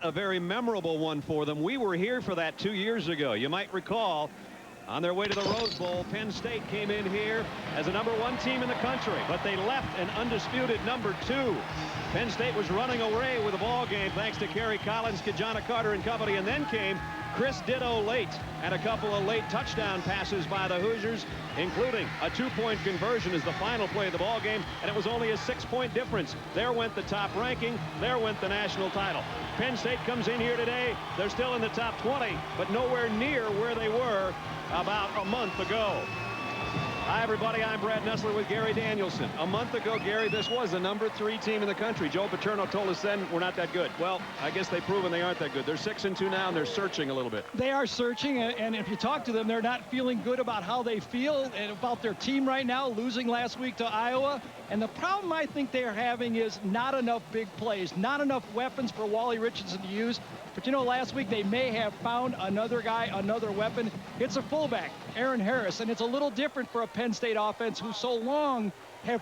A very memorable one for them. We were here for that 2 years ago. You might recall, on their way to the Rose Bowl, Penn State came in here as a #1 team in the country, but they left an undisputed #2. Penn State was running away with the ball game thanks to Kerry Collins, Kajana Carter and company, and then came Chris Ditto late and a couple of late touchdown passes by the Hoosiers, including a 2-point conversion as the final play of the ball game, and it was only a 6-point difference. There went the top ranking. There went the national title. Penn State comes in here today. They're still in the top 20, but nowhere near where they were about a month ago. Hi, everybody. I'm Brad Nessler with Gary Danielson. A month ago, Gary, this was the #3 team in the country. Joe Paterno told us then we're not that good. Well, I guess they've proven they aren't that good. They're 6-2 now, and they're searching a little bit. They are searching, and if you talk to them, they're not feeling good about how they feel and about their team right now, losing last week to Iowa. And the problem I think they are having is not enough big plays, not enough weapons for Wally Richardson to use. But, you know, last week they may have found another guy, another weapon. It's a fullback, Aaron Harris, and it's a little different for a Penn State offense who so long have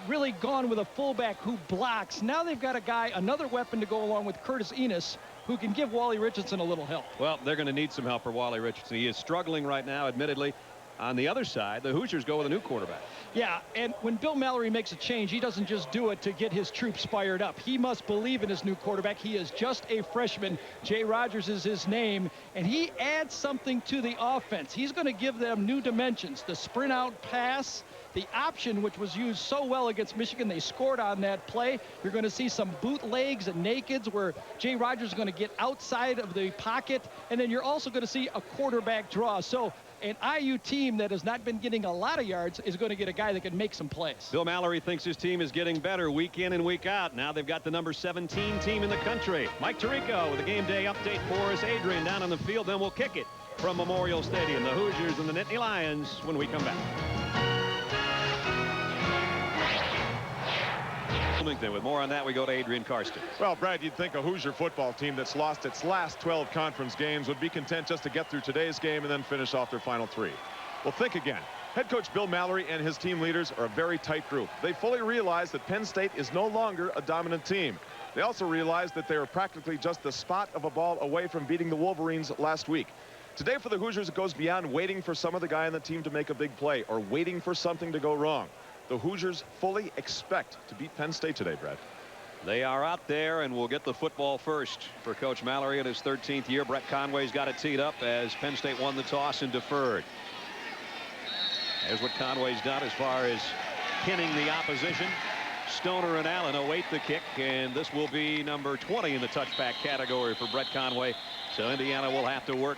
really gone with a fullback who blocks. Now they've got a guy, another weapon to go along with Curtis Enos, who can give Wally Richardson a little help. Well, they're going to need some help for Wally Richardson. He is struggling right now, admittedly. On the other side, the Hoosiers go with a new quarterback. Yeah, and when Bill Mallory makes a change, he doesn't just do it to get his troops fired up. He must believe in his new quarterback. He is just a freshman. Jay Rogers is his name, and he adds something to the offense. He's going to give them new dimensions. The sprint out pass, the option, which was used so well against Michigan. They scored on that play. You're going to see some bootlegs and nakeds where Jay Rogers is going to get outside of the pocket, and then you're also going to see a quarterback draw. So an IU team that has not been getting a lot of yards is going to get a guy that can make some plays. Bill Mallory thinks his team is getting better week in and week out. Now they've got the #17 team in the country. Mike Tirico with a game day update for us. Adrian down on the field. Then we'll kick it from Memorial Stadium. The Hoosiers and the Nittany Lions when we come back. With more on that, we go to Adrian Karsten. Well, Brad, you'd think a Hoosier football team that's lost its last 12 conference games would be content just to get through today's game and then finish off their final 3. Well, think again. Head coach Bill Mallory and his team leaders are a very tight group. They fully realize that Penn State is no longer a dominant team. They also realize that they are practically just the spot of a ball away from beating the Wolverines last week. Today for the Hoosiers, it goes beyond waiting for some other guy on the team to make a big play or waiting for something to go wrong. The Hoosiers fully expect to beat Penn State today, Brad. They are out there, and we'll get the football first for Coach Mallory in his 13th year. Brett Conway's got it teed up as Penn State won the toss and deferred. There's what Conway's done as far as pinning the opposition. Stoner and Allen await the kick, and this will be number 20 in the touchback category for Brett Conway. So Indiana will have to work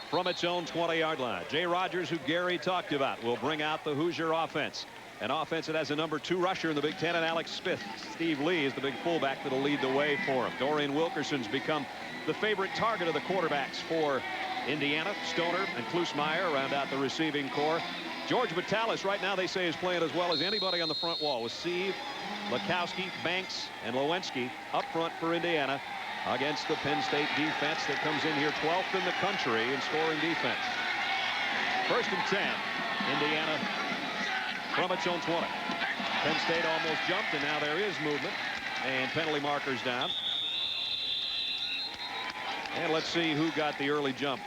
from its own 20-yard line. Jay Rogers, who Gary talked about, will bring out the Hoosier offense. An offense that has a #2 rusher in the Big Ten, and Alex Smith. Steve Lee is the big fullback that'll lead the way for him. Dorian Wilkerson's become the favorite target of the quarterbacks for Indiana. Stoner and Klusmeyer round out the receiving core. George Vitalis right now they say is playing as well as anybody on the front wall with Sieve, Lekowski, Banks, and Lewinsky up front for Indiana against the Penn State defense that comes in here 12th in the country in scoring defense. 1st and 10. Indiana from its own 20. Penn State almost jumped, and now there is movement. And penalty markers down. And let's see who got the early jump.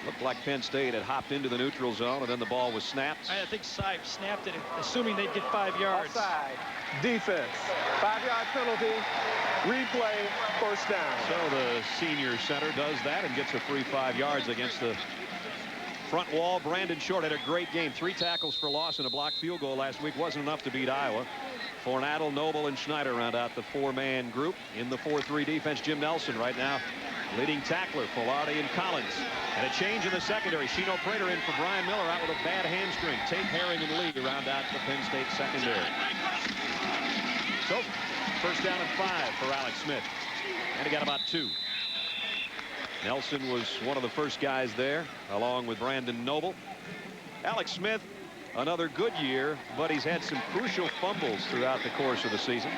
Looked like Penn State had hopped into the neutral zone, and then the ball was snapped. I think Sipe snapped it, assuming they'd get 5 yards. Offside. Defense. 5-yard penalty. Replay. 1st down. So the senior center does that and gets a free 5 yards against the front wall. Brandon Short had a great game. 3 tackles for loss and a blocked field goal last week. Wasn't enough to beat Iowa. Fornadel, Noble, and Schneider round out the 4-man group. In the 4-3 defense, Jim Nelson right now leading tackler. Filardi and Collins. And a change in the secondary. Shino Prater in for Brian Miller out with a bad hamstring. Tate, Herring, and Lee round out the Penn State secondary. So 1st down and 5 for Alex Smith. And he got about 2. Nelson was one of the first guys there, along with Brandon Noble. Alex Smith, another good year, but he's had some crucial fumbles throughout the course of the season.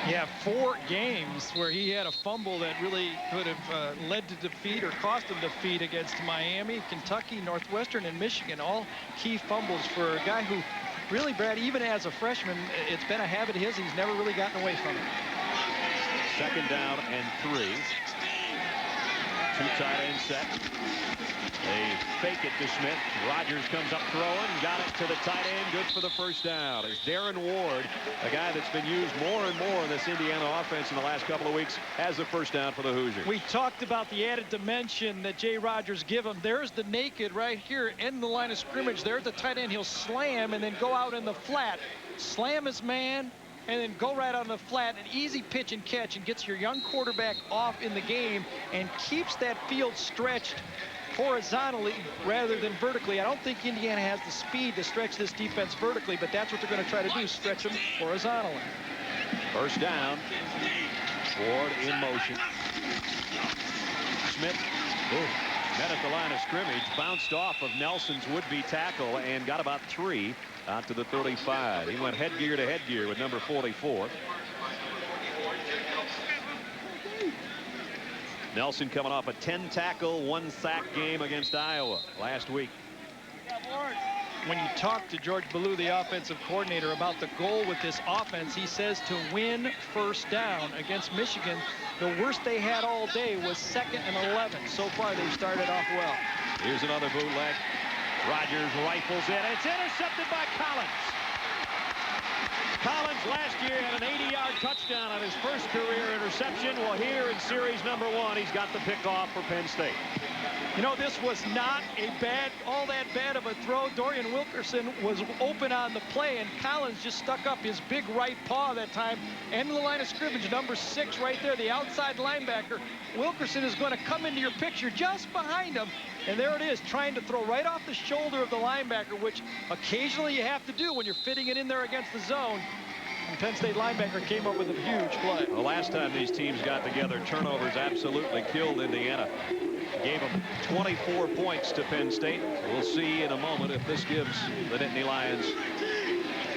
Yeah, 4 games where he had a fumble that really could have led to defeat or cost him defeat against Miami, Kentucky, Northwestern, and Michigan. All key fumbles for a guy who Really, Brad, even as a freshman, it's been a habit of his. He's never really gotten away from it. Second down and 3. 2 tight end set. They fake it to Smith. Rogers comes up throwing, got it to the tight end. Good for the first down. As Darren Ward, a guy that's been used more and more in this Indiana offense in the last couple of weeks, has the first down for the Hoosiers. We talked about the added dimension that Jay Rogers give him. There's the naked right here in the line of scrimmage. There's the tight end. He'll slam and then go out in the flat. Slam his man and then go right on the flat. An easy pitch and catch, and gets your young quarterback off in the game and keeps that field stretched horizontally rather than vertically. I don't think Indiana has the speed to stretch this defense vertically, but that's what they're going to try to do, stretch them horizontally. First down. Ward in motion. Smith met at the line of scrimmage, bounced off of Nelson's would-be tackle and got about 3 out to the 35. He went headgear to headgear with number 44. Nelson coming off a 10-tackle, 1-sack game against Iowa last week. When you talk to George Ballou, the offensive coordinator, about the goal with this offense, he says to win first down. Against Michigan, the worst they had all day was 2nd and 11. So far, they've started off well. Here's another bootleg. Rogers rifles in. It's intercepted by Collins. Collins last year had an 80-yard touchdown on his first career interception. Well, here in series number 1, he's got the pick off for Penn State. You know, this was not all that bad of a throw. Dorian Wilkerson was open on the play, and Collins just stuck up his big right paw that time. End of the line of scrimmage, number 6 right there, the outside linebacker. Wilkerson is going to come into your picture just behind him, and there it is, trying to throw right off the shoulder of the linebacker, which occasionally you have to do when you're fitting it in there against the zone. And Penn State linebacker came up with a huge play. The last time these teams got together, turnovers absolutely killed Indiana. Gave them 24 points to Penn State. We'll see in a moment if this gives the Nittany Lions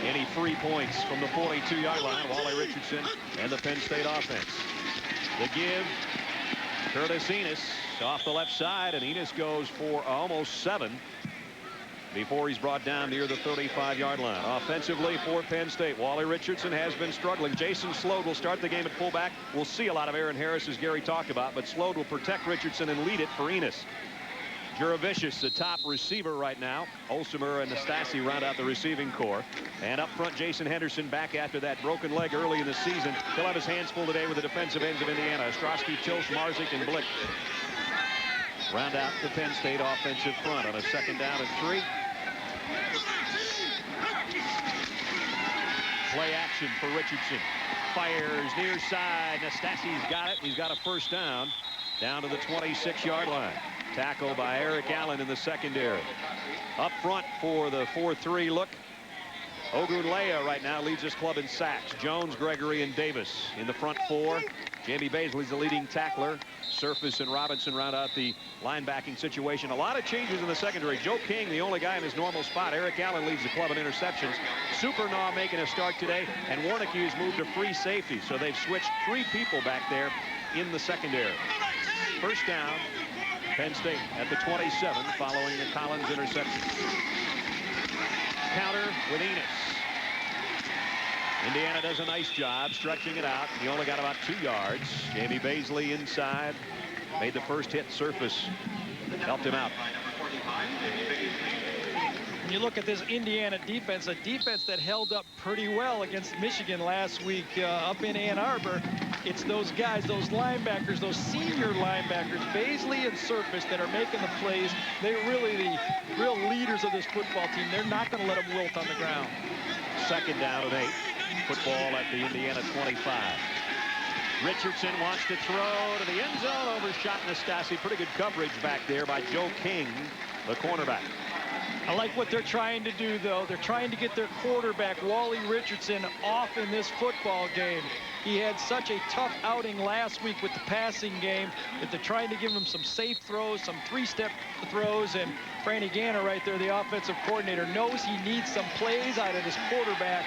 any free points from the 42-yard line. Wally Richardson and the Penn State offense. The give, Curtis Enos off the left side, and Enos goes for almost 7 before he's brought down near the 35-yard line. Offensively for Penn State, Wally Richardson has been struggling. Jason Slode will start the game at fullback. We'll see a lot of Aaron Harris, as Gary talked about, but Slode will protect Richardson and lead it for Enos. Juravicius, the top receiver right now. Olsemer and Nastasi round out the receiving core. And up front, Jason Henderson back after that broken leg early in the season. He'll have his hands full today with the defensive ends of Indiana. Ostrowski, Tilch, Marzik, and Blick round out the Penn State offensive front on a 2nd down and 3. Play action for Richardson. Fires near side. Nastasi's got it. He's got a first down to the 26-yard line. Tackle by Eric Allen in the secondary. Up front for the 4-3 look. Ogunleya right now leads this club in sacks. Jones, Gregory, and Davis in the front 4. Jamie Baisley's the leading tackler. Surface and Robinson round out the linebacking situation. A lot of changes in the secondary. Joe King, the only guy in his normal spot. Eric Allen leads the club in interceptions. Supernaw making a start today, and Warnicki's moved to free safety. So they've switched 3 people back there in the secondary. First down, Penn State at the 27 following the Collins interception. Counter with Enos. Indiana does a nice job stretching it out. He only got about 2 yards. Jamie Baisley inside. Made the first hit. Surface helped him out. When you look at this Indiana defense, a defense that held up pretty well against Michigan last week up in Ann Arbor. It's those guys, those linebackers, those senior linebackers, Baisley and Surface, that are making the plays. They're really the real leaders of this football team. They're not going to let them wilt on the ground. 2nd down and 8. Football at the Indiana 25. Richardson wants to throw to the end zone. Overshot Nastasi. Pretty good coverage back there by Joe King, the cornerback. I like what they're trying to do, though. They're trying to get their quarterback, Wally Richardson, off in this football game. He had such a tough outing last week with the passing game that they're trying to give him some safe throws, some 3-step throws, and Franny Ganner right there, the offensive coordinator, knows he needs some plays out of his quarterback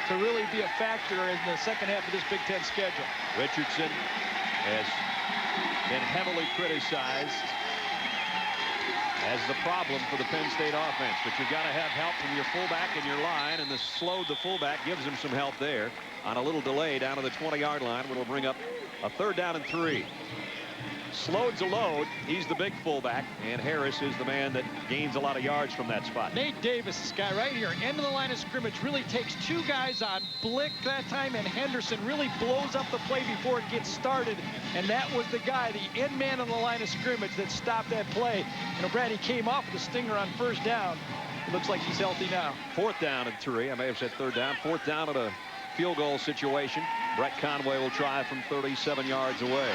to really be a factor in the second half of this Big Ten schedule. Richardson has been heavily criticized as the problem for the Penn State offense. But you've got to have help from your fullback and your line, and the fullback gives him some help there on a little delay down to the 20-yard line, which will bring up a 3rd down and 3. Slowed to load. He's the big fullback, and Harris is the man that gains a lot of yards from that spot. Nate Davis, this guy right here, end of the line of scrimmage, really takes 2 guys on Blick that time, and Henderson really blows up the play before it gets started. And that was the guy, the end man on the line of scrimmage, that stopped that play. And O'Brady came off with a stinger on 1st down. It looks like he's healthy now. 4th down and 3. I may have said 3rd down. 4th down at a field goal situation. Brett Conway will try from 37 yards away.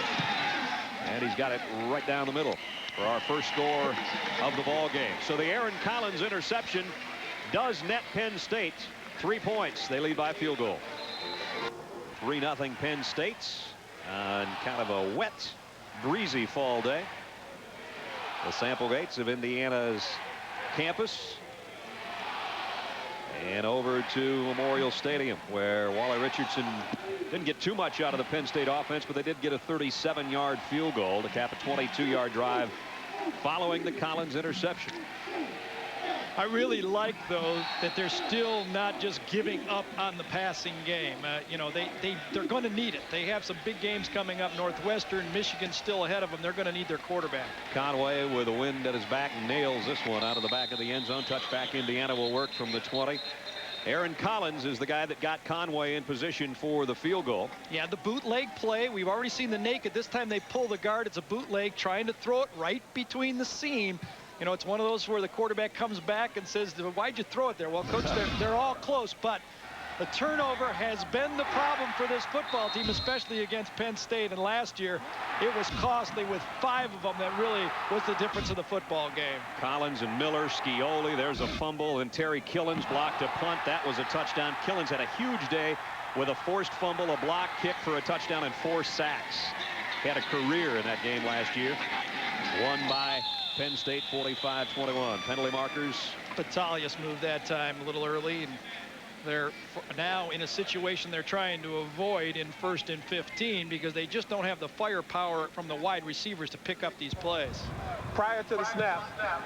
And he's got it right down the middle for our first score of the ball game. So the Aaron Collins interception does net Penn State 3 points. They lead by field goal. 3-0 Penn State on kind of a wet, breezy fall day. The sample gates of Indiana's campus. And over to Memorial Stadium, where Wally Richardson didn't get too much out of the Penn State offense, but they did get a 37-yard field goal to cap a 22-yard drive following the Collins interception. I really like, though, that they're still not just giving up on the passing game. You know, they're going to need it. They have some big games coming up. Northwestern, Michigan still ahead of them. They're going to need their quarterback. Conway with the wind at his back nails this one out of the back of the end zone. Touchback Indiana will work from the 20. Aaron Collins is the guy that got Conway in position for the field goal. Yeah, the bootleg play. We've already seen the naked. This time they pull the guard. It's a bootleg, trying to throw it right between the seam. You know, it's one of those where the quarterback comes back and says, why'd you throw it there? Well, coach, they're all close, but the turnover has been the problem for this football team, especially against Penn State. And last year, it was costly with 5 of them that really was the difference in the football game. Collins and Miller, Scioli, there's a fumble, and Terry Killens blocked a punt. That was a touchdown. Killens had a huge day with a forced fumble, a block kick for a touchdown, and 4 sacks. He had a career in that game last year. Won by Penn State 45-21. Penalty markers. Batalius moved that time a little early, and they're now in a situation they're trying to avoid in 1st and 15 because they just don't have the firepower from the wide receivers to pick up these plays. Prior to the snap,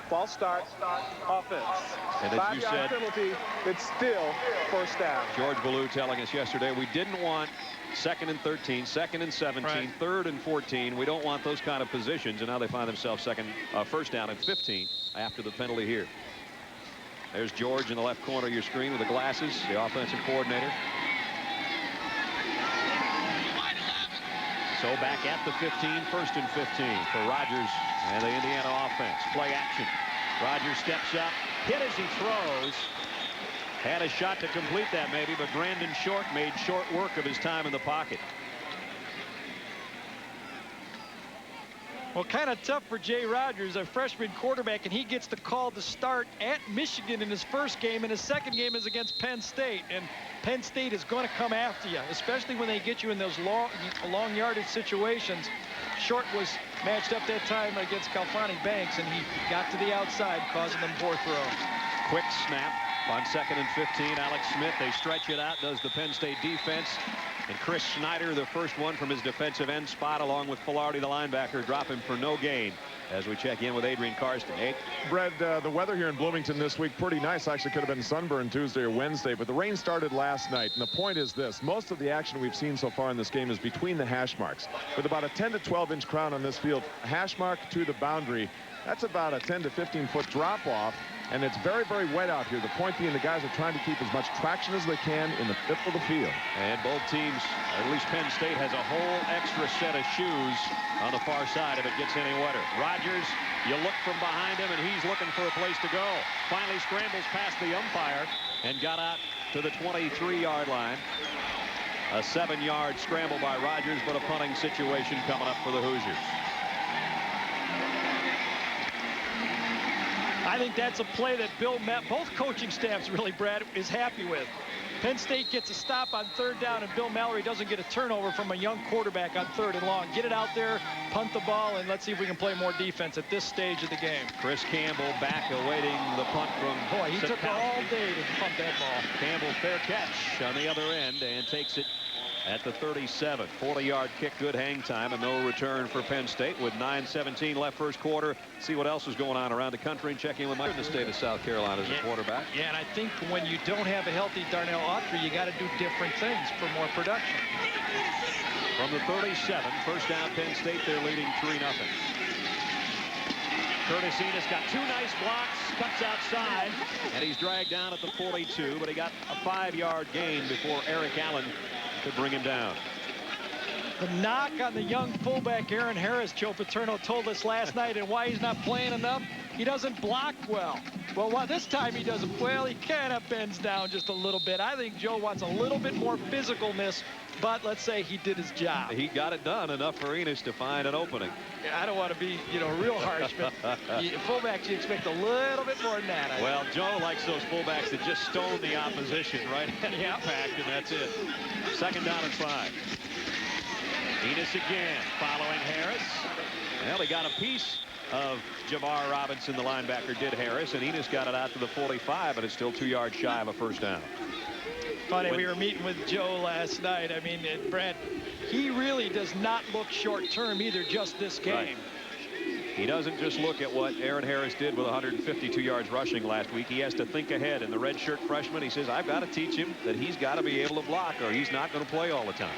false start, offense. And as you 5-yard said, penalty, it's still 1st down. George Ballou telling us yesterday, we didn't want 2nd and 13, 2nd and 17, right. 3rd and 14. We don't want those kind of positions, and now they find themselves 1st down and 15 after the penalty here. There's George in the left corner of your screen with the glasses, the offensive coordinator. So back at the 15, 1st and 15 for Rogers and the Indiana offense. Play action. Rogers steps up, hit as he throws. Had a shot to complete that maybe, but Brandon Short made short work of his time in the pocket. Well, kind of tough for Jay Rogers, a freshman quarterback, and he gets the call to start at Michigan in his 1st game, and his 2nd game is against Penn State. And Penn State is going to come after you, especially when they get you in those long yardage situations. Short was matched up that time against Kalfani Banks, and he got to the outside, causing them poor throws. Quick snap on 2nd and 15. Alex Smith, they stretch it out, does the Penn State defense. And Chris Snyder, the first one from his defensive end spot, along with Filardi, the linebacker, drop him for no gain as we check in with Adrian Karsten. Brad, the weather here in Bloomington this week, pretty nice. Actually could have been sunburn Tuesday or Wednesday, but the rain started last night. And the point is this: most of the action we've seen so far in this game is between the hash marks. With about a 10 to 12 inch crown on this field, hash mark to the boundary, that's about a 10 to 15 foot drop off. And it's very, very wet out here. The point being, the guys are trying to keep as much traction as they can in the fifth of the field. And both teams, or at least Penn State, has a whole extra set of shoes on the far side if it gets any wetter. Rogers, you look from behind him, and he's looking for a place to go. Finally scrambles past the umpire and got out to the 23-yard line. A 7-yard scramble by Rogers, but a punting situation coming up for the Hoosiers. I think that's a play that both coaching staffs really, Brad, is happy with. Penn State gets a stop on 3rd down, and Bill Mallory doesn't get a turnover from a young quarterback on 3rd and long. Get it out there, punt the ball, and let's see if we can play more defense at this stage of the game. Chris Campbell back awaiting the punt from Boy, he took all day to punt that ball. Campbell, fair catch on the other end, and takes it at the 37. 40-yard kick, good hang time, and no return for Penn State with 9:17 left first quarter. See what else is going on around the country and check in with Mike in the state of South Carolina as a quarterback. Yeah, and I think when you don't have a healthy Darnell Autry, you got to do different things for more production. From the 37, first down Penn State, they're leading 3-0. Curtis Enos got 2 nice blocks, cuts outside, and he's dragged down at the 42, but he got a 5-yard gain before Eric Allen could bring him down. The knock on the young fullback Aaron Harris, Joe Paterno told us last night, and why he's not playing enough, he doesn't block well. Well, this time he doesn't. Well, he kind of bends down just a little bit. I think Joe wants a little bit more physicalness, but let's say he did his job. He got it done enough for Enos to find an opening. Yeah, I don't want to be, real harsh, but fullbacks, you expect a little bit more than that. Well, Joe likes those fullbacks that just stone the opposition right at impact, and that's it. Second down and 5. Enos again, following Harris. Well, he got a piece of Jamar Robinson, the linebacker, did Harris, and Enos got it out to the 45, but it's still 2 yards shy of a first down. Funny, we were meeting with Joe last night. I mean, Brad, he really does not look short-term either, just this game. Right. He doesn't just look at what Aaron Harris did with 152 yards rushing last week. He has to think ahead. And the redshirt freshman, he says, I've got to teach him that he's got to be able to block or he's not going to play all the time.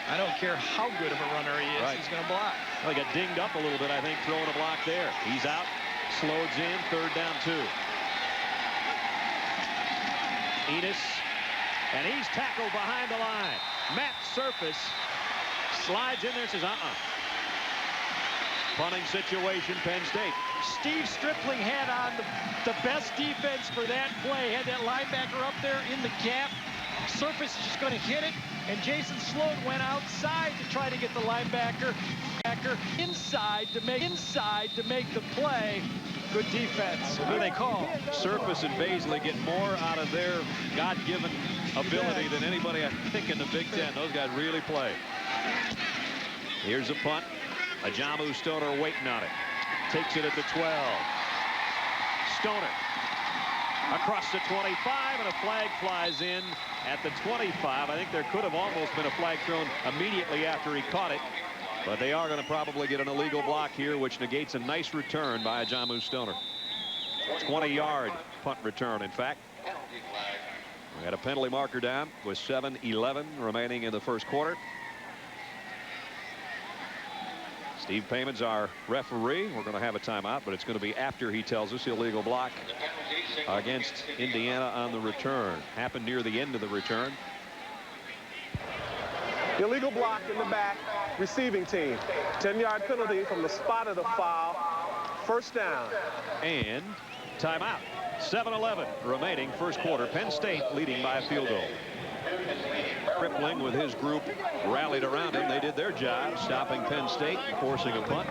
I don't care how good of a runner he is, right. He's going to block. Well, he got dinged up a little bit, I think, throwing a block there. He's out, slows in, third down 2. Enos, and he's tackled behind the line. Matt Surface slides in there and says, Punting situation, Penn State. Steve Stripling had on the best defense for that play. Had that linebacker up there in the gap. Surface just going to hit it, and Jason Sloan went outside to try to get the linebacker inside to make the play. Good defense. What do they call? Surface and Baisley get more out of their God-given ability than anybody, I think, in the Big Ten. Those guys really play. Here's a punt. Ajamu Stoner waiting on it. Takes it at the 12. Stoner across the 25, and a flag flies in at the 25. I think there could have almost been a flag thrown immediately after he caught it, but they are going to probably get an illegal block here, which negates a nice return by Ajamu Stoner. 20-yard punt return, in fact. We got a penalty marker down with 7:11 remaining in the first quarter. Steve Payman's our referee. We're going to have a timeout, but it's going to be after he tells us illegal block against Indiana on the return. Happened near the end of the return. Illegal block in the back, receiving team. 10-yard penalty from the spot of the foul. First down. And timeout. 7:11 remaining first quarter. Penn State leading by a field goal. Crippling with his group rallied around him. They did their job stopping Penn State, forcing a punt.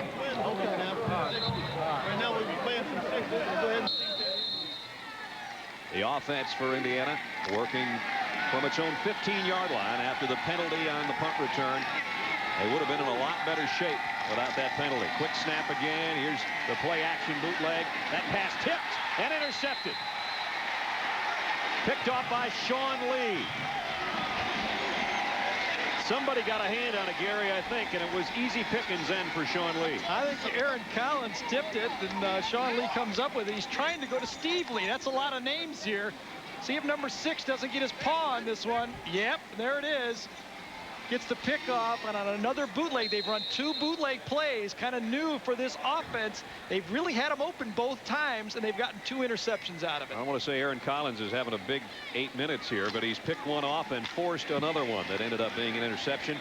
The offense for Indiana working from its own 15-yard line after the penalty on the punt return. They would have been in a lot better shape without that penalty. Quick snap again. Here's the play-action bootleg. That pass tipped and intercepted. Picked off by Sean Lee. Somebody got a hand on it, Gary, I think, and it was easy pickings then for Sean Lee. I think Aaron Collins tipped it, and Sean Lee comes up with it. He's trying to go to Steve Lee. That's a lot of names here. See if number 6 doesn't get his paw on this one. Yep, there it is. Gets the pick off, and on another bootleg. They've run 2 bootleg plays, kind of new for this offense. They've really had them open both times, and they've gotten 2 interceptions out of it. I want to say Aaron Collins is having a big 8 minutes here, but he's picked one off and forced another one that ended up being an interception.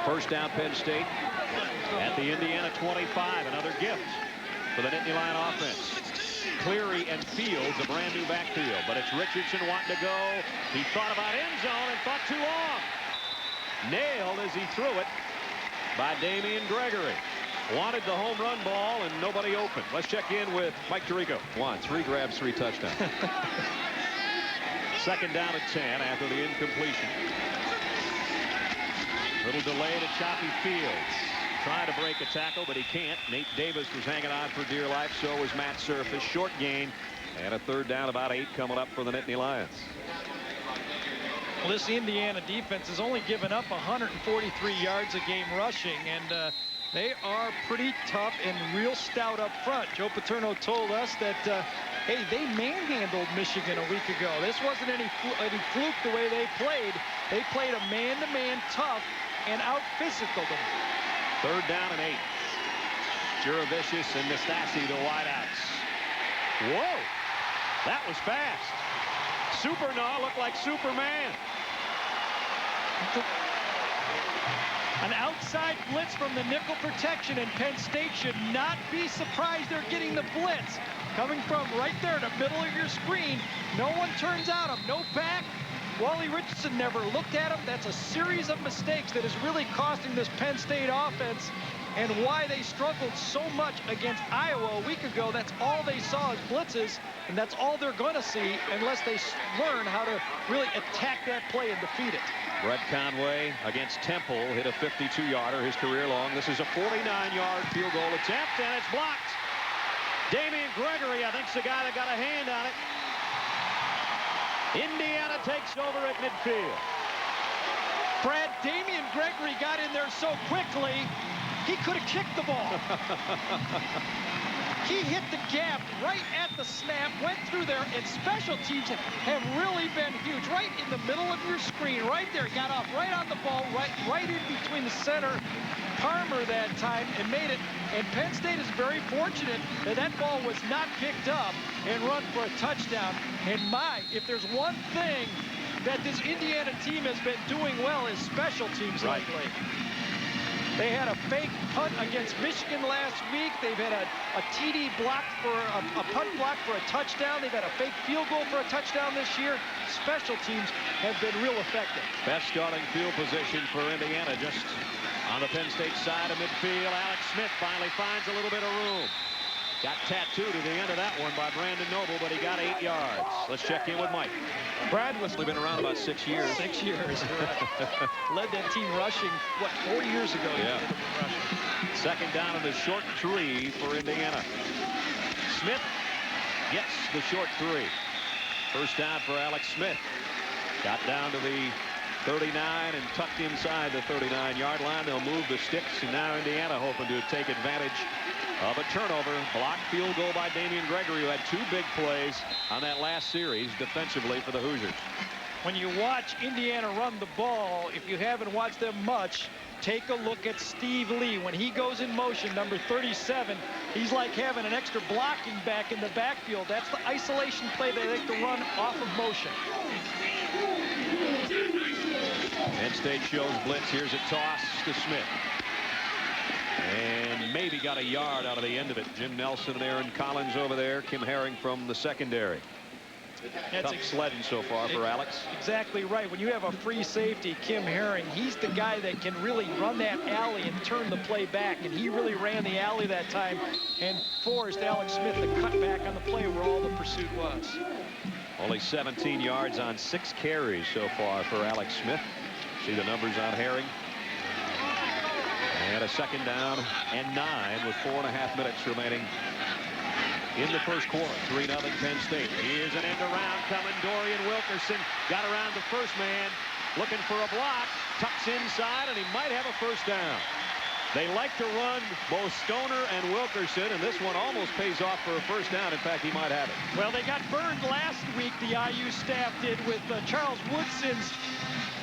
First down, Penn State at the Indiana 25. Another gift for the Nittany Lion offense. Cleary and Fields, a brand new backfield, but it's Richardson wanting to go. He thought about end zone and thought too long. Nailed as he threw it by Damian Gregory. Wanted the home run ball and nobody open. Let's check in with Mike Tirico. 3 grabs, 3 touchdowns. Second down at 10 after the incompletion. Little delay to choppy Fields. Trying to break a tackle, but he can't. Nate Davis was hanging on for dear life. So was Matt Surface. Short gain. And a third down, about 8 coming up for the Nittany Lions. Well, this Indiana defense has only given up 143 yards a game rushing, and they are pretty tough and real stout up front. Joe Paterno told us that, hey, they manhandled Michigan a week ago. This wasn't any fluke the way they played. They played a man-to-man tough and out-physical them. 3rd down and 8. Juravicius and Nastasi, the wideouts. Whoa, that was fast. Supernaw looked like Superman. An outside blitz from the nickel protection, and Penn State should not be surprised they're getting the blitz. Coming from right there in the middle of your screen. No one turns on him, no back. Wally Richardson never looked at him. That's a series of mistakes that is really costing this Penn State offense, and why they struggled so much against Iowa a week ago. That's all they saw is blitzes, and that's all they're going to see unless they learn how to really attack that play and defeat it. Brett Conway against Temple hit a 52-yarder, his career long. This is a 49-yard field goal attempt, and it's blocked. Damian Gregory, I think, is the guy that got a hand on it. Indiana takes over at midfield. Brad, Damian Gregory got in there so quickly, he could have kicked the ball. He hit the gap right at the snap, went through there, and special teams have really been huge. Right in the middle of your screen, right there, got off right on the ball, right in between the center, Parmer that time, and made it. And Penn State is very fortunate that that ball was not picked up and run for a touchdown. And if there's one thing that this Indiana team has been doing well is special teams lately. They had a fake punt against Michigan last week. They've had a TD block for a punt block for a touchdown. They've had a fake field goal for a touchdown this year. Special teams have been real effective. Best starting field position for Indiana, just on the Penn State side of midfield. Alex Smith finally finds a little bit of room. Got tattooed at the end of that one by Brandon Noble, but he got 8 yards. Let's check in with Mike. Brad was been around about 6 years. 6 years. Led that team rushing, what, 4 years ago? Yeah. 2nd down and a short 3 for Indiana. Smith gets the short 3. 1st down for Alex Smith. Got down to the 39 and tucked inside the 39-yard line. They'll move the sticks, and now Indiana hoping to take advantage of a turnover. Blocked field goal by Damian Gregory, who had 2 big plays on that last series defensively for the Hoosiers. When you watch Indiana run the ball, if you haven't watched them much, take a look at Steve Lee. When he goes in motion, number 37, he's like having an extra blocking back in the backfield. That's the isolation play they like to run off of motion. Penn State shows blitz. Here's a toss to Smith. And maybe got a yard out of the end of it. Jim Nelson and Aaron Collins over there. Kim Herring from the secondary. Tough sledding so far for Alex. Exactly right. When you have a free safety, Kim Herring, he's the guy that can really run that alley and turn the play back. And he really ran the alley that time and forced Alex Smith to cut back on the play where all the pursuit was. Only 17 yards on 6 carries so far for Alex Smith. See the numbers on Herring. And a 2nd down and 9 with 4.5 minutes remaining in the first quarter. 3-0 Penn State. Here's an end around coming. Dorian Wilkerson got around the first man, looking for a block, tucks inside, and he might have a 1st down. They like to run both Stoner and Wilkerson, and this one almost pays off for a 1st down. In fact, he might have it. Well, they got burned last week, the IU staff did, with Charles Woodson's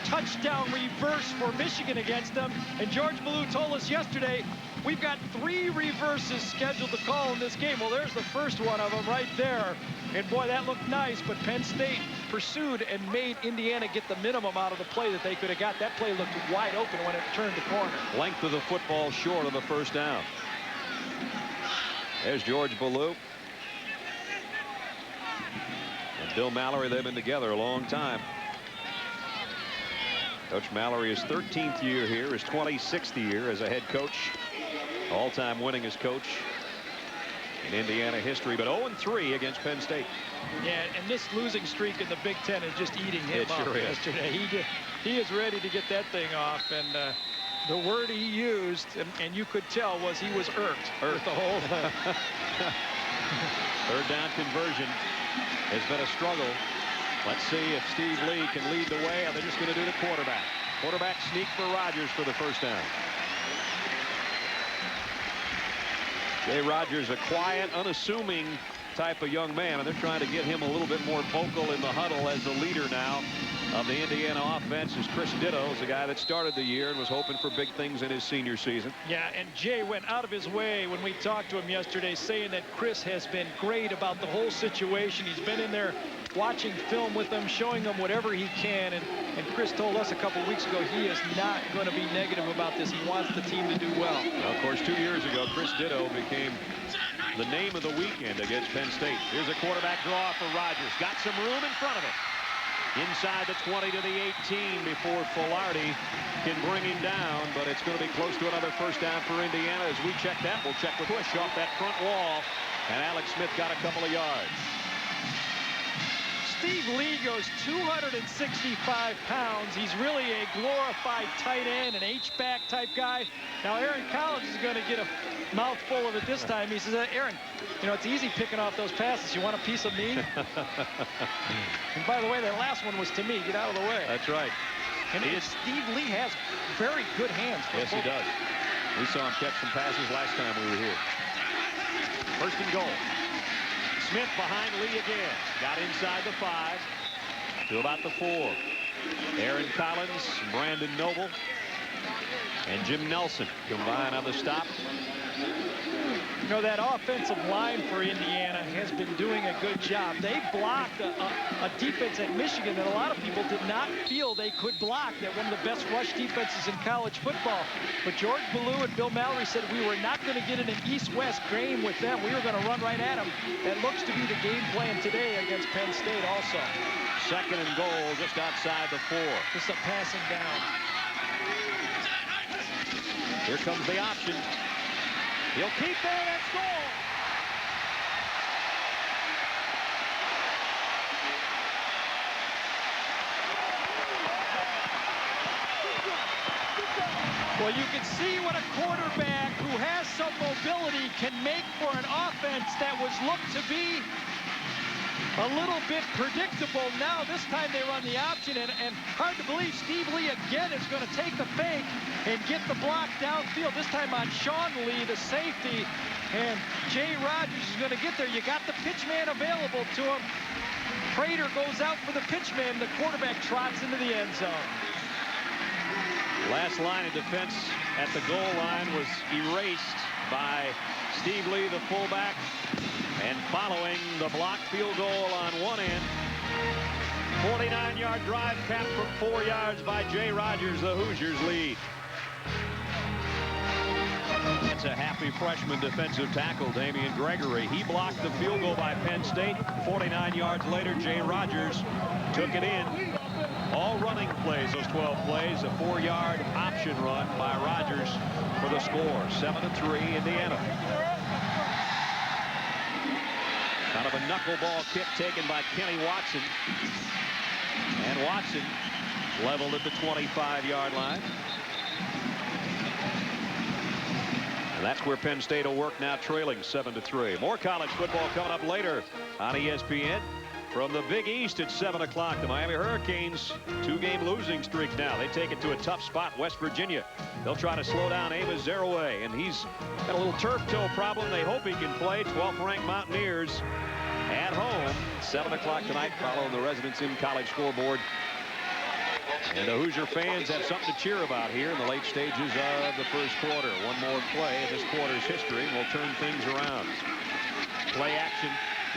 touchdown reverse for Michigan against them. And George Ballou told us yesterday, we've got 3 reverses scheduled to call in this game. Well, there's the first one of them right there. And boy, that looked nice, but Penn State pursued and made Indiana get the minimum out of the play that they could have got. That play looked wide open when it turned the corner. Length of the football short of the 1st down. There's George Ballou. And Bill Mallory, they've been together a long time. Coach Mallory, his 13th year here, his 26th year as a head coach. All-time winningest coach in Indiana history, but 0-3 against Penn State. Yeah, and this losing streak in the Big Ten is just eating him up sure yesterday. He is ready to get that thing off, and the word he used, and you could tell, was he was irked. With the whole 3rd down conversion has been a struggle Let's see if Steve Lee can lead the way. They're just going to do the quarterback. Quarterback sneak for Rodgers for the first down. Jay Rodgers, a quiet, unassuming type of young man, and they're trying to get him a little bit more vocal in the huddle as the leader now of the Indiana offense. Is Chris Ditto, is the guy that started the year and was hoping for big things in his senior season. Yeah, and Jay went out of his way when we talked to him yesterday, saying that Chris has been great about the whole situation. He's been in there watching film with them, showing them whatever he can, and Chris told us a couple weeks ago he is not going to be negative about this. He wants the team to do well. Well, of course, 2 years ago, Chris Ditto became the name of the weekend against Penn State. Here's a quarterback draw for Rodgers. Got some room in front of him. Inside the 20 to the 18 before Filardi can bring him down, but it's going to be close to another first down for Indiana. As we check that, we'll check with push off that front wall, and Alex Smith got a couple of yards. Steve Lee goes 265 pounds. He's really a glorified tight end, an H-back type guy. Now Aaron Collins is going to get a mouthful of it this time. He says, Aaron, you know, it's easy picking off those passes. You want a piece of me? And by the way, that last one was to me. Get out of the way. That's right. And Steve Lee has very good hands. Yes, he does. We saw him catch some passes last time we were here. First and goal. Smith behind Lee again. Got inside the 5 to about the 4. Aaron Collins, Brandon Noble, and Jim Nelson combine on the stop. You know, that offensive line for Indiana has been doing a good job. They blocked a defense at Michigan that a lot of people did not feel they could block. They're one of the best rush defenses in college football. But George Ballou and Bill Mallory said we were not going to get in an east-west game with them. We were going to run right at them. That looks to be the game plan today against Penn State also. Second and goal just outside the 4. Just a passing down. Here comes the option. He'll keep there and score. Well, you can see what a quarterback who has some mobility can make for an offense that was looked to be a little bit predictable. Now this time they run the option, and hard to believe Steve Lee again is going to take the fake and get the block downfield. This time on Sean Lee, the safety, and Jay Rodgers is going to get there. You got the pitch man available to him. Prater goes out for the pitch man. The quarterback trots into the end zone. Last line of defense at the goal line was erased by Steve Lee, the fullback. And following the blocked field goal on one end, 49-yard drive capped from 4 yards by Jay Rodgers. The Hoosiers lead. It's a happy freshman defensive tackle, Damian Gregory. He blocked the field goal by Penn State. 49 yards later, Jay Rodgers took it in. All running plays, those 12 plays, a 4-yard option run by Rodgers for the score. 7-3 Indiana. Kind of a knuckleball kick taken by Kenny Watson. And Watson leveled at the 25-yard line. And that's where Penn State will work now, trailing 7-3. More college football coming up later on ESPN. From the Big East at 7 o'clock, the Miami Hurricanes, 2-game losing streak now. They take it to a tough spot, West Virginia. They'll try to slow down Amos Zeroué, and he's got a little turf toe problem. They hope he can play. 12th-ranked Mountaineers at home. 7 o'clock tonight, following the Residents in College scoreboard. And the Hoosier fans have something to cheer about here in the late stages of the first quarter. One more play in this quarter's history will turn things around. Play action.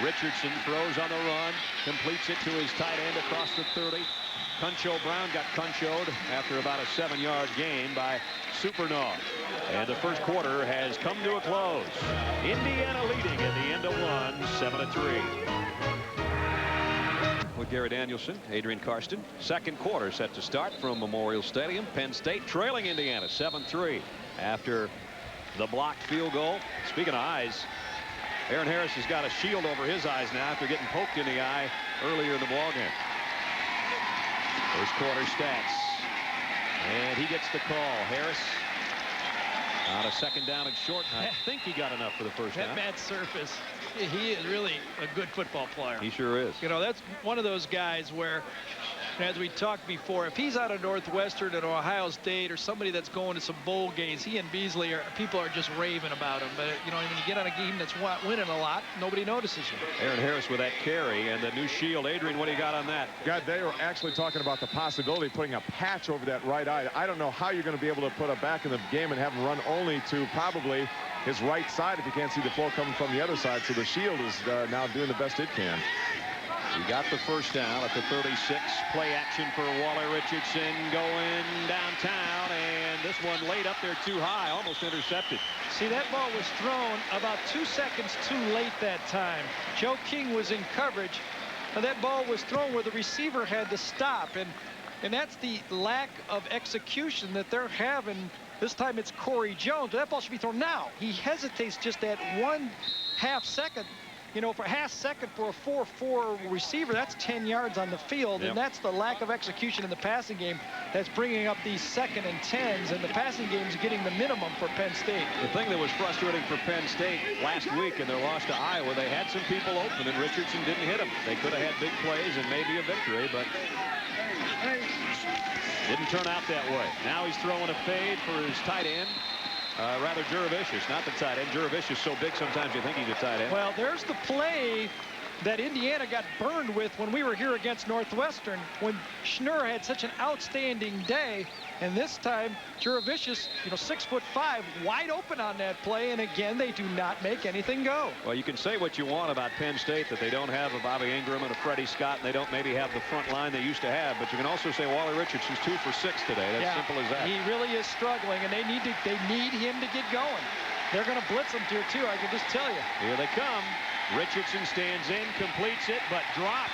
Richardson throws on the run, completes it to his tight end across the 30. Cuncho Brown got Cuncho'd after about a 7-yard gain by Supernaw. And the first quarter has come to a close. Indiana leading at the end of one, 7-3. With Gary Danielson, Adrian Karsten. Second quarter set to start from Memorial Stadium. Penn State trailing Indiana 7-3 after the blocked field goal. Speaking of eyes, Aaron Harris has got a shield over his eyes now after getting poked in the eye earlier in the ballgame. First quarter stats. And he gets the call. Harris on a second down and short. I think he got enough for the first down. That bad surface. He is really a good football player. He sure is. You know, that's one of those guys where, as we talked before, if he's out of Northwestern and Ohio State or somebody that's going to some bowl games, he and Beasley people are just raving about him. But, you know, when you get on a game that's winning a lot, nobody notices you. Aaron Harris with that carry and the new shield. Adrian, what do you got on that? God, they were actually talking about the possibility of putting a patch over that right eye. I don't know how you're going to be able to put him back in the game and have him run only to probably his right side if you can't see the flow coming from the other side. So the shield is now doing the best it can. He got the first down at the 36. Play action for Wally Richardson going downtown, and this one laid up there too high, almost intercepted. See, that ball was thrown about 2 seconds too late that time. Joe King was in coverage, and that ball was thrown where the receiver had to stop, and that's the lack of execution that they're having. This time it's Corey Jones. That ball should be thrown now. He hesitates just that 1/2 second. You know, for half second for a 4-4 receiver, that's 10 yards on the field, and that's the lack of execution in the passing game that's bringing up these 2nd and 10s, and the passing game is getting the minimum for Penn State. The thing that was frustrating for Penn State last week in their loss to Iowa, they had some people open, and Richardson didn't hit them. They could have had big plays and maybe a victory, but didn't turn out that way. Now he's throwing a fade for his tight end. Rather Juravicius, not the tight end. Juravicius so big sometimes you think he's a tight end. Well, there's the play that Indiana got burned with when we were here against Northwestern, when Schnur had such an outstanding day. And this time, Juravicius, you know, 6'5", wide open on that play. And again, they do not make anything go. Well, you can say what you want about Penn State, that they don't have a Bobby Ingram and a Freddie Scott, and they don't maybe have the front line they used to have. But you can also say Wally Richardson's 2 for 6 today. That's simple as that. He really is struggling, and they need him to get going. They're going to blitz him here too, I can just tell you. Here they come. Richardson stands in, completes it, but drops.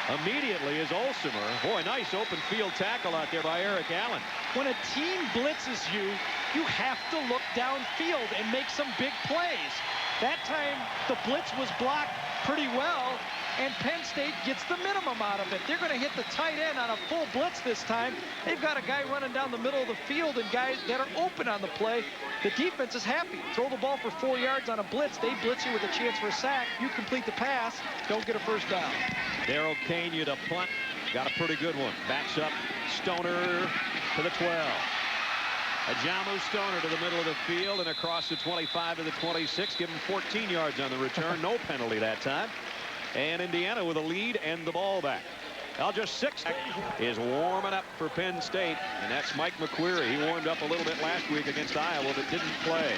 Immediately is Olsemer. Boy, nice open field tackle out there by Eric Allen. When a team blitzes you, you have to look downfield and make some big plays. That time, the blitz was blocked pretty well, and Penn State gets the minimum out of it. They're going to hit the tight end on a full blitz this time. They've got a guy running down the middle of the field and guys that are open on the play. The defense is happy. Throw the ball for 4 yards on a blitz. They blitz you with a chance for a sack. You complete the pass, don't get a first down. Darrell Kanya to punt. Got a pretty good one. Backs up Stoner to the 12. Ajamu Stoner to the middle of the field and across the 25 to the 26. Give him 14 yards on the return. No penalty that time. And Indiana with a lead and the ball back. Just 6 is warming up for Penn State, and that's Mike McQueary. He warmed up a little bit last week against Iowa, but didn't play.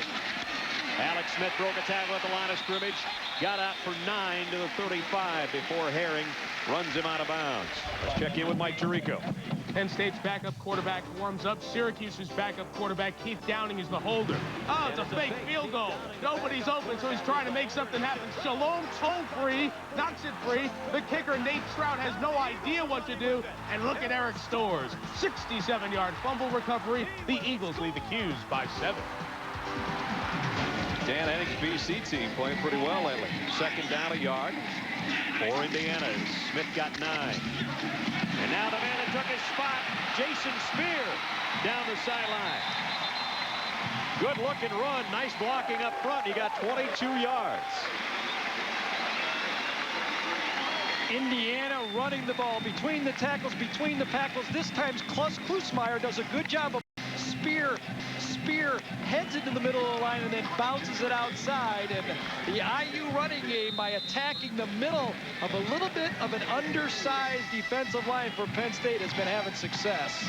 Alex Smith broke a tackle at the line of scrimmage. Got out for 9 to the 35 before Herring runs him out of bounds. Let's check in with Mike Tirico. Penn State's backup quarterback warms up. Syracuse's backup quarterback, Keith Downing, is the holder. Oh, it's a fake field goal. Nobody's open, so he's trying to make something happen. Shalom toe-free, knocks it free. The kicker, Nate Stroud, has no idea what to do. And look at Eric Stores. 67-yard fumble recovery. The Eagles lead the Qs by 7. Dan Henning's BC team playing pretty well lately. 2nd down a yard for Indiana. Smith got 9. And now the man that took his spot, Jason Spear, down the sideline. Good looking run. Nice blocking up front. He got 22 yards. Indiana running the ball between the tackles, between the tackles. This time, Klusmeyer does a good job of Spear heads into the middle of the line and then bounces it outside. And the IU running game, by attacking the middle of a little bit of an undersized defensive line for Penn State, has been having success.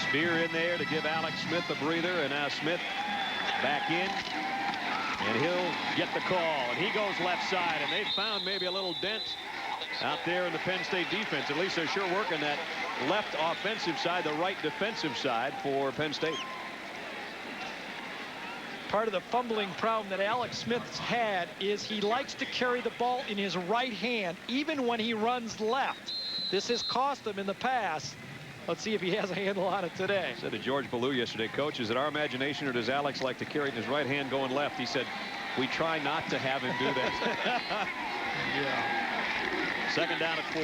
Spear in there to give Alex Smith a breather, and now Smith back in, and he'll get the call. And he goes left side, and they found maybe a little dent out there in the Penn State defense. At least they're sure working that left offensive side, the right defensive side for Penn State. Part of the fumbling problem that Alex Smith's had is he likes to carry the ball in his right hand, even when he runs left. This has cost him in the past. Let's see if he has a handle on it today. I said to George Ballou yesterday, Coach, is it our imagination or does Alex like to carry it in his right hand going left? He said, we try not to have him do that. Yeah. 2nd down at 4.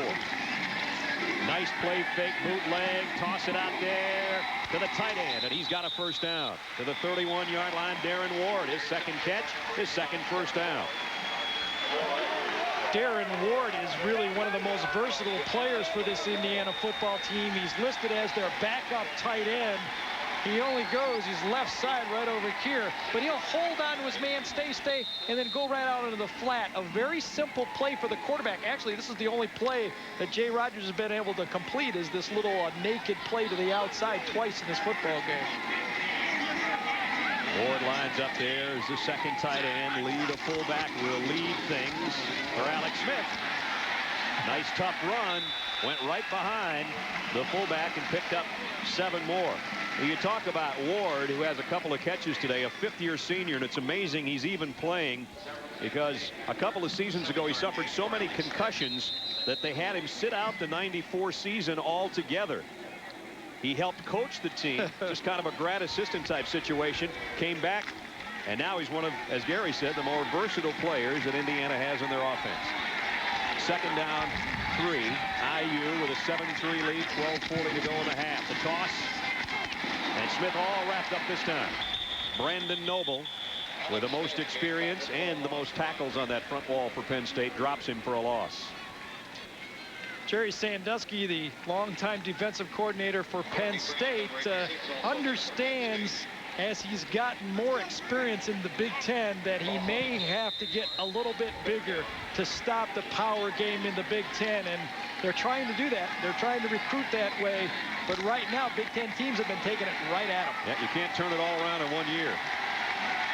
Nice play fake, bootleg, toss it out there to the tight end, and he's got a first down. To the 31-yard line, Darren Ward, his second catch, his second first down. Darren Ward is really one of the most versatile players for this Indiana football team. He's listed as their backup tight end. He only goes, he's left side right over here, but he'll hold on to his man, stay, and then go right out into the flat. A very simple play for the quarterback. Actually, this is the only play that Jay Rodgers has been able to complete, is this little naked play to the outside twice in this football game. Ward lines up there as the second tight end. Lee, the fullback, will lead things for Alex Smith. Nice tough run. Went right behind the fullback and picked up 7 more. You talk about Ward, who has a couple of catches today, a fifth-year senior, and it's amazing he's even playing, because a couple of seasons ago he suffered so many concussions that they had him sit out the '94 season altogether. He helped coach the team, just kind of a grad assistant type situation, came back, and now he's one of, as Gary said, the more versatile players that Indiana has in their offense. Second down, 3. IU with a 7-3 lead, 12:40 to go in the half. The toss, and Smith all wrapped up this time. Brandon Noble, with the most experience and the most tackles on that front wall for Penn State, drops him for a loss. Jerry Sandusky, the longtime defensive coordinator for Penn State, understands, as he's gotten more experience in the Big Ten, that he may have to get a little bit bigger to stop the power game in the Big Ten, and they're trying to do that. They're trying to recruit that way, but right now Big Ten teams have been taking it right at them. Yeah, you can't turn it all around in 1 year.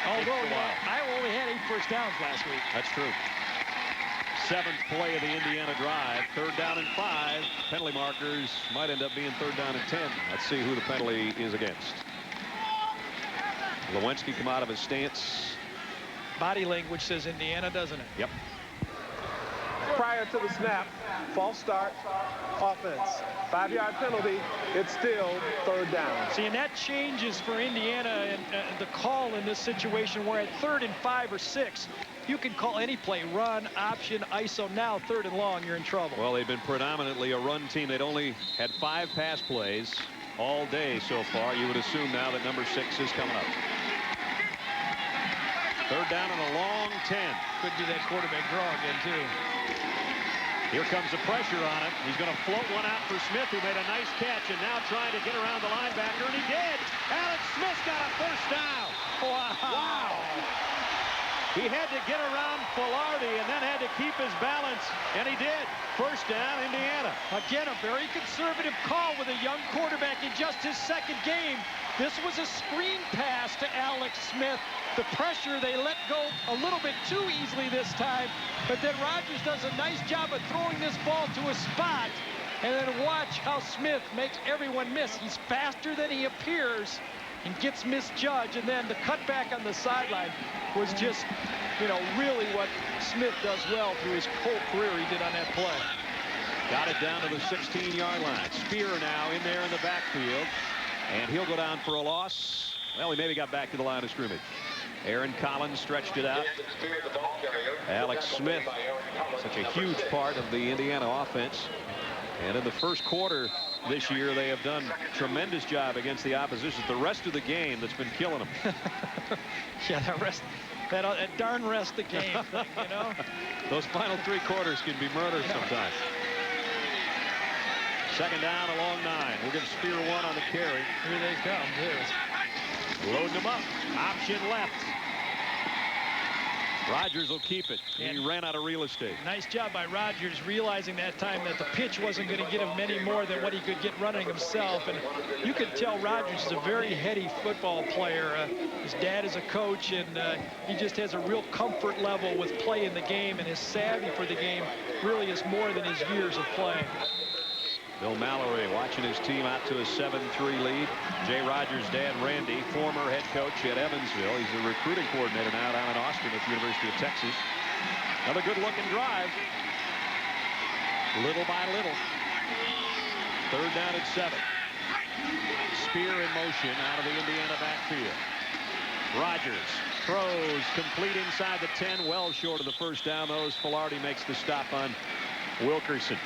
Although Iowa only had 8 first downs last week. That's true. 7th play of the Indiana drive. 3rd down and 5. Penalty markers might end up being 3rd down and 10. Let's see who the penalty is against. Lewinsky come out of his stance. Body language says Indiana, doesn't it? Yep. Prior to the snap, false start, offense. 5-yard penalty, it's still 3rd down. See, and that changes for Indiana and the call in this situation, where at 3rd and 5 or 6, you can call any play, run, option, ISO. Now 3rd and long, you're in trouble. Well, they've been predominantly a run team. They'd only had 5 pass plays all day so far. You would assume now that number 6 is coming up. 3rd down and a long 10. Could be that quarterback draw again, too. Here comes the pressure on him. He's going to float one out for Smith, who made a nice catch, and now trying to get around the linebacker, and he did. Alex Smith's got a first down. Wow. He had to get around Filardi and then had to keep his balance, and he did. First down, Indiana. Again, a very conservative call with a young quarterback in just his 2nd game. This was a screen pass to Alex Smith. The pressure, they let go a little bit too easily this time, but then Rodgers does a nice job of throwing this ball to a spot, and then watch how Smith makes everyone miss. He's faster than he appears and gets misjudged, and then the cutback on the sideline was just, you know, really what Smith does well through his whole career. He did on that play. Got it down to the 16-yard line. Spear now in there in the backfield, and he'll go down for a loss. Well, he maybe got back to the line of scrimmage. Aaron Collins stretched it out. Alex Smith, such a huge part of the Indiana offense. And in the first quarter this year, they have done a tremendous job against the opposition. The rest of the game that's been killing them. Yeah, that darn rest of the game thing, you know. Those final 3 quarters can be murder sometimes. 2nd down, a long 9. We'll give Spear 1 on the carry. Here they come, too. Loading them up. Option left. Rodgers will keep it. He ran out of real estate. Nice job by Rodgers, realizing that time that the pitch wasn't going to get him any more than what he could get running himself. And you can tell Rodgers is a very heady football player. His dad is a coach, and he just has a real comfort level with play in the game, and his savvy for the game really is more than his years of playing. Bill Mallory watching his team out to a 7-3 lead. Jay Rodgers' dad, Randy, former head coach at Evansville. He's the recruiting coordinator now down in Austin at the University of Texas. Another good-looking drive. Little by little. 3rd down and 7. Spear in motion out of the Indiana backfield. Rodgers throws complete inside the 10, well short of the first down. Filardi makes the stop on Wilkerson.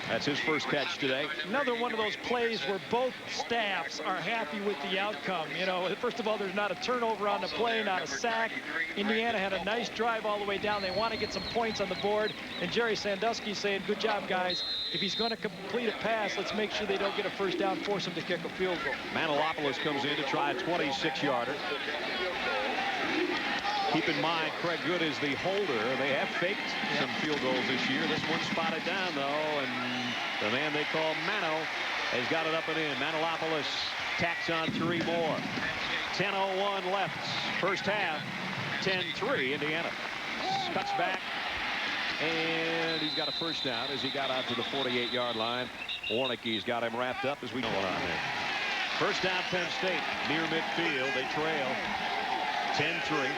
That's his first catch today. Another one of those plays where both staffs are happy with the outcome. You know, first of all, there's not a turnover on the play, not a sack. Indiana had a nice drive all the way down. They want to get some points on the board. And Jerry Sandusky saying, good job, guys. If he's going to complete a pass, let's make sure they don't get a first down, force him to kick a field goal. Manilopoulos comes in to try a 26-yarder. Keep in mind, Craig Good is the holder. They have faked some field goals this year. This one's spotted down, though, and the man they call Mano has got it up and in. Manilopoulos tacks on 3 more. 10:01 left. First half. 10-3 Indiana. Cuts back, and he's got a first down as he got out to the 48-yard line. Warnicki's got him wrapped up as we go on there. First down, Penn State near midfield. They trail 10-3.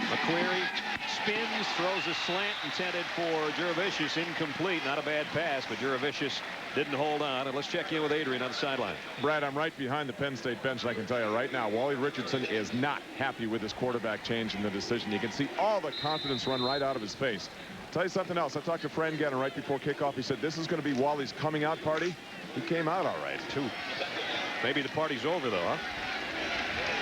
McQuarrie spins, throws a slant intended for Jurevicius, incomplete. Not a bad pass, but Jurevicius didn't hold on. And let's check in with Adrian on the sideline. Brad, I'm right behind the Penn State bench, and I can tell you right now, Wally Richardson is not happy with his quarterback change in the decision. You can see all the confidence run right out of his face. Tell you something else. I talked to Fran Gannon right before kickoff. He said this is going to be Wally's coming out party. He came out all right, too. Maybe the party's over, though, huh?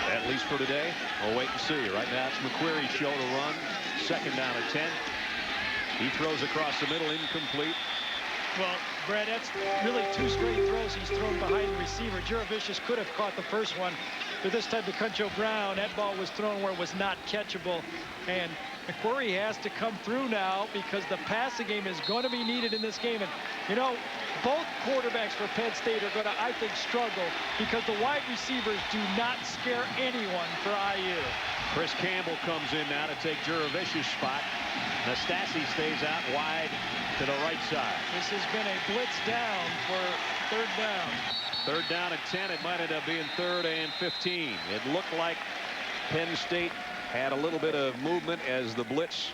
At least for today. We'll wait and see. Right now, it's McQuarrie's show to run. Second down at 10. He throws across the middle, incomplete. Well, Brad, that's really 2 straight throws he's thrown behind the receiver. Jurevicius could have caught the first one, but this time to Cuncho Brown, that ball was thrown where it was not catchable. And McQuarrie has to come through now because the passing game is going to be needed in this game. And, you know, both quarterbacks for Penn State are going to, I think, struggle because the wide receivers do not scare anyone for IU. Chris Campbell comes in now to take Jurevicius' spot. Nastasi stays out wide to the right side. This has been a blitz down for third down. Third down at 10. It might end up being 3rd and 15. It looked like Penn State had a little bit of movement as the blitz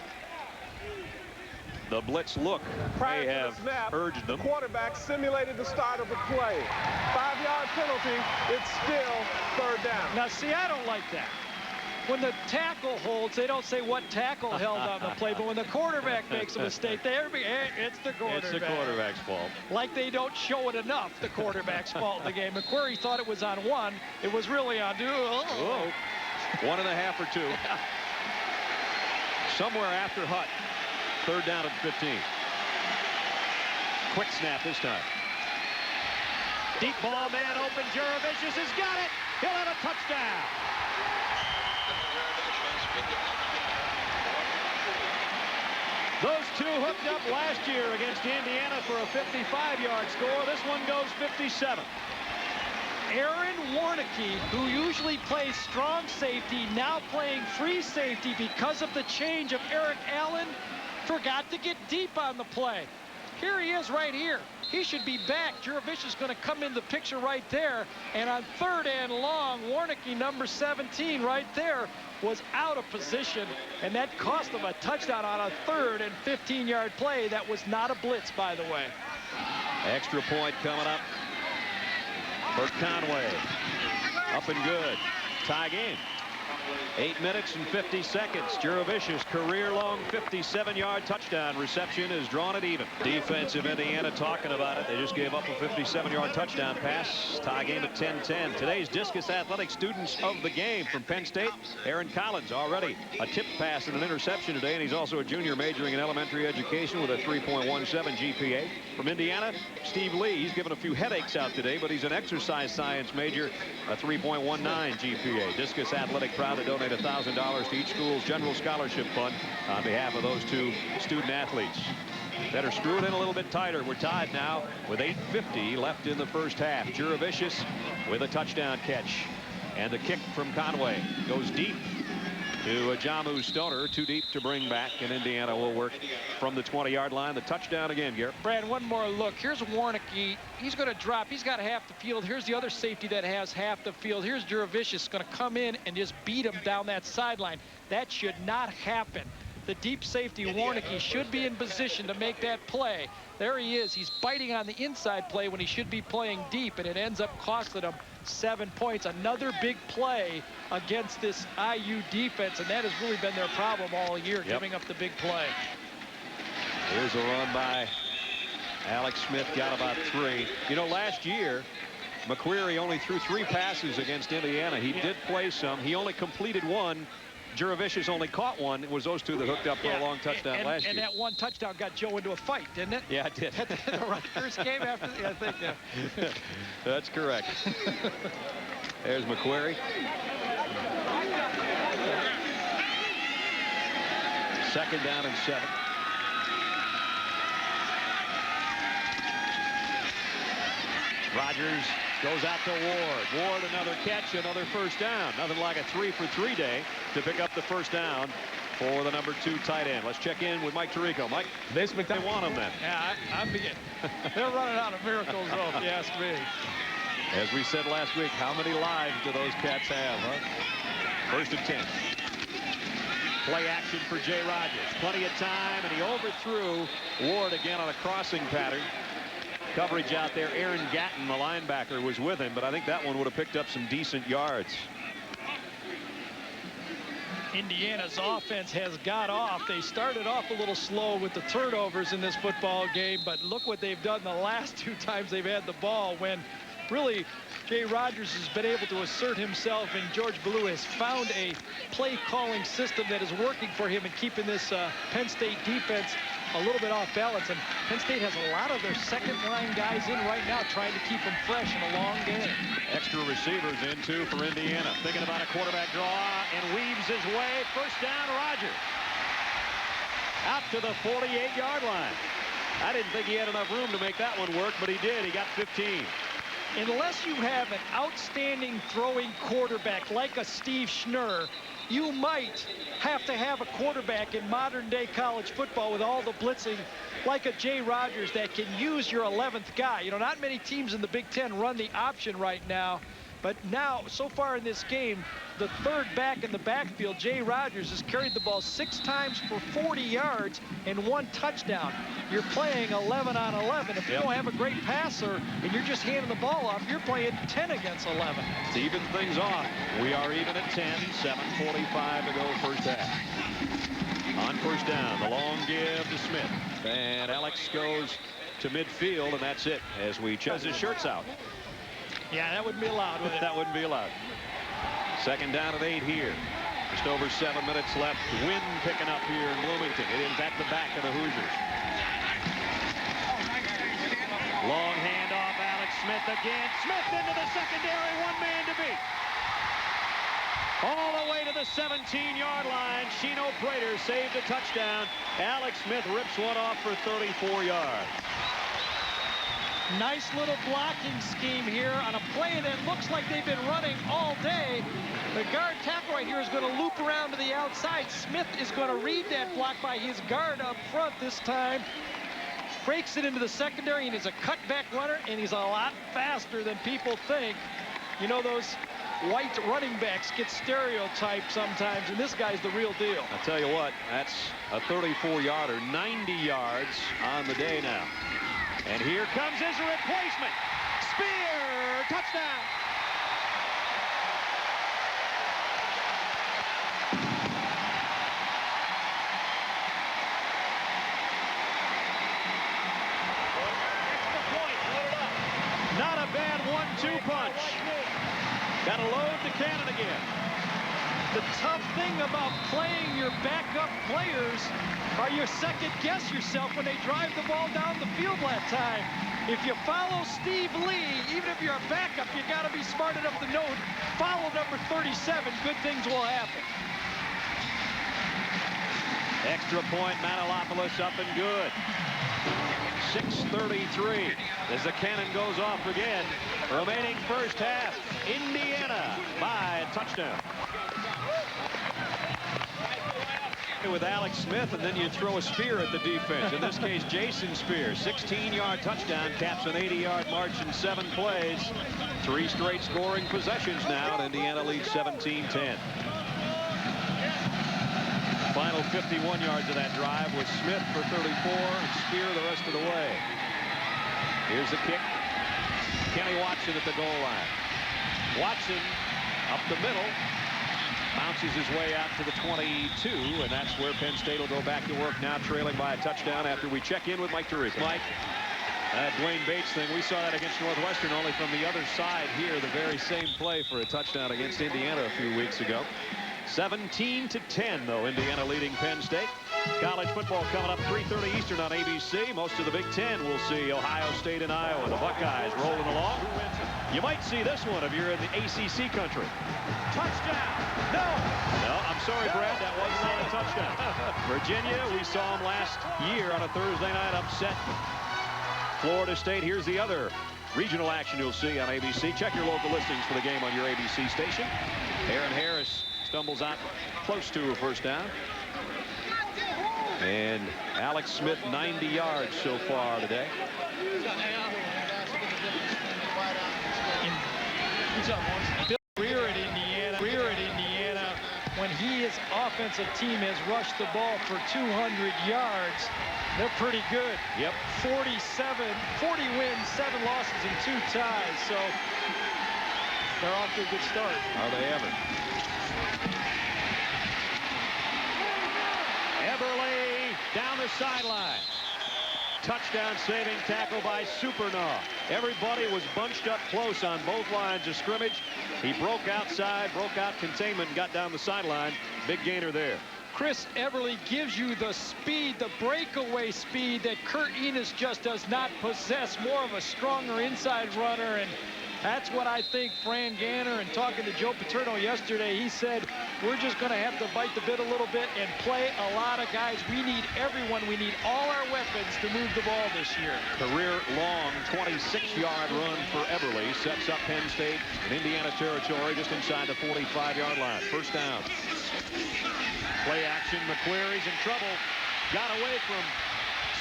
look may have urged them. Quarterback simulated the start of the play. 5-yard penalty. It's still 3rd down. Now, see, I don't like that. When the tackle holds, they don't say what tackle held on the play, but when the quarterback makes a mistake, it's the quarterback. It's the quarterback's fault. Like they don't show it enough, the quarterback's fault in the game. McQuarrie thought it was on 1. It was really on 2. Whoa. 1.5 or 2. Somewhere after Hutt. 3rd down at 15. Quick snap this time. Deep ball, man open. Jurevicius has got it. He'll have a touchdown. Those 2 hooked up last year against Indiana for a 55-yard score. This one goes 57. Aaron Warnicki, who usually plays strong safety, now playing free safety because of the change of Eric Allen, forgot to get deep on the play. Here he is right here. He should be back. Jurevicius is going to come in the picture right there. And on 3rd and long, Warnicki, number 17, right there, was out of position. And that cost him a touchdown on a 3rd and 15-yard play. That was not a blitz, by the way. Extra point coming up for Conway. Up and good. Tie game. 8 minutes and 50 seconds. Jurevicius' career-long 57-yard touchdown reception has drawn it even. Defensive Indiana talking about it. They just gave up a 57-yard touchdown pass. Tie game at 10-10. Today's discus athletic students of the game from Penn State. Aaron Collins already a tip pass and an interception today, and he's also a junior majoring in elementary education with a 3.17 GPA. From Indiana, Steve Lee. He's given a few headaches out today, but he's an exercise science major, a 3.19 GPA. Discus athletic proud to donate $1,000 to each school's general scholarship fund on behalf of those 2 student athletes. Better screw it in a little bit tighter. We're tied now with 8:50 left in the first half. Jurevicius with a touchdown catch. And the kick from Conway goes deep to Jamu Stoner. Too deep to bring back, and Indiana will work from the 20-yard line. The touchdown again, Garrett. Brad, one more look. Here's Warnicki. He's going to drop. He's got half the field. Here's the other safety that has half the field. Here's Jurevicius going to come in and just beat him down that sideline. That should not happen. The deep safety, Warnicki, should be in position to make that play. There he is. He's biting on the inside play when he should be playing deep, and it ends up costing him 7 points. Another big play against this IU defense, and that has really been their problem all year, giving up the big play. Here's a run by Alex Smith got about 3. You know, last year, McQuarrie only threw 3 passes against Indiana. He did play some. He only completed 1. Juravicius only caught 1. It was those 2 that hooked up for a long touchdown last year. And that 1 touchdown got Joe into a fight, didn't it? Yeah, it did. The Rutgers game after, I think. Yeah. That's correct. There's McQuarrie. Second down and 7. Rodgers goes out to Ward. Ward, another catch, another first down. Nothing like a 3-for-3 day to pick up the first down for the number 2 tight end. Let's check in with Mike Tirico. Mike, they want him then. Yeah, I'm beginning. They're running out of miracles, though, if you ask me. As we said last week, how many lives do those cats have, huh? First and 10. Play action for Jay Rodgers. Plenty of time, and he overthrew Ward again on a crossing pattern. Coverage out there. Aaron Gatton, the linebacker, was with him, but I think that one would have picked up some decent yards. Indiana's offense has got off. They started off a little slow with the turnovers in this football game, but look what they've done the last 2 times they've had the ball, when really Jay Rodgers has been able to assert himself, and George Ballou has found a play-calling system that is working for him and keeping this Penn State defense a little bit off balance. And Penn State has a lot of their second-line guys in right now trying to keep them fresh in a long game. Extra receivers in, too, for Indiana. Thinking about a quarterback draw, and weaves his way. First down, Rodgers. Out to the 48-yard line. I didn't think he had enough room to make that one work, but he did. He got 15. Unless you have an outstanding throwing quarterback like a Steve Schnurr, you might have to have a quarterback in modern-day college football with all the blitzing like a Jay Rodgers that can use your 11th guy. You know, not many teams in the Big Ten run the option right now. But now, so far in this game, the 3rd back in the backfield, Jay Rodgers, has carried the ball 6 times for 40 yards and 1 touchdown. You're playing 11 on 11. If you don't have a great passer and you're just handing the ball off, you're playing 10 against 11. To even things off, we are even at 10, 7:45 to go first half. On first down, the long give to Smith. And Alex goes to midfield, and that's it as we check his shirts out. Yeah, that wouldn't be allowed, would it? That wouldn't be allowed. Second down and 8 here. Just over 7 minutes left. Wind picking up here in Bloomington. It is at the back of the Hoosiers. Long handoff, Alex Smith again. Smith into the secondary, 1 man to beat. All the way to the 17-yard line. Shino Prater saved a touchdown. Alex Smith rips one off for 34 yards. Nice little blocking scheme here on a play that looks like they've been running all day. The guard tackle right here is going to loop around to the outside. Smith is going to read that block by his guard up front this time. Breaks it into the secondary, and is a cutback runner, and he's a lot faster than people think. You know, those white running backs get stereotyped sometimes, and this guy's the real deal. I'll tell you what, that's a 34-yarder, 90 yards on the day now. And here comes his replacement. Spear, touchdown. Not a bad 1-2 punch. Got to load the cannon again. The tough thing about playing your backup players are you second-guess yourself when they drive the ball down the field that time. If you follow Steve Lee, even if you're a backup, you got to be smart enough to know, follow number 37, good things will happen. Extra point, Manilopoulos up and good. 6:33 as the cannon goes off again. Remaining first half, Indiana by a touchdown. With Alex Smith, and then you throw a spear at the defense. In this case, Jason Spear. 16-yard touchdown, caps an 80-yard march in 7 plays. 3 straight scoring possessions now, and Indiana leads 17-10. Final 51 yards of that drive was Smith for 34, and Spear the rest of the way. Here's the kick. Kenny Watson at the goal line. Watson up the middle. Bounces his way out to the 22, and that's where Penn State will go back to work now, trailing by a touchdown after we check in with Mike Tirico. Mike, That Dwayne Bates thing, we saw that against Northwestern, only from the other side here. The very same play for a touchdown against Indiana a few weeks ago. 17-10, though, Indiana leading Penn State. College football coming up 3:30 Eastern on ABC. Most of the Big Ten will see Ohio State and Iowa. The Buckeyes rolling along. You might see this one if you're in the ACC country. Touchdown! No, I'm sorry, Brad, that was not a touchdown. Virginia, we saw them last year on a Thursday night upset Florida State. Here's the other regional action you'll see on ABC. Check your local listings for the game on your ABC station. Aaron Harris stumbles out close to a first down. And Alex Smith 90 yards so far today. Bill Greer at Indiana. When his offensive team has rushed the ball for 200 yards, they're pretty good. Yep. 40 wins, 7 losses, and 2 ties. So they're off to a good start. Are they ever? Eberle down the sideline. Touchdown saving tackle by Supernaw. Everybody was bunched up close on both lines of scrimmage. He broke outside, broke out containment, and got down the sideline. Big gainer there. Chris Eberle gives you the speed, the breakaway speed that Kurt Enos just does not possess. More of a stronger inside runner, and that's what I think Fran Ganner, and talking to Joe Paterno yesterday, he said, we're just going to have to bite the bit a little bit and play a lot of guys. We need everyone. We need all our weapons to move the ball this year. Career-long 26-yard run for Eberle sets up Penn State in Indiana territory just inside the 45-yard line. First down. Play action. McQuarrie's in trouble. Got away from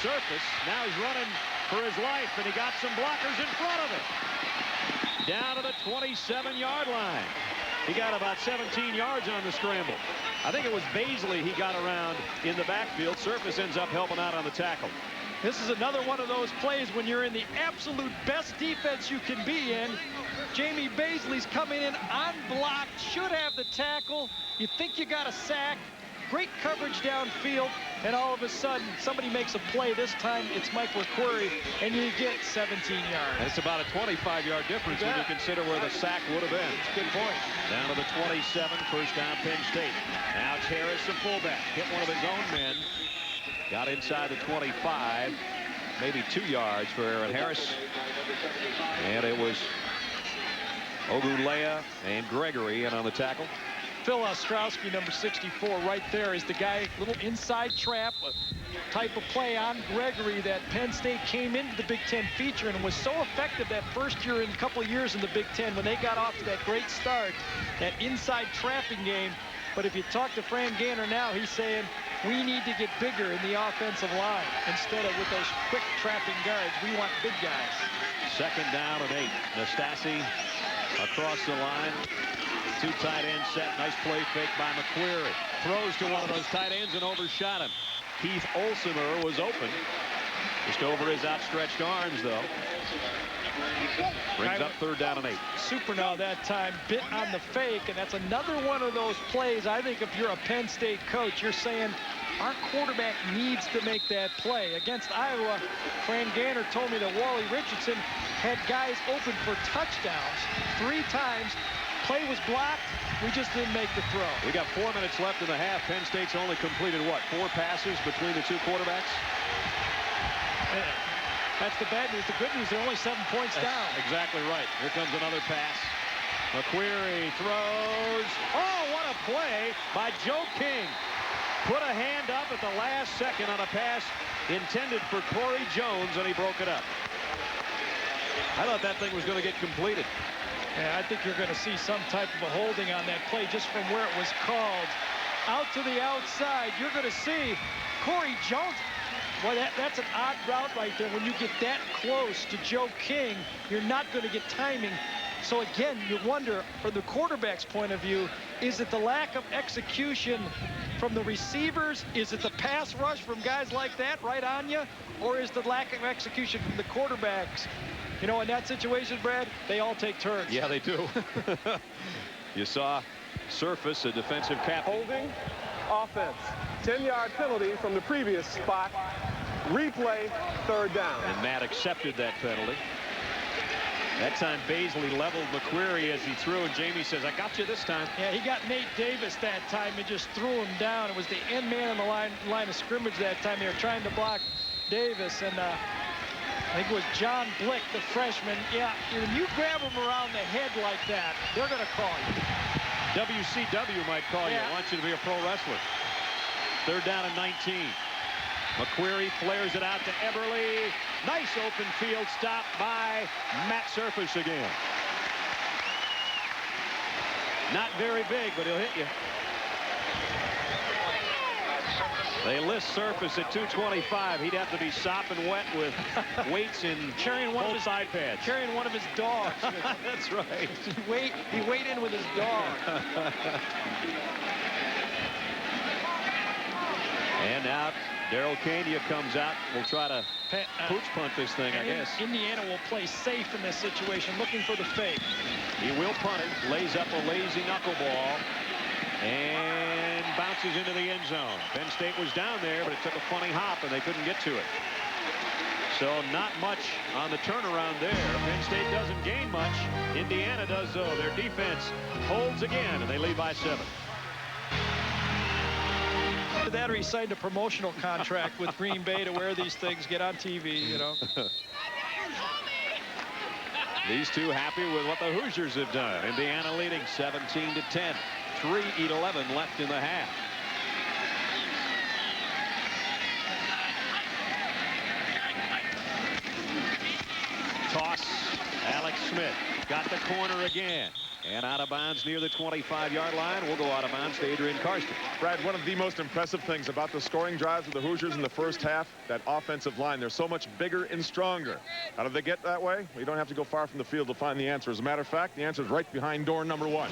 Surface. Now he's running for his life, and he got some blockers in front of him. Down to the 27-yard line. He got about 17 yards on the scramble. I think it was Baisley he got around in the backfield. Surface ends up helping out on the tackle. This is another one of those plays when you're in the absolute best defense you can be in. Jamie Baisley's coming in unblocked, should have the tackle. You think you got a sack. Great coverage downfield, and all of a sudden somebody makes a play. This time it's Mike McQuarrie, and you get 17 yards. That's about a 25-yard difference when you consider where the sack would have been. Good point. Down to the 27, first down Penn State. Now it's Harris, the fullback. Hit one of his own men. Got inside the 25, maybe 2 yards for Aaron Harris. And it was Ogulea and Gregory in on the tackle. Phil Ostrowski, number 64, right there is the guy, little inside trap, type of play on Gregory that Penn State came into the Big Ten feature and was so effective that first year and a couple of years in the Big Ten when they got off to that great start, that inside trapping game. But if you talk to Fran Ganner now, he's saying we need to get bigger in the offensive line instead of with those quick trapping guards. We want big guys. Second down and 8. Nastasi across the line. 2 tight ends set. Nice play fake by McQuarrie. Throws to one of those tight ends and overshot him. Keith Olsener was open. Just over his outstretched arms, though. Brings up third down and 8. Supernaw that time bit on the fake, and that's another one of those plays. I think if you're a Penn State coach, you're saying our quarterback needs to make that play. Against Iowa, Fran Ganner told me that Wally Richardson had guys open for touchdowns 3 times. Play was blocked. We just didn't make the throw. We got 4 minutes left in the half. Penn State's only completed, what, 4 passes between the 2 quarterbacks? Yeah. That's the bad news. The good news, they're only 7 points down. Exactly right. Here comes another pass. McQuarrie throws. Oh, what a play by Joe King. Put a hand up at the last second on a pass intended for Corey Jones, and he broke it up. I thought that thing was going to get completed. Yeah, I think you're going to see some type of a holding on that play just from where it was called. Out to the outside, you're going to see Corey Jones. Boy, that's an odd route right there. When you get that close to Joe King, you're not going to get timing. So again, you wonder, from the quarterback's point of view, is it the lack of execution from the receivers? Is it the pass rush from guys like that right on you? Or is the lack of execution from the quarterbacks? You know, in that situation, Brad, they all take turns. Yeah, they do. You saw Surface, a defensive captain. Holding offense. 10-yard penalty from the previous spot. Replay, third down. And Matt accepted that penalty. That time Baisley leveled McQuarrie as he threw, and Jamie says, I got you this time. Yeah, he got Nate Davis that time and just threw him down. It was the end man on the line of scrimmage that time. They were trying to block Davis, and I think it was John Blick, the freshman. Yeah, when you grab him around the head like that, they're going to call you. WCW might call you. I want you to be a pro wrestler. Third down and 19. McQuarrie flares it out to Eberle. Nice open field stop by Matt Surface again. Not very big, but he'll hit you. They list Surface at 225. He'd have to be sopping wet with weights in carrying one of his side pads. Carrying one of his dogs. That's right. He weighed in with his dog. And now Darrell Kania comes out. We'll try to pooch punt this thing, I guess. Indiana will play safe in this situation, looking for the fake. He will punt it, lays up a lazy knuckleball, and bounces into the end zone. Penn State was down there, but it took a funny hop, and they couldn't get to it. So not much on the turnaround there. Penn State doesn't gain much. Indiana does, though. Their defense holds again, and they lead by 7. That, or he signed a promotional contract with Green Bay to wear these things, get on TV, you know. These two happy with what the Hoosiers have done. Indiana leading 17-10. 3:11 left in the half. Toss. Alex Smith got the corner again. And out of bounds near the 25-yard line. We'll go out of bounds to Adrian Karsten. Brad, one of the most impressive things about the scoring drives of the Hoosiers in the first half, that offensive line. They're so much bigger and stronger. How did they get that way? Well, you don't have to go far from the field to find the answer. As a matter of fact, the answer is right behind door number 1.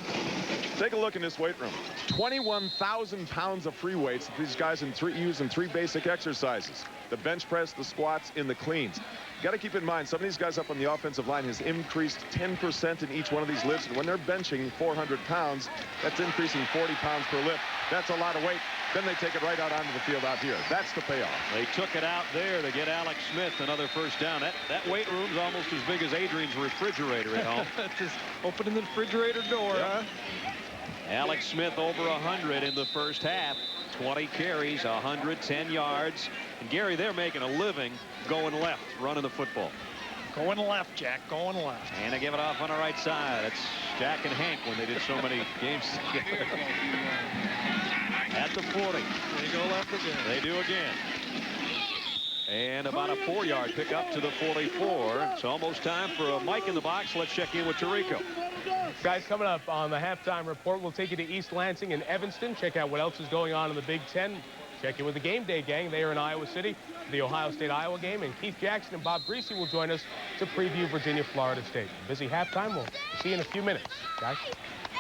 Take a look in this weight room. 21,000 pounds of free weights that these guys use in 3 basic exercises. The bench press, the squats, and the cleans. You got to keep in mind, some of these guys up on the offensive line has increased 10% in each one of these lifts. And when they're benching 400 pounds, that's increasing 40 pounds per lift. That's a lot of weight. Then they take it right out onto the field out here. That's the payoff. They took it out there to get Alex Smith another first down. That weight room's almost as big as Adrian's refrigerator at home. Just opening the refrigerator door, huh? Alex Smith over 100 in the first half. 20 carries, 110 yards. And Gary, they're making a living going left, running the football. Going left, Jack, going left. And they give it off on the right side. That's Jack and Hank when they did so many games together. At the 40. They go left again. They do again. And about a 4-yard pickup to the 44. It's almost time for a mic in the box. Let's check in with Tirico. Guys, coming up on the halftime report, we'll take you to East Lansing and Evanston. Check out what else is going on in the Big Ten. Check in with the game day gang. They are in Iowa City, the Ohio State-Iowa game. And Keith Jackson and Bob Greasy will join us to preview Virginia-Florida State. Busy halftime. We'll see you in a few minutes, guys.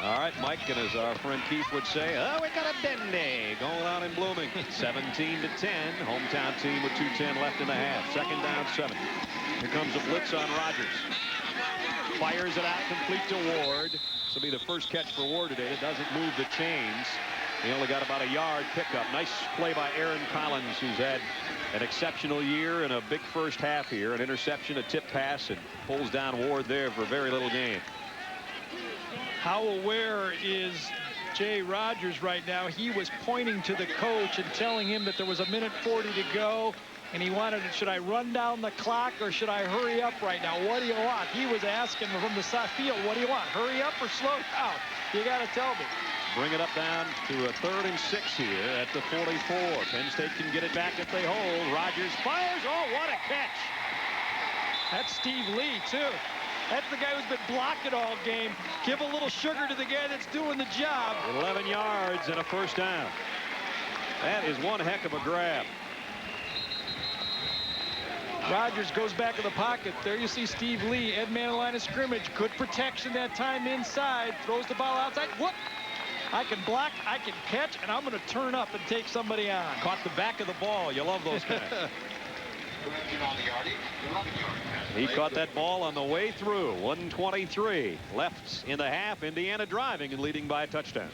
All right, Mike, and as our friend Keith would say, oh, we got a Dende going on in Bloomington. 17-10. Hometown team with 2:10 left in the half. Second down, 7. Here comes a blitz on Rogers. Fires it out, complete to Ward. This will be the first catch for Ward today. It doesn't move the chains. He only got about a yard pickup. Nice play by Aaron Collins, who's had an exceptional year and a big first half here. An interception, a tip pass, and pulls down Ward there for very little gain. How aware is Jay Rogers right now? He was pointing to the coach and telling him that there was 1:40 to go. And he wanted, should I run down the clock or should I hurry up right now? What do you want? He was asking from the side field, what do you want? Hurry up or slow down? You got to tell me. Bring it up down to a 3rd and 6 here at the 44. Penn State can get it back if they hold. Rogers fires. Oh, what a catch. That's Steve Lee, too. That's the guy who's been blocking all game. Give a little sugar to the guy that's doing the job. 11 yards and a first down. That is one heck of a grab. Rogers goes back in the pocket. There you see Steve Lee, Ed man line of scrimmage. Good protection that time inside. Throws the ball outside. Whoop! I can block, I can catch, and I'm going to turn up and take somebody on. Caught the back of the ball. You love those guys. He caught that ball on the way through. 1:23 left in the half. Indiana driving and leading by a touchdown.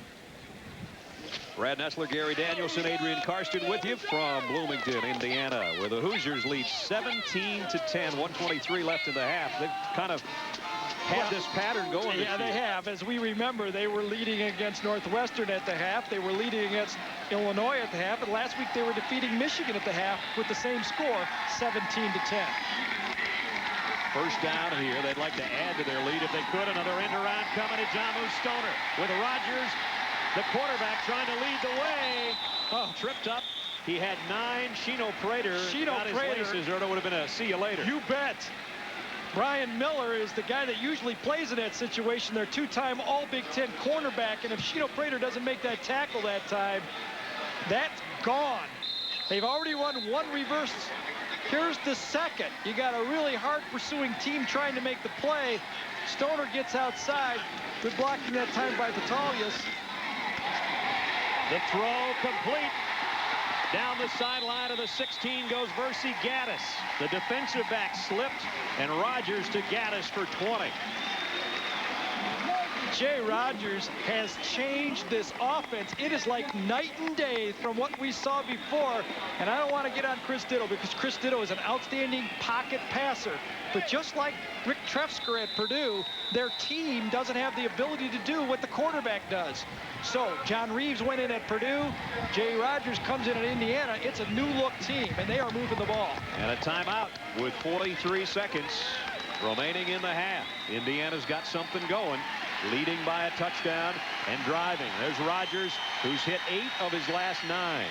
Brad Nessler, Gary Danielson, Adrian Karsten with you from Bloomington, Indiana, where the Hoosiers lead 17-10, 123 left in the half. They've kind of had this pattern going. Yeah, they have. As we remember, they were leading against Northwestern at the half. They were leading against Illinois at the half. And last week they were defeating Michigan at the half with the same score, 17-10. First down here. They'd like to add to their lead if they could. Another end around coming to Jamu Stoner with Rogers, the quarterback, trying to lead the way. Oh, tripped up. He had 9. Shino Prater got his laces, or it would have been a see you later. You bet. Brian Miller is the guy that usually plays in that situation. They're two-time All-Big Ten cornerback, and if Shino Prater doesn't make that tackle that time, that's gone. They've already run one reverse. Here's the second. You got a really hard pursuing team trying to make the play. Stoner gets outside. Good blocking that time by Vitalius. The throw complete. Down the sideline of the 16 goes Versi Gaddis. The defensive back slipped, and Rogers to Gaddis for 20. Jay Rogers has changed this offense. It is like night and day from what we saw before. And I don't want to get on Chris Ditto, because Chris Ditto is an outstanding pocket passer. But just like Rick Trefsker at Purdue, their team doesn't have the ability to do what the quarterback does. So John Reeves went in at Purdue. Jay Rogers comes in at Indiana. It's a new-look team, and they are moving the ball. And a timeout with 43 seconds remaining in the half. Indiana's got something going, leading by a touchdown and driving. There's Rogers, who's hit 8 of his last 9.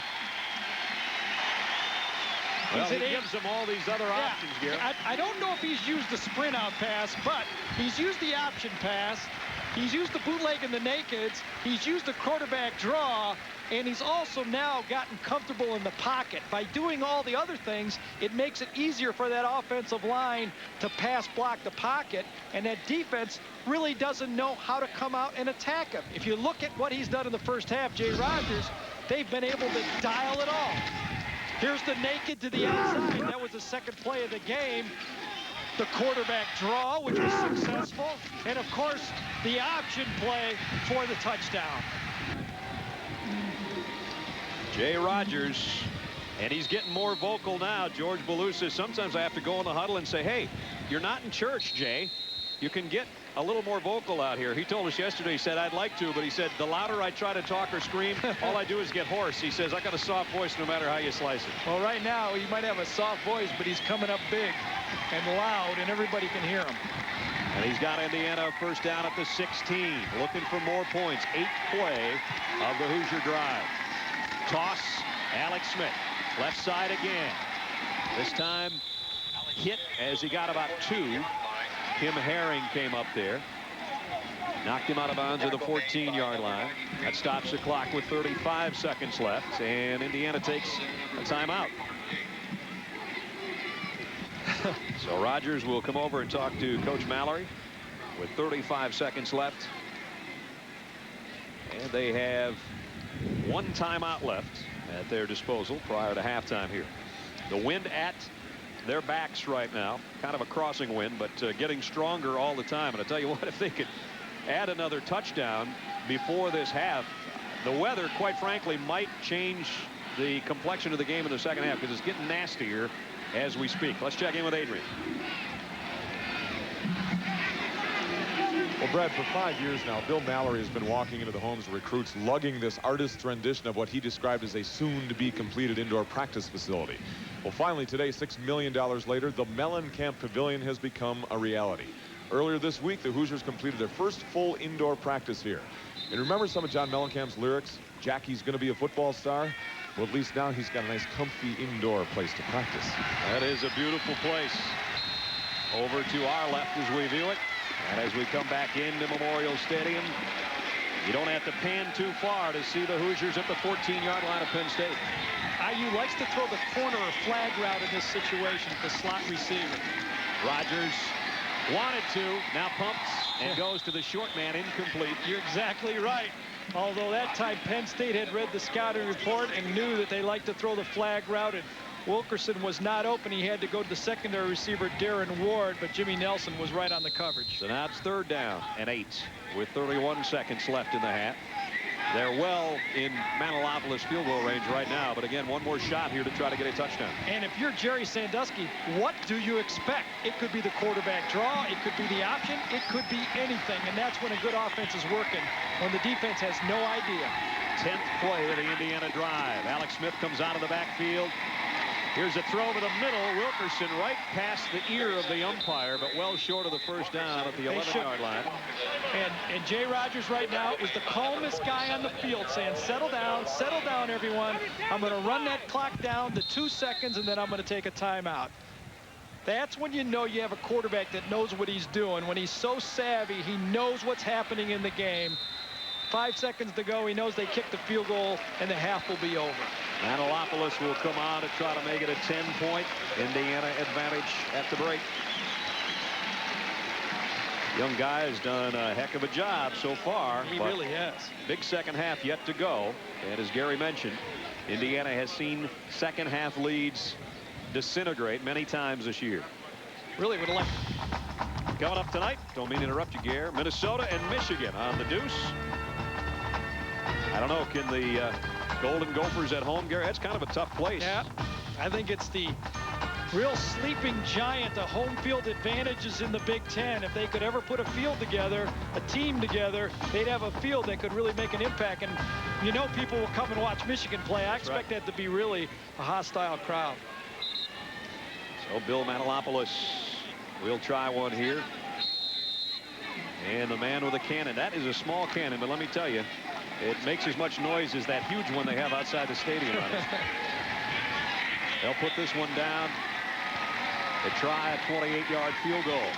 Well, he gives them all these other options, Gary. I don't know if he's used the sprint out pass, but he's used the option pass. He's used the bootleg and the nakeds. He's used the quarterback draw, and he's also now gotten comfortable in the pocket. By doing all the other things, it makes it easier for that offensive line to pass block the pocket, and that defense really doesn't know how to come out and attack him. If you look at what he's done in the first half, Jay Rogers, they've been able to dial it all. Here's the naked to the outside. That was the second play of the game. The quarterback draw, which was successful. And, of course, the option play for the touchdown. Jay Rogers, and he's getting more vocal now. George Ballou says, sometimes I have to go in the huddle and say, hey, you're not in church, Jay. You can get a little more vocal out here. He told us yesterday, he said, I'd like to, but he said, the louder I try to talk or scream, all I do is get hoarse. He says, I got a soft voice no matter how you slice it. Well, right now, he might have a soft voice, but he's coming up big and loud, and everybody can hear him. And he's got Indiana first down at the 16, looking for more points. 8th play of the Hoosier drive. Toss, Alex Smith, left side again. This time hit as he got about 2. Kim Herring came up there, knocked him out of bounds at the 14-yard line. That stops the clock with 35 seconds left, and Indiana takes a timeout. So Rogers will come over and talk to Coach Mallory with 35 seconds left. And they have 1 timeout left at their disposal prior to halftime here. The wind at their backs right now, kind of a crossing wind, but getting stronger all the time. And I tell you what, if they could add another touchdown before this half, the weather, quite frankly, might change the complexion of the game in the second half, because it's getting nastier as we speak. Let's check in with Adrian. Well, Brad, for 5 years now, Bill Mallory has been walking into the homes of recruits, lugging this artist's rendition of what he described as a soon-to-be completed indoor practice facility. Well, finally today, $6 million later, the Mellencamp Pavilion has become a reality. Earlier this week, the Hoosiers completed their first full indoor practice here. And remember some of John Mellencamp's lyrics? Jackie's going to be a football star? Well, at least now he's got a nice, comfy indoor place to practice. That is a beautiful place. Over to our left as we view it. And as we come back into Memorial Stadium, you don't have to pan too far to see the Hoosiers at the 14-yard line of Penn State. IU likes to throw the corner or flag route in this situation, the slot receiver. Rogers wanted to, now pumps and goes to the short man, incomplete. You're exactly right. Although that time Penn State had read the scouting report and knew that they like to throw the flag route, and Wilkerson was not open. He had to go to the secondary receiver, Darren Ward, but Jimmy Nelson was right on the coverage. So now it's 3rd down and 8 with 31 seconds left in the half. They're well in Manilopoulos field goal range right now, but again, one more shot here to try to get a touchdown. And if you're Jerry Sandusky, what do you expect? It could be the quarterback draw, it could be the option, it could be anything, and that's when a good offense is working, when the defense has no idea. 10th play of the Indiana drive. Alex Smith comes out of the backfield. Here's a throw to the middle. Wilkerson right past the ear of the umpire, but well short of the first down at the 11-yard line. And Jay Rogers right now is the calmest guy on the field, saying, settle down, everyone. I'm going to run that clock down to 2 seconds, and then I'm going to take a timeout. That's when you know you have a quarterback that knows what he's doing. When he's so savvy, he knows what's happening in the game. 5 seconds to go. He knows they kick the field goal, and the half will be over. Manilopoulos will come on to try to make it a 10-point Indiana advantage at the break. Young guy has done a heck of a job so far. He really has. Big second half yet to go. And as Gary mentioned, Indiana has seen second half leads disintegrate many times this year. Really would have liked. Coming up tonight, don't mean to interrupt you, Gare, Minnesota and Michigan on the deuce. I don't know, can the Golden Gophers at home, Gary? That's kind of a tough place. Yeah, I think it's the real sleeping giant. The home field advantages in the Big Ten. If they could ever put a field together, a team together, they'd have a field that could really make an impact. And you know, people will come and watch Michigan play. I expect that to be really a hostile crowd. So Bill Manilopoulos will try one here. And the man with a cannon. That is a small cannon, but let me tell you, it makes as much noise as that huge one they have outside the stadium. They'll put this one down to try a 28-yard field goal.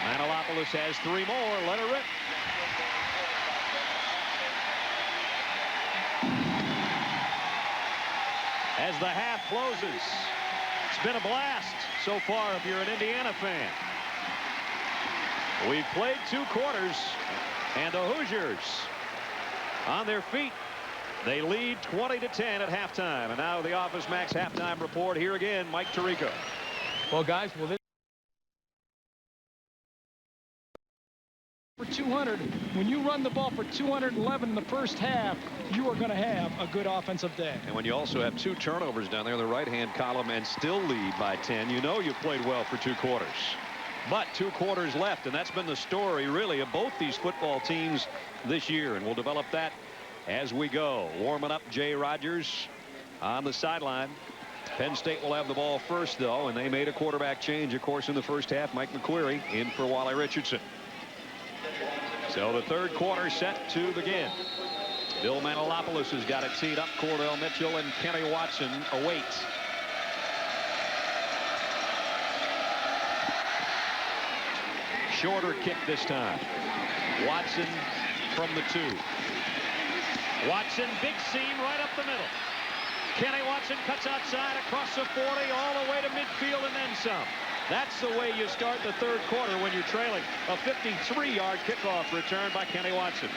Manilopoulos has 3 more. Let her rip. As the half closes, it's been a blast so far if you're an Indiana fan. We've played 2 quarters, and the Hoosiers on their feet. They lead 20-10 at halftime. And now the Office Max halftime report. Here again, Mike Tirico. Well, guys, For 200, when you run the ball for 211 in the first half, you are going to have a good offensive day. And when you also have 2 turnovers down there in the right-hand column and still lead by 10, you know you've played well for 2 quarters. But 2 quarters left, and that's been the story, really, of both these football teams this year. And we'll develop that as we go. Warming up Jay Rogers on the sideline. Penn State will have the ball first, though, and they made a quarterback change, of course, in the first half. Mike McQuarrie in for Wally Richardson. So the third quarter set to begin. Bill Manilopoulos has got it teed up. Cordell Mitchell and Kenny Watson await. Shorter kick this time. Watson from the 2. Watson, big seam right up the middle. Kenny Watson cuts outside across the 40 all the way to midfield and then some. That's the way you start the third quarter when you're trailing. A 53-yard kickoff return by Kenny Watson.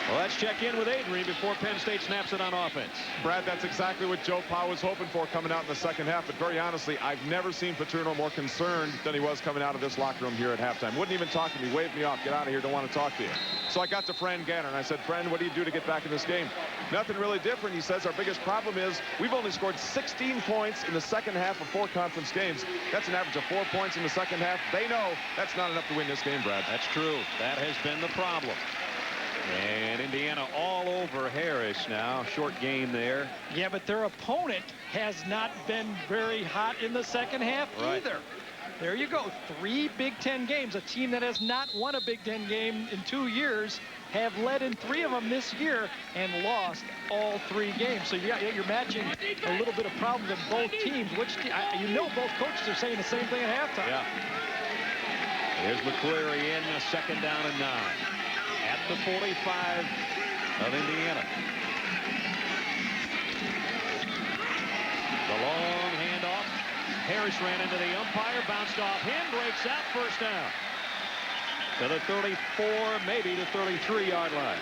Well, let's check in with Adrian before Penn State snaps it on offense. Brad, that's exactly what Joe Powell was hoping for coming out in the second half. But very honestly, I've never seen Paterno more concerned than he was coming out of this locker room here at halftime. Wouldn't even talk to me, waved me off, get out of here, don't want to talk to you. So I got to Fran Ganner and I said, Fran, what do you do to get back in this game? Nothing really different. He says our biggest problem is we've only scored 16 points in the second half of 4 conference games. That's an average of 4 points in the second half. They know that's not enough to win this game, Brad. That's true. That has been the problem. And Indiana all over Harris now. Short game there. Yeah, but their opponent has not been very hot in the second half either. There you go. 3 Big Ten games. A team that has not won a Big Ten game in 2 years have led in 3 of them this year and lost all 3 games. So yeah, you're matching a little bit of problems in both teams. You know both coaches are saying the same thing at halftime. Yeah. Here's McQuarrie in, a 2nd down and 9. At the 45 of Indiana. The long handoff. Harris ran into the umpire, bounced off him, breaks out, first down. to the 34, maybe the 33-yard line.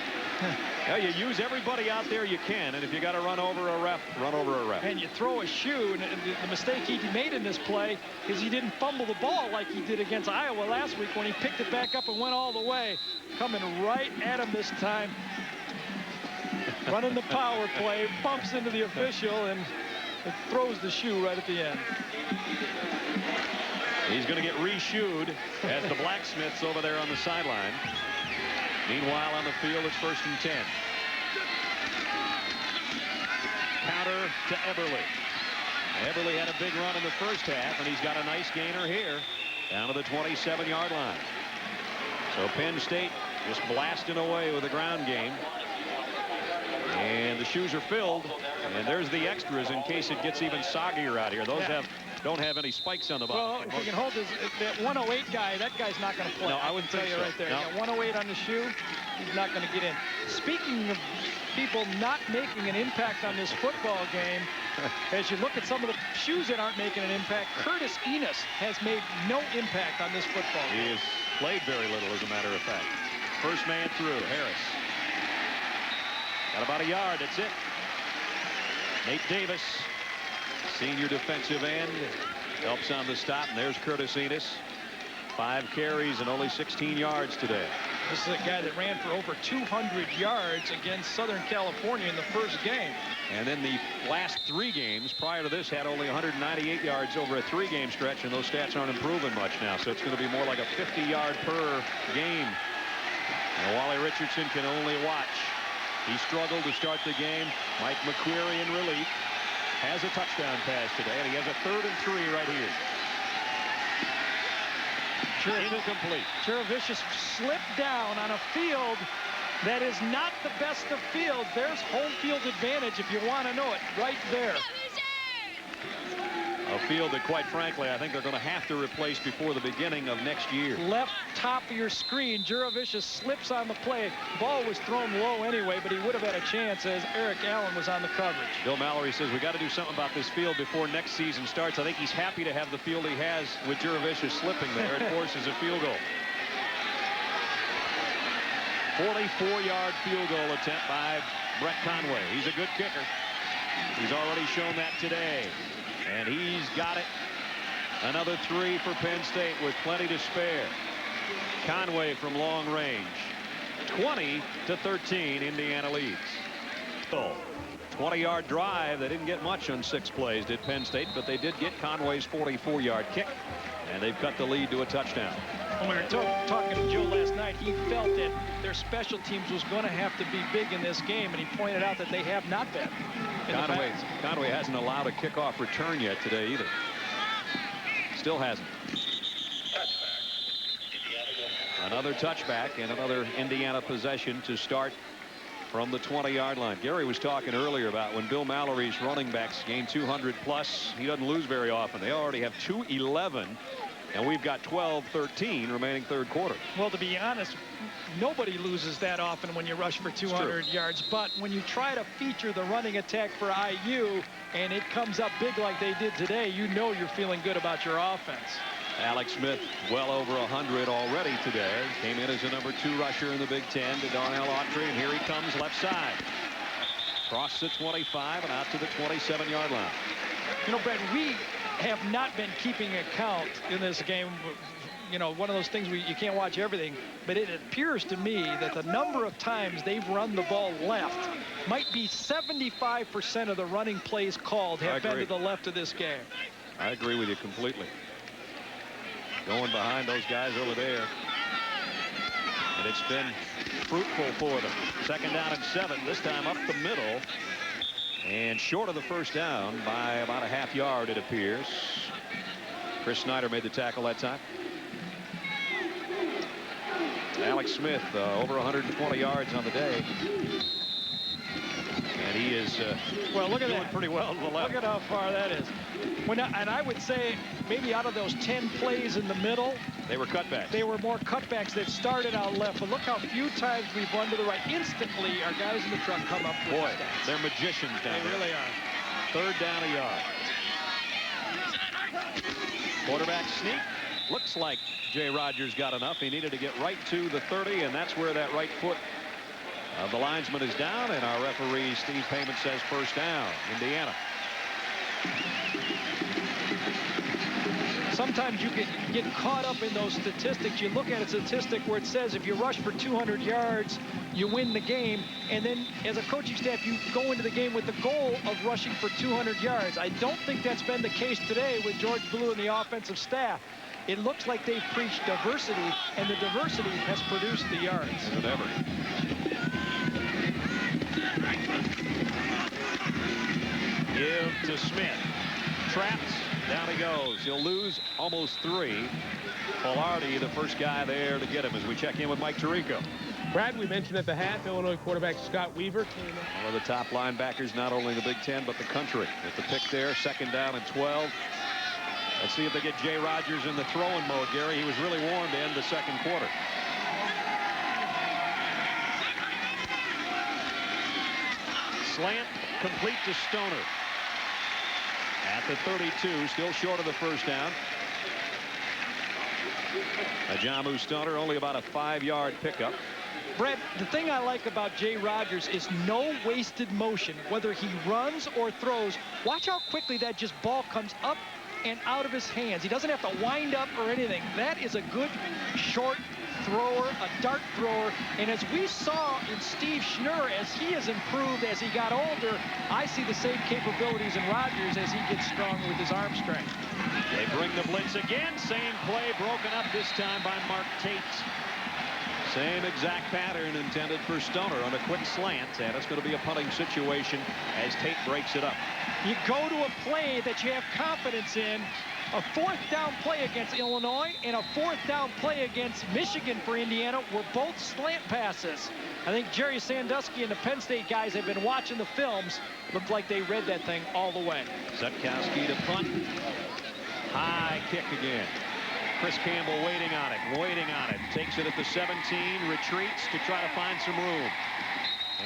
Yeah, you use everybody out there you can, and if you got to run over a rep, run over a rep. And you throw a shoe, and the mistake he made in this play is he didn't fumble the ball like he did against Iowa last week when he picked it back up and went all the way. Coming right at him this time. Running the power play, bumps into the official, and it throws the shoe right at the end. He's going to get re-shoed as the Blacksmiths over there on the sideline. Meanwhile, on the field, it's 1st and 10. Counter to Eberle. Eberle had a big run in the first half, and he's got a nice gainer here down to the 27-yard line. So Penn State just blasting away with the ground game. And the shoes are filled, and there's the extras in case it gets even soggier out here. Those don't have any spikes on the bottom. Well, if we can hold that 108 guy, that guy's not going to play. No, I wouldn't tell you so. right there. No. You got 108 on the shoe, he's not going to get in. Speaking of people not making an impact on this football game, as you look at some of the shoes that aren't making an impact, Curtis Enos has made no impact on this football game. He has played very little, as a matter of fact. First man through, Harris. Got about a yard, that's it. Nate Davis, senior defensive end, helps on the stop, and there's Curtis Enos. 5 carries and only 16 yards today. This is a guy that ran for over 200 yards against Southern California in the first game. And then the last 3 games prior to this had only 198 yards over a 3-game stretch, and those stats aren't improving much now, so it's going to be more like a 50-yard per game. And Wally Richardson can only watch. He struggled to start the game. Mike McQuarrie in relief. Has a touchdown pass today, and he has a 3rd and 3 right here. Incomplete. Jurevicius slipped down on a field that is not the best of fields. There's home field advantage if you want to know it, right there. A field that, quite frankly, I think they're going to have to replace before the beginning of next year. Left top of your screen, Jurevicius slips on the play. Ball was thrown low anyway, but he would have had a chance as Eric Allen was on the coverage. Bill Mallory says we got to do something about this field before next season starts. I think he's happy to have the field he has with Jurevicius slipping there. It forces a field goal. 44-yard field goal attempt by Brett Conway. He's a good kicker. He's already shown that today. And he's got it. Another 3 for Penn State with plenty to spare. Conway from long range. 20-13, Indiana leads. 20-yard drive. They didn't get much on 6 plays, did Penn State, but they did get Conway's 44-yard kick, and they've cut the lead to a touchdown. When we were talking to Joe last night, he felt that their special teams was going to have to be big in this game, and he pointed out that they have not been. Conway hasn't allowed a kickoff return yet today either. Still hasn't. Another touchback and another Indiana possession to start from the 20-yard line. Gary was talking earlier about when Bill Mallory's running backs gain 200 plus, he doesn't lose very often. They already have 211. And we've got 12-13 remaining 3rd quarter. Well, to be honest, nobody loses that often when you rush for 200 yards. But when you try to feature the running attack for IU and it comes up big like they did today, you know you're feeling good about your offense. Alex Smith well over 100 already today. Came in as a number 2 rusher in the Big Ten to Darnell Autry, and here he comes left side. Cross the 25 and out to the 27-yard line. You know, Brad, we have not been keeping account in this game. You know, one of those things you can't watch everything, but it appears to me that the number of times they've run the ball left might be 75% of the running plays called have been to the left of this game. I agree with you completely. Going behind those guys over there. And it's been fruitful for them. 2nd down and 7, this time up the middle. And short of the first down by about a half yard, it appears. Chris Snyder made the tackle that time. Alex Smith over 120 yards on the day. And he is well, look at doing that. Pretty well to the left. Look at how far that is. And I would say maybe out of those 10 plays in the middle, they were cutbacks. They were more cutbacks that started out left. But look how few times we've run to the right. Instantly, our guys in the truck come up with Boy, the stats. they're magicians down there. They really are. 3rd down a yard. Quarterback sneak. Looks like Jay Rogers got enough. He needed to get right to the 30, and that's where that right foot of the linesman is down, and our referee Steve Payment says first down, Indiana. Sometimes you can get caught up in those statistics. You look at a statistic where it says if you rush for 200 yards, you win the game. And then as a coaching staff, you go into the game with the goal of rushing for 200 yards. I don't think that's been the case today with George Blue and the offensive staff. It looks like they've preached diversity, and the diversity has produced the yards. Whatever. Give to Smith. Trapped. Down he goes. He'll lose almost 3. Polardi, the first guy there to get him as we check in with Mike Tirico. Brad, we mentioned at the half, Illinois quarterback Scott Weaver came in. One of the top linebackers, not only in the Big Ten, but the country. With the pick there, second down and 12. Let's see if they get Jay Rogers in the throwing mode, Gary. He was really warm to end the second quarter. Slant complete to Stoner. At the 32, still short of the first down. Ajamu Stoner, only about a 5-yard pickup. Brett, the thing I like about Jay Rogers is no wasted motion, whether he runs or throws. Watch how quickly that just ball comes up and out of his hands. He doesn't have to wind up or anything. That is a good short thrower, a dart thrower. And as we saw in Steve Schnurr, as he has improved as he got older, I see the same capabilities in Rogers as he gets stronger with his arm strength. They bring the blitz again. Same play broken up this time by Mark Tate. Same exact pattern intended for Stoner on a quick slant, and it's going to be a punting situation as Tate breaks it up. You go to a play that you have confidence in. A 4th down play against Illinois and a 4th down play against Michigan for Indiana were both slant passes. I think Jerry Sandusky and the Penn State guys have been watching the films. Looked like they read that thing all the way. Setkowski to punt. High kick again. Chris Campbell waiting on it. Takes it at the 17, retreats to try to find some room.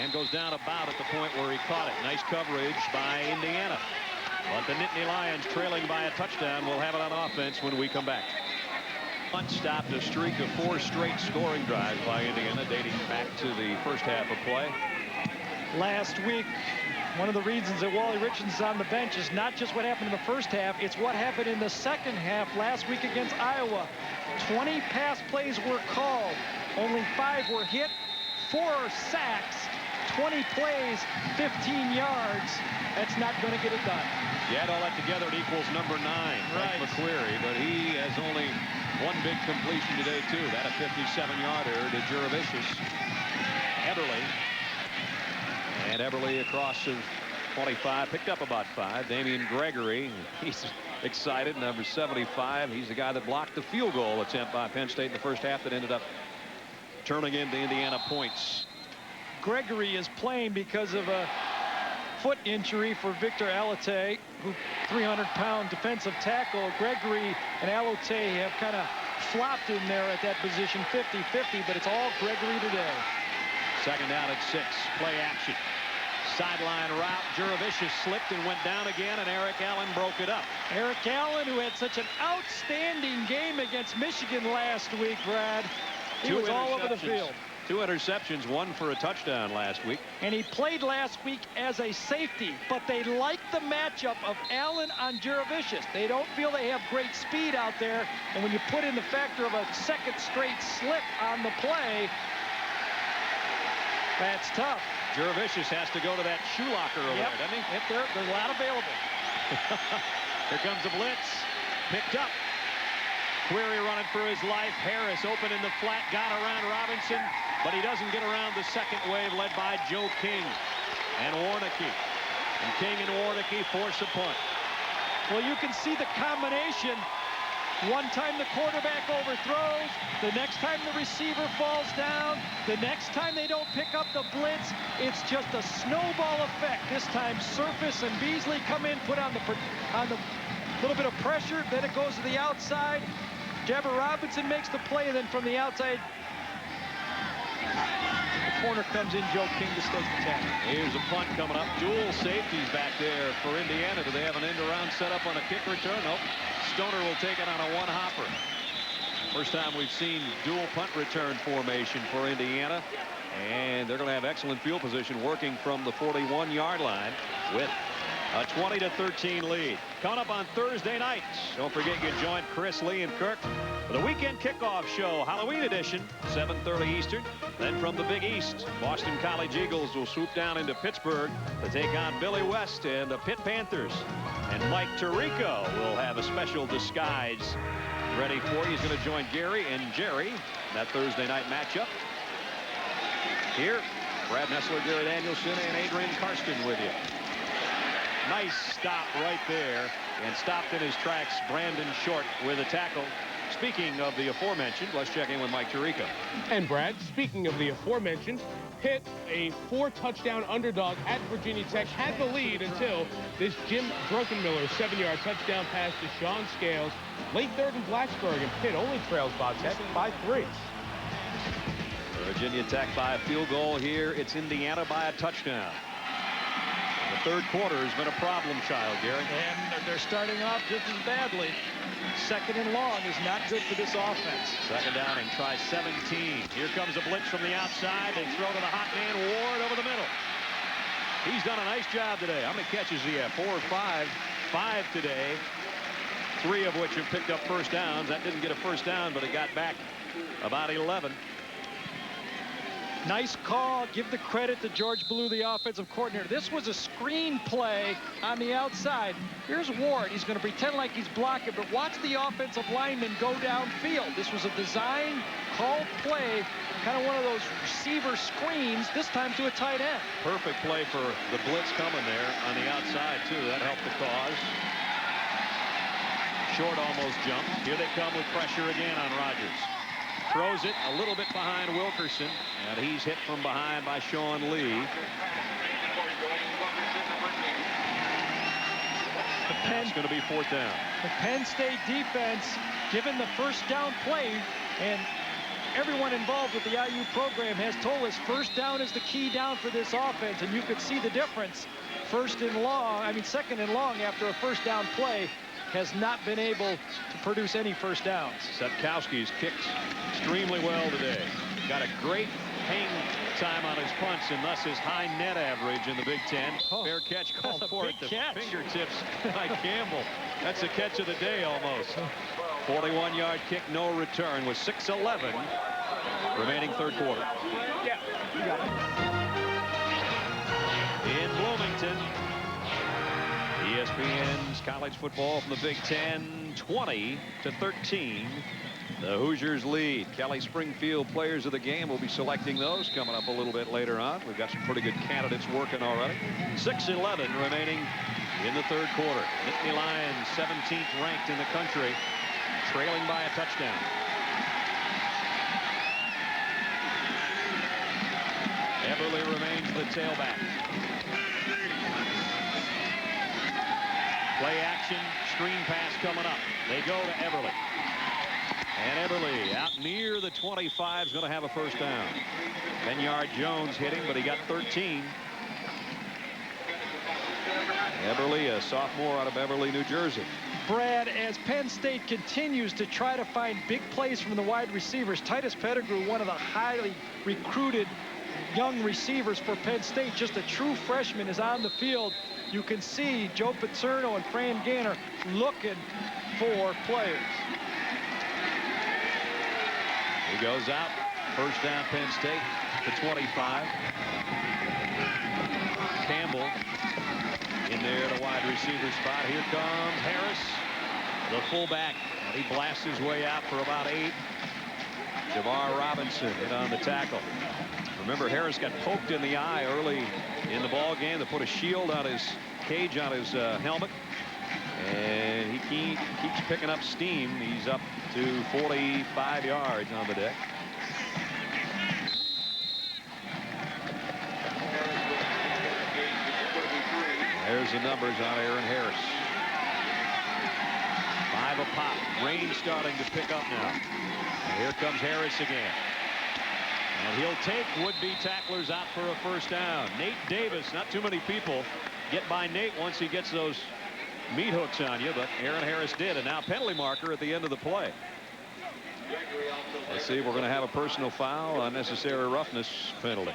And goes down about at the point where he caught it. Nice coverage by Indiana. But the Nittany Lions, trailing by a touchdown, will have it on offense when we come back. Punt stopped a streak of 4 straight scoring drives by Indiana, dating back to the first half of play. Last week, one of the reasons that Wally Richardson's on the bench is not just what happened in the first half, it's what happened in the second half last week against Iowa. 20 pass plays were called. Only 5 were hit, 4 sacks, 20 plays, 15 yards. That's not going to get it done. You add all that together, it equals number 9, right. McQuarrie, but he has only one big completion today, too. That a 57-yarder to Jurevicius. Eberle. And Eberle across of 25, picked up about 5. Damian Gregory, he's excited, number 75. He's the guy that blocked the field goal attempt by Penn State in the first half that ended up turning into Indiana points. Gregory is playing because of a foot injury for Victor Alate, who 300-pound defensive tackle. Gregory and Alate have kind of flopped in there at that position, 50-50, but it's all Gregory today. Second down at 6, play action. Sideline route, Jurevicius slipped and went down again, and Eric Allen broke it up. Eric Allen, who had such an outstanding game against Michigan last week, Brad. He was all over the field. 2 interceptions, 1 for a touchdown last week. And he played last week as a safety, but they like the matchup of Allen on Jurevicius. They don't feel they have great speed out there, and when you put in the factor of a second straight slip on the play, that's tough. Jurevicius has to go to that shoe locker over there, doesn't he? Yep, there's a lot available. Here comes the blitz. Picked up. Query running for his life. Harris open in the flat, got around Robinson, but he doesn't get around the second wave led by Joe King and Warnicki. And King and Warnicki force a punt. Well, you can see the combination. One time the quarterback overthrows, the next time the receiver falls down, the next time they don't pick up the blitz. It's just a snowball effect. This time Surface and Beasley come in, put on the little bit of pressure, then it goes to the outside. Jabbar Robinson makes the play, and then from the outside, the corner comes in, Joe King to stake the tackle. Here's a punt coming up. Dual safeties back there for Indiana. Do they have an end around set up on a kick return? Nope. Stoner will take it on a one-hopper. First time we've seen dual punt return formation for Indiana. And they're going to have excellent field position working from the 41-yard line with a 20-13 lead. Coming up on Thursday night, don't forget you can join Chris, Lee, and Kirk for the weekend kickoff show, Halloween edition, 7:30 Eastern. Then from the Big East, Boston College Eagles will swoop down into Pittsburgh to take on Billy West and the Pitt Panthers. And Mike Tirico will have a special disguise ready for you. He's going to join Gary and Jerry in that Thursday night matchup. Here, Brad Nessler, Gary Danielson, and Adrian Karsten with you. Nice stop right there, and stopped in his tracks. Brandon Short with a tackle. Speaking of the aforementioned, let's check in with Mike Tirico. And Brad, speaking of the aforementioned, Pitt, a 4-touchdown underdog at Virginia Tech, had the lead until this Jim Druckenmiller 7-yard touchdown pass to Sean Scales. Late third in Blacksburg, and Pitt only trails Bob Tech by 3. Virginia Tech by a field goal here. It's Indiana by a touchdown. The third quarter has been a problem child, Gary. And they're starting off just as badly. Second and long is not good for this offense. Second down and try 17. Here comes a blitz from the outside. They throw to the hot man Ward over the middle. He's done a nice job today. How many catches do you have? 4 or 5? 5 today. 3 of which have picked up first downs. That didn't get a first down, but it got back about 11. Nice call. Give the credit to George Blue, the offensive coordinator. This was a screen play on the outside. Here's Ward. He's going to pretend like he's blocking, but watch the offensive lineman go downfield. This was a design called play, kind of one of those receiver screens, this time to a tight end. Perfect play for the blitz coming there on the outside, too. That helped the cause. Short almost jumped. Here they come with pressure again on Rodgers. Throws it a little bit behind Wilkerson, and he's hit from behind by Sean Lee. It's going to be 4th down. The Penn State defense, given the first down play, and everyone involved with the IU program has told us first down is the key down for this offense, and you could see the difference. Second and long after a first down play has not been able to produce any first downs. Sepkowski's kicked extremely well today. Got a great hang time on his punts, and thus his high net average in the Big Ten. Fair catch called for at the fingertips by Campbell. That's a catch of the day almost. 41-yard kick, no return with 6:11 remaining third quarter. Yeah, you got it. In Bloomington, ESPN's college football from the Big Ten, 20-13. The Hoosiers lead. Kelly Springfield players of the game. Will be selecting those coming up a little bit later on. We've got some pretty good candidates working already. 6:11 remaining in the third quarter. Nittany Lions 17th ranked in the country, trailing by a touchdown. Everly remains the tailback. Play action, screen pass coming up. They go to Everly. And Everly out near the 25 is going to have a first down. 10-yard Jones hitting, but he got 13. Everly, a sophomore out of Beverly, New Jersey. Brad, as Penn State continues to try to find big plays from the wide receivers, Titus Pettigrew, one of the highly recruited young receivers for Penn State, just a true freshman, is on the field. You can see Joe Pizzerno and Fran Ganner looking for players. He goes out. First down, Penn State, to 25. Campbell in there at a wide receiver spot. Here comes Harris, the fullback. And he blasts his way out for about 8. Javar Robinson hit on the tackle. Remember, Harris got poked in the eye early in the ball game. They put a shield on his cage on his helmet, and he keeps picking up steam. He's up to 45 yards on the deck. There's the numbers on Aaron Harris. 5 a pop. Rain starting to pick up now. And here comes Harris again. And he'll take would-be tacklers out for a first down. Nate Davis, not too many people get by Nate once he gets those meat hooks on you, but Aaron Harris did. And now penalty marker at the end of the play. Let's see, we're going to have a personal foul, unnecessary roughness penalty.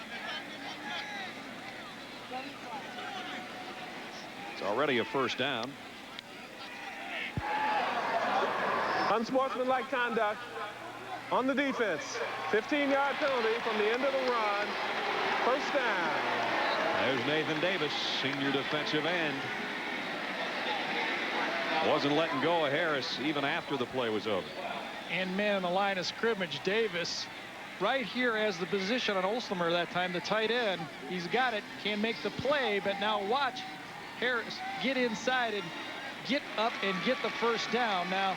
It's already a first down. Unsportsmanlike conduct on the defense. 15-yard penalty from the end of the run. First down. There's Nathan Davis, senior defensive end. Wasn't letting go of Harris even after the play was over. And man, the line of scrimmage, Davis right here as the position on Olslemer that time, the tight end. He's got it, can't make the play, but now watch Harris get inside and get up and get the first down. Now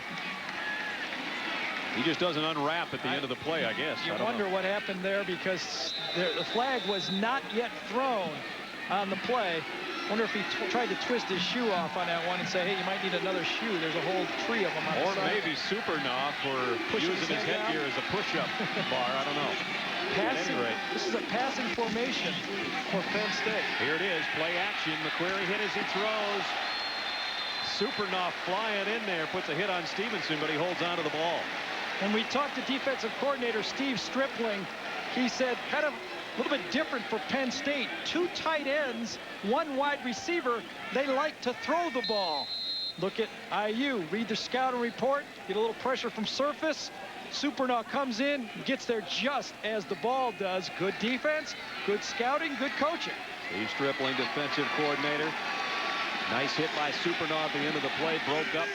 he just doesn't unwrap at the end of the play, I guess. You I don't wonder know what happened there, because the flag was not yet thrown on the play. Wonder if he tried to twist his shoe off on that one and say, hey, you might need another shoe. There's a whole tree of them on Or the side. maybe Supernoff for using his headgear as a push-up bar. I don't know. Passing, At any rate, this is a passing formation for Penn State. here it is, play action. McQuarrie hit as he throws. Supernoff flying in there, puts a hit on Stevenson, but he holds on to the ball. When we talked to defensive coordinator Steve Stripling, he said kind of a little bit different for Penn State. 2 tight ends, 1 wide receiver. They like to throw the ball. Look at IU. Read the scouting report. Get a little pressure from surface. Supernaw comes in, gets there just as the ball does. Good defense, good scouting, good coaching. Steve Stripling, defensive coordinator. Nice hit by Supernaw at the end of the play. Broke up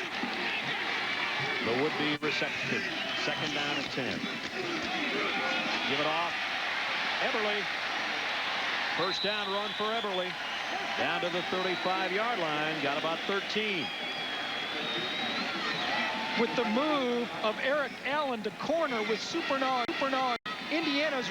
the would-be reception. Second down and 10. Give it off. Eberle. First down run for Eberle. Down to the 35-yard line. Got about 13. With the move of Eric Allen to corner with Supernaw. Indiana's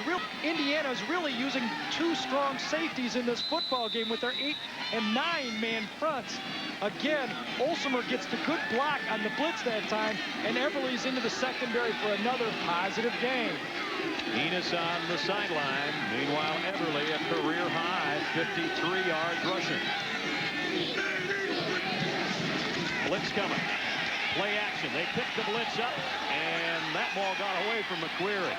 really using 2 strong safeties in this football game with their 8- and 9-man fronts. Again, Olslemer gets the good block on the blitz that time, and Eberle's into the secondary for another positive game. Enos on the sideline. Meanwhile, Eberle, a career high 53 yards rushing. Blitz coming. Play action. They picked the blitz up, and that ball got away from McQuarrie.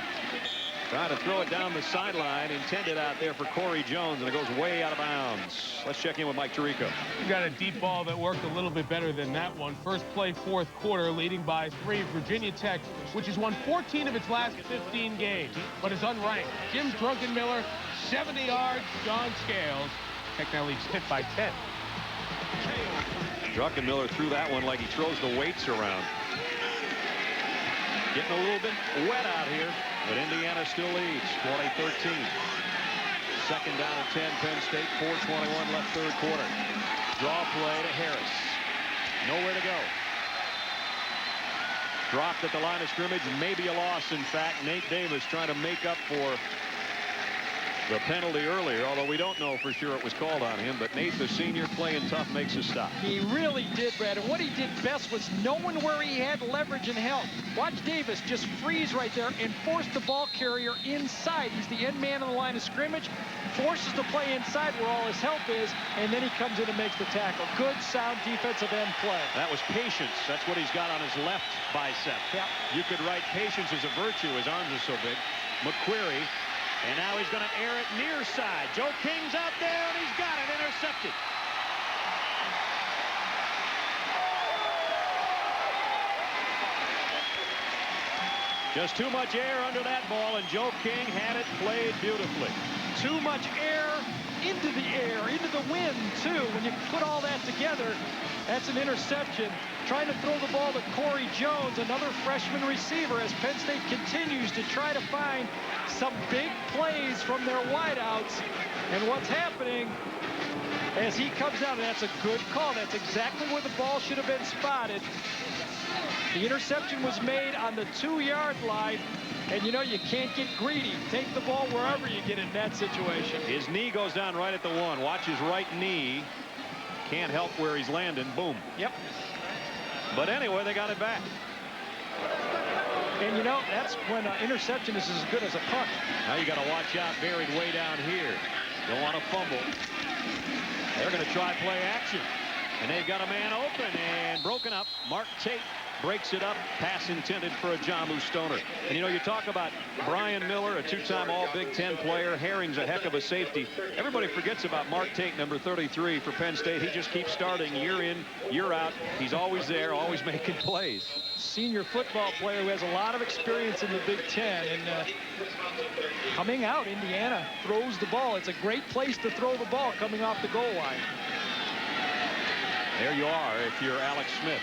Trying to throw it down the sideline, intended out there for Corey Jones, and it goes way out of bounds. Let's check in with Mike Tirico. You got a deep ball that worked a little bit better than that one. First play, 4th quarter, leading by 3. Virginia Tech, which has won 14 of its last 15 games, but is unranked. Jim Druckenmiller, 70 yards. John Scales. Tech now leads 10 by 10. Druckenmiller threw that one like he throws the weights around. Getting a little bit wet out here, but Indiana still leads 20-13. Second down and 10, Penn State, 4:21 left, 3rd quarter. Draw play to Harris. Nowhere to go. Dropped at the line of scrimmage, maybe a loss. In fact, Nate Davis trying to make up for the penalty earlier, although we don't know for sure it was called on him. But Nate, the senior, playing tough, makes a stop. He really did, Brad. And what he did best was knowing where he had leverage and help. Watch Davis just freeze right there and force the ball carrier inside. He's the end man on the line of scrimmage, forces the play inside where all his help is, and then he comes in and makes the tackle. Good, sound defensive end play. That was patience. That's what he's got on his left bicep. Yep. You could write patience as a virtue. His arms are so big. McQuarrie. And now he's going to air it near side. Joe King's out there, and he's got it intercepted. Just too much air under that ball, and Joe King had it played beautifully. Too much air into the air, into the wind, too. When you put all that together, that's an interception. Trying to throw the ball to Corey Jones, another freshman receiver, as Penn State continues to try to find some big plays from their wideouts. And what's happening as he comes down, and that's a good call. That's exactly where the ball should have been spotted. The interception was made on the 2-yard line. And you know, you can't get greedy. Take the ball wherever you get it in that situation. His knee goes down right at the 1. Watch his right knee. Can't help where he's landing. Boom. Yep. But anyway, they got it back. And you know, that's when an interception is as good as a punt. Now you got to watch out, buried way down here. Don't want to fumble. They're going to try play action. And they've got a man open and broken up. Mark Tate breaks it up. Pass intended for a John Stoner. And, you know, you talk about Brian Miller, a two-time All-Big Ten player. Herring's a heck of a safety. Everybody forgets about Mark Tate, number 33 for Penn State. He just keeps starting year in, year out. He's always there, always making plays. Senior football player who has a lot of experience in the Big Ten. And coming out, Indiana throws the ball. It's a great place to throw the ball coming off the goal line. There you are if you're Alex Smith.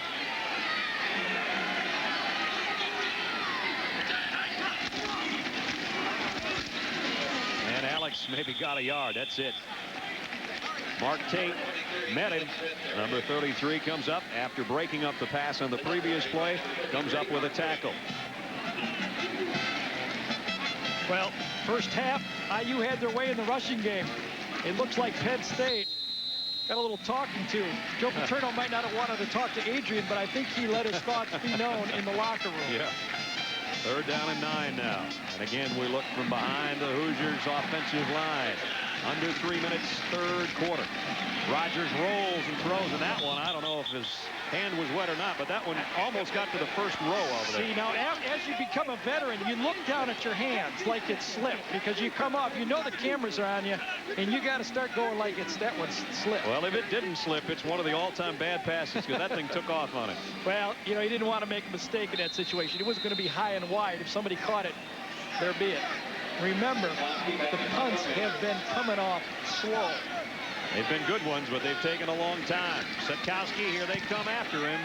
And Alex maybe got a yard. That's it. Mark Tate met him. Number 33 comes up after breaking up the pass on the previous play. Comes up with a tackle. Well, first half, IU had their way in the rushing game. It looks like Penn State got a little talking to. Joe Paterno might not have wanted to talk to Adrian, but I think he let his thoughts be known in the locker room. Yeah. 3rd down and 9 now. And again, we look from behind the Hoosiers offensive line. Under 3 minutes, 3rd quarter. Rogers rolls and throws, and that one, I don't know if his hand was wet or not, but that one almost got to the first row over there. See, now, as you become a veteran, you look down at your hands like it's slipped, because you come up, you know the cameras are on you, and you got to start going like it's that one's slipped. Well, if it didn't slip, it's one of the all-time bad passes, because that thing took off on it. Well, you know, he didn't want to make a mistake in that situation. It wasn't going to be high and wide. If somebody caught it, there be it. Remember, the punts have been coming off slow. They've been good ones, but they've taken a long time. Setkowski, here they come after him.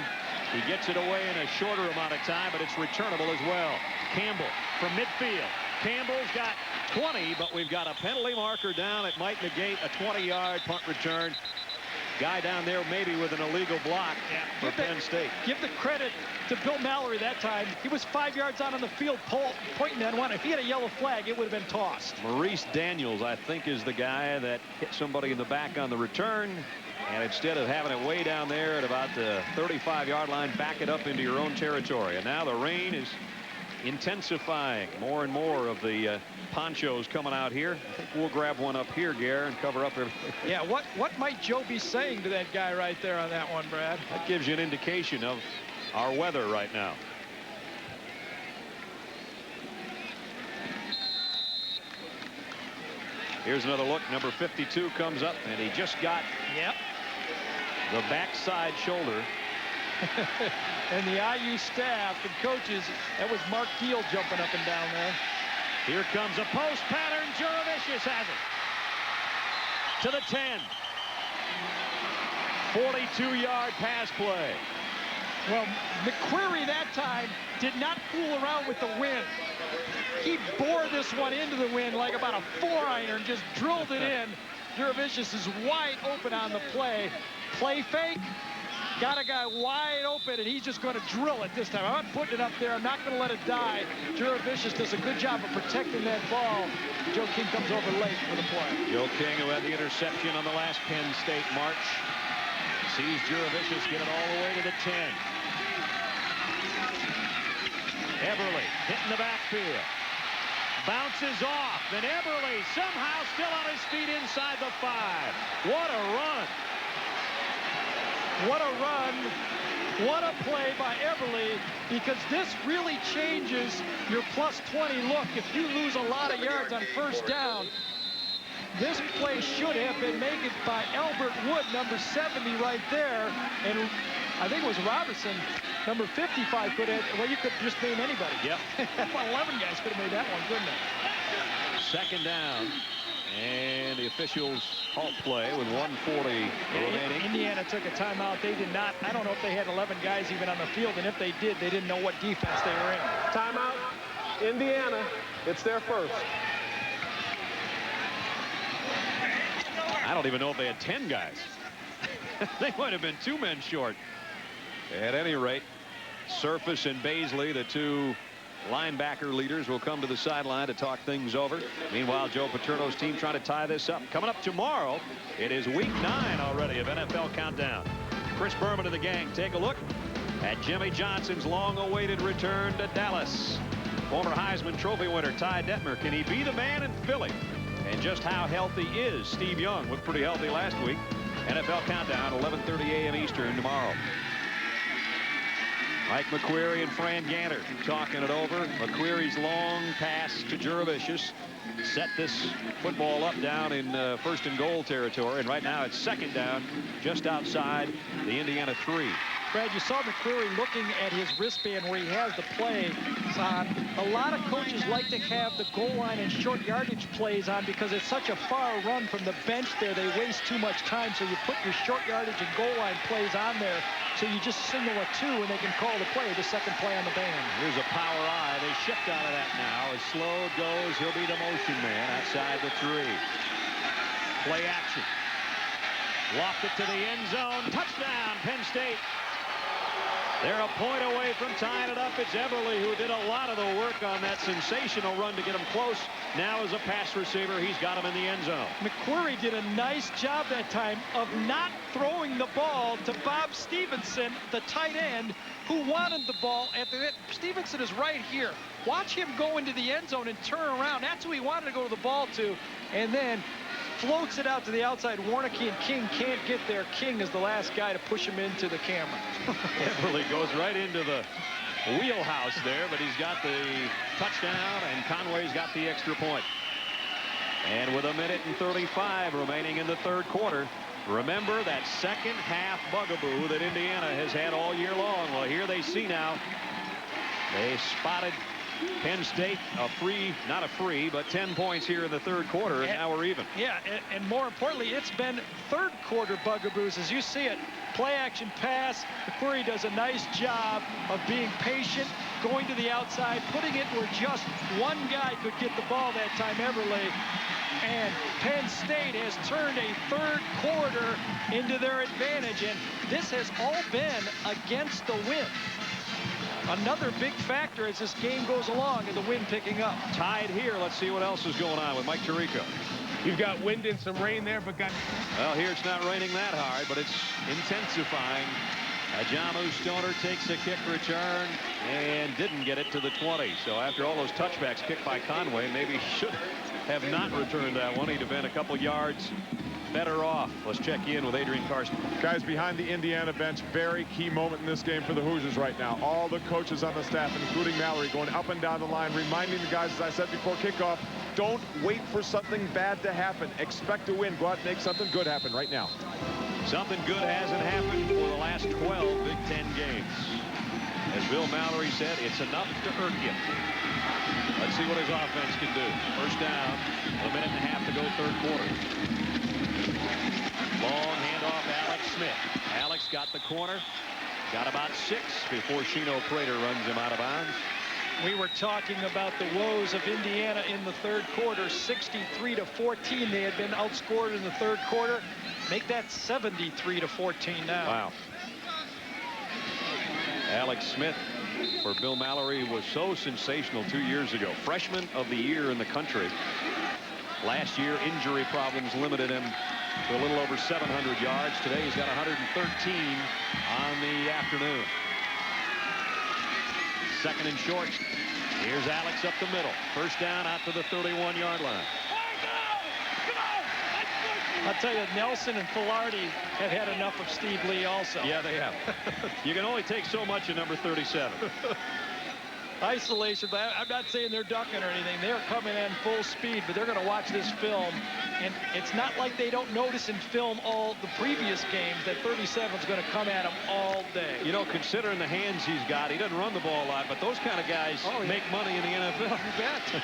He gets it away in a shorter amount of time, but it's returnable as well. Campbell from midfield. Campbell's got 20, but we've got a penalty marker down that might negate a 20-yard punt return. Guy down there maybe with an illegal block for Penn State. Give the credit to Bill Mallory that time. He was 5 yards out on the field pointing that one. If he had a yellow flag, it would have been tossed. Maurice Daniels, I think, is the guy that hit somebody in the back on the return. And instead of having it way down there at about the 35-yard line, back it up into your own territory. And now the rain is intensifying. More and more of the ponchos coming out here. I think we'll grab one up here, Gare, and cover up everything. Yeah, what might Joe be saying to that guy right there on that one, Brad? That gives you an indication of our weather right now. Here's another look. Number 52 comes up, and he just got the backside shoulder. And the IU staff and coaches, that was Mark Deal jumping up and down there. Here comes a post pattern. Juravicius has it to the 10. 42-yard pass play. Well, McQuarrie that time did not fool around with the wind. He bore this one into the wind like about a 4-iron, just drilled it in. Juravicius is wide open on the play. Play fake. Got a guy wide open, and he's just going to drill it this time. I'm not putting it up there. I'm not going to let it die. Juravicius does a good job of protecting that ball. Joe King comes over late for the play. Joe King, who had the interception on the last Penn State march, sees Juravicius get it all the way to the 10. Everly hitting the backfield. Bounces off, and Everly somehow still on his feet inside the 5. What a run. What a run. What a play by Everly, because this really changes your plus 20 look. If you lose a lot of yards on first down, this play should have been made by Albert Wood, number 70 right there. And I think it was Robertson, number 55, could have, well, you could just name anybody. Yep. 11 guys could have made that one, couldn't they? 2nd down. And the officials halt play with 1:40 remaining. Indiana took a timeout. They did not. I don't know if they had 11 guys even on the field, and if they did, they didn't know what defense they were in. Timeout, Indiana. It's their first. I don't even know if they had 10 guys. They might have been 2 men short. At any rate, Surface and Baisley, the 2 linebacker leaders, will come to the sideline to talk things over. Meanwhile, Joe Paterno's team trying to tie this up. Coming up tomorrow, it is week 9 already of NFL Countdown. Chris Berman and the gang take a look at Jimmy Johnson's long-awaited return to Dallas. Former Heisman Trophy winner Ty Detmer, can he be the man in Philly? And just how healthy is Steve Young? Looked pretty healthy last week. NFL Countdown, 11:30 a.m. Eastern tomorrow. Mike McQuarrie and Fran Ganter talking it over. McQuarrie's long pass to Jurevicius set this football up down in first and goal territory, and right now it's second down just outside the Indiana 3. Brad, you saw McQuarrie looking at his wristband where he has the plays on. A lot of coaches like to have the goal line and short yardage plays on because it's such a far run from the bench there. They waste too much time, so you put your short yardage and goal line plays on there. So you just signal a 2 and they can call the play, the second play on the band. Here's a power eye. They shift out of that now. As slow it goes, he'll be the motion man outside the 3. Play action. Loft it to the end zone. Touchdown, Penn State. They're a point away from tying it up. It's Everly who did a lot of the work on that sensational run to get him close. Now as a pass receiver, he's got him in the end zone. McQuarrie did a nice job that time of not throwing the ball to Bob Stevenson, the tight end, who wanted the ball at the end. Stevenson is right here. Watch him go into the end zone and turn around. That's who he wanted to go to the ball to. And then floats it out to the outside. Warnke and King can't get there. King is the last guy to push him into the camera. Everly goes right into the wheelhouse there, but he's got the touchdown, and Conway's got the extra point. And with 1:35 remaining in the third quarter, remember that second half bugaboo that Indiana has had all year long. Well, here they see now. They spotted Penn State not a free, but 10 points here in the third quarter, and now we're even. Yeah, and more importantly, it's been third quarter bugaboos as you see it. Play action pass. McQuarrie does a nice job of being patient, going to the outside, putting it where just one guy could get the ball that time, Everly. And Penn State has turned a third quarter into their advantage, and this has all been against the wind. Another big factor as this game goes along and the wind picking up. Tied here. Let's see what else is going on with Mike Tirico. You've got wind and some rain there, but Well, here it's not raining that hard, but it's intensifying. Ajamu Stoner takes a kick return and didn't get it to the 20. So after all those touchbacks kicked by Conway, maybe he should have not returned that one. He'd have been a couple yards better off. Let's check in with Adrian Karsten. Guys behind the Indiana bench, very key moment in this game for the Hoosiers right now. All the coaches on the staff, including Mallory, going up and down the line, reminding the guys, as I said before kickoff, don't wait for something bad to happen. Expect to win. Go out and make something good happen right now. Something good hasn't happened for the last 12 Big Ten games. As Bill Mallory said, it's enough to irk you. Let's see what his offense can do. First down, 1.5 minutes to go, third quarter. Long handoff, Alex Smith. Alex got the corner. Got about 6 before Shino Prater runs him out of bounds. We were talking about the woes of Indiana in the third quarter. 63-14. They had been outscored in the third quarter. Make that 73-14 now. Wow. Alex Smith for Bill Mallory was so sensational 2 years ago. Freshman of the year in the country. Last year, injury problems limited him to a little over 700 yards. Today, he's got 113 on the afternoon. Second and short. Here's Alex up the middle. First down out to the 31-yard line. I'll tell you, Nelson and Filardi have had enough of Steve Lee also. Yeah, they have. You can only take so much in number 37. Isolation, but I'm not saying they're ducking or anything. They're coming in full speed, but they're going to watch this film. And it's not like they don't notice in film all the previous games that 37 is going to come at him all day. You know, considering the hands he's got, he doesn't run the ball a lot, but those kind of guys make money in the NFL. You bet.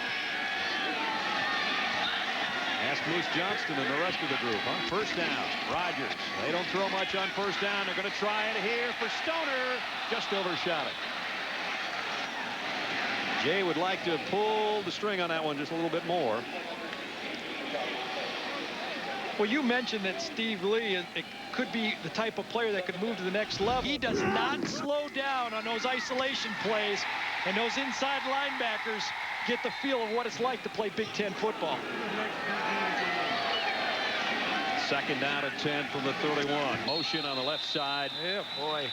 Ask Moose Johnston and the rest of the group. On first down, Rogers. They don't throw much on first down. They're going to try it here for Stoner. Just overshot it. Jay would like to pull the string on that one just a little bit more. Well, you mentioned that Steve Lee, it could be the type of player that could move to the next level. He does not slow down on those isolation plays, and those inside linebackers get the feel of what it's like to play Big Ten football. Second down at 10 from the 31. Motion on the left side. Yeah, boy.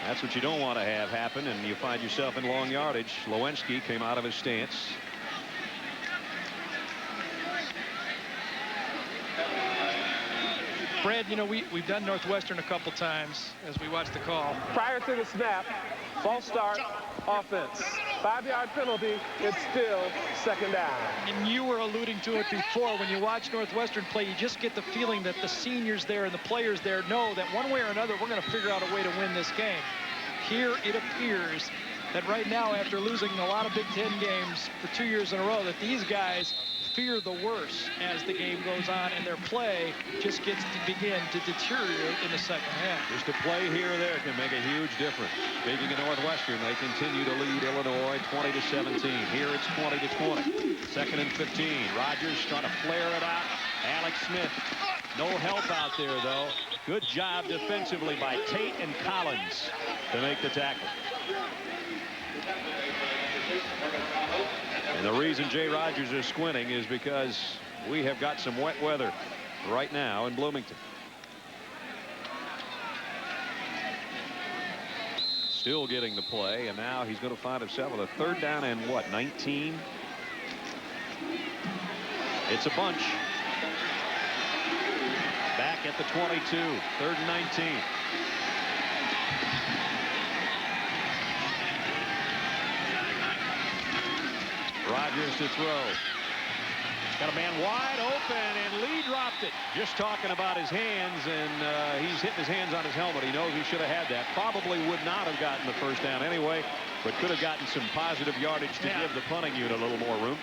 That's what you don't want to have happen, and you find yourself in long yardage. Lewinsky came out of his stance. Brad, you know, we've done Northwestern a couple times as we watch the call. Prior to the snap, false start, offense. 5-yard penalty, it's still second down. And you were alluding to it before. When you watch Northwestern play, you just get the feeling that the seniors there and the players there know that one way or another, we're going to figure out a way to win this game. Here it appears that right now, after losing a lot of Big Ten games for 2 years in a row, that these guys fear the worst as the game goes on, and their play just gets to begin to deteriorate in the second half. Just a play here or there can make a huge difference. Speaking of Northwestern, they continue to lead Illinois 20-17. Here it's 20-20. 2nd and 15. Rogers trying to flare it out. Alex Smith. No help out there, though. Good job defensively by Tate and Collins to make the tackle. And the reason Jay Rogers is squinting is because we have got some wet weather right now in Bloomington. Still getting the play, and now he's going to find himself with a 3rd down and what, 19? It's a bunch. Back at the 22, 3rd and 19. Rogers to throw. Got a man wide open, and Lee dropped it. Just talking about his hands, and he's hitting his hands on his helmet. He knows he should have had that. Probably would not have gotten the 1st down anyway, but could have gotten some positive yardage to give the punting unit a little more room.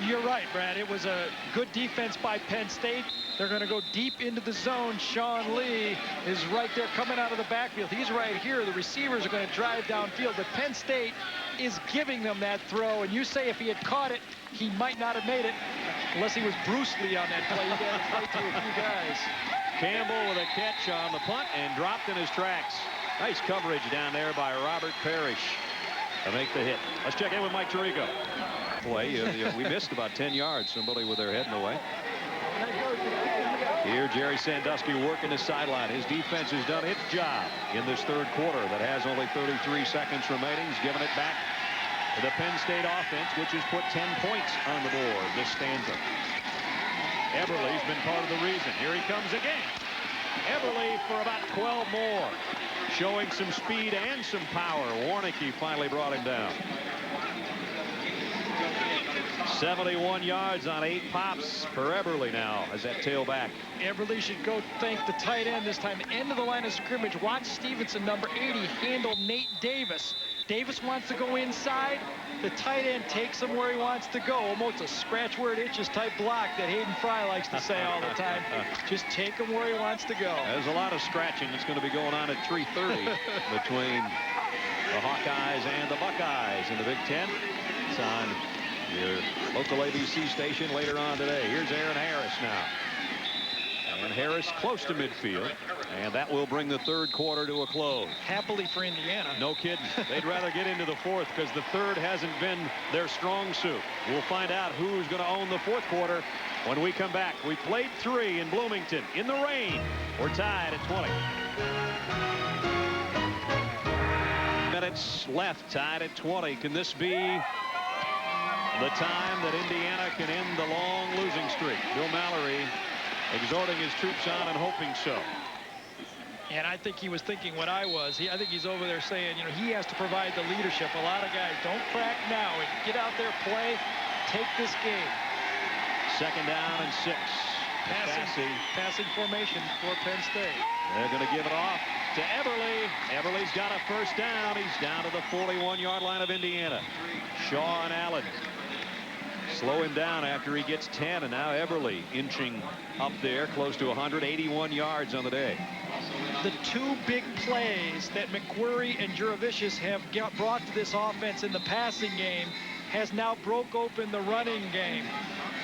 You're right, Brad. It was a good defense by Penn State. They're going to go deep into the zone. Sean Lee is right there coming out of the backfield. He's right here. The receivers are going to drive downfield, but Penn State is giving them that throw. And you say if he had caught it, he might not have made it unless he was Bruce Lee on that play. He got to fight through a few guys. Campbell with a catch on the punt and dropped in his tracks. Nice coverage down there by Robert Parrish to make the hit. Let's check in with Mike Tirico. Play, we missed about 10 yards. Somebody with their head in the way. Here, Jerry Sandusky working the sideline. His defense has done its job in this 3rd quarter that has only 33 seconds remaining. He's giving it back to the Penn State offense, which has put 10 points on the board this stanza. Eberle's been part of the reason. Here he comes again. Eberle for about 12 more. Showing some speed and some power. Warnicki finally brought him down. 71 yards on 8 pops for Eberle now as that tailback. Eberle should go thank the tight end this time. End of the line of scrimmage. Watch Stevenson, number 80, handle Nate Davis. Davis wants to go inside. The tight end takes him where he wants to go. Almost a scratch where it itches type block that Hayden Fry likes to say all the time. Just take him where he wants to go. There's a lot of scratching that's going to be going on at 3:30 between the Hawkeyes and the Buckeyes in the Big Ten. It's on your local ABC station later on today. Here's Aaron Harris now. And Harris close to midfield. And that will bring the 3rd quarter to a close. Happily for Indiana. No kidding. They'd rather get into the 4th because the 3rd hasn't been their strong suit. We'll find out who's going to own the 4th quarter when we come back. We played 3 in Bloomington in the rain. We're tied at 20. Minutes left, tied at 20. Can this be the time that Indiana can end the long losing streak? Bill Mallory exhorting his troops on and hoping so. And I think he was thinking what I was. I think he's over there saying, you know, he has to provide the leadership. A lot of guys don't crack now. Get out there, play, take this game. 2nd down and 6. Passing formation for Penn State. They're going to give it off to Eberle. Eberle's got a 1st down. He's down to the 41-yard line of Indiana. Shaw and Allen slow him down after he gets 10, and now Eberle inching up there close to 181 yards on the day. The 2 big plays that McQuarrie and Jurevicius have brought to this offense in the passing game has now broke open the running game.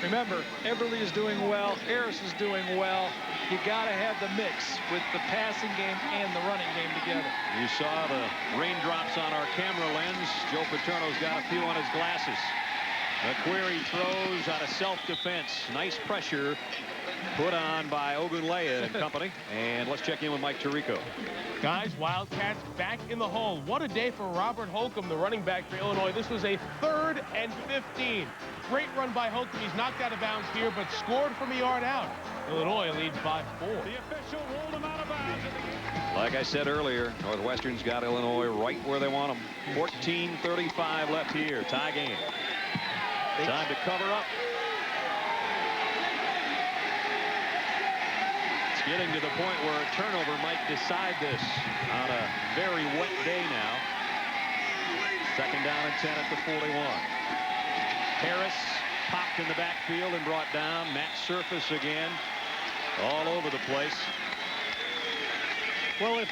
Remember, Eberle is doing well, Harris is doing well. You got to have the mix with the passing game and the running game together. You saw the raindrops on our camera lens. Joe Paterno's got a few on his glasses. McQuarrie throws out of self-defense. Nice pressure put on by Ogunleye and company. And let's check in with Mike Tirico. Guys, Wildcats back in the hole. What a day for Robert Holcomb, the running back for Illinois. This was a 3rd and 15. Great run by Holcomb. He's knocked out of bounds here, but scored from a yard out. Illinois leads by 4. The official ruled him out of bounds. Like I said earlier, Northwestern's got Illinois right where they want them. 14:35 left here. Tie game. Time to cover up. It's getting to the point where a turnover might decide this on a very wet day now. 2nd down and 10 at the 41. Harris popped in the backfield and brought down. Matt Surface again. All over the place. Well, if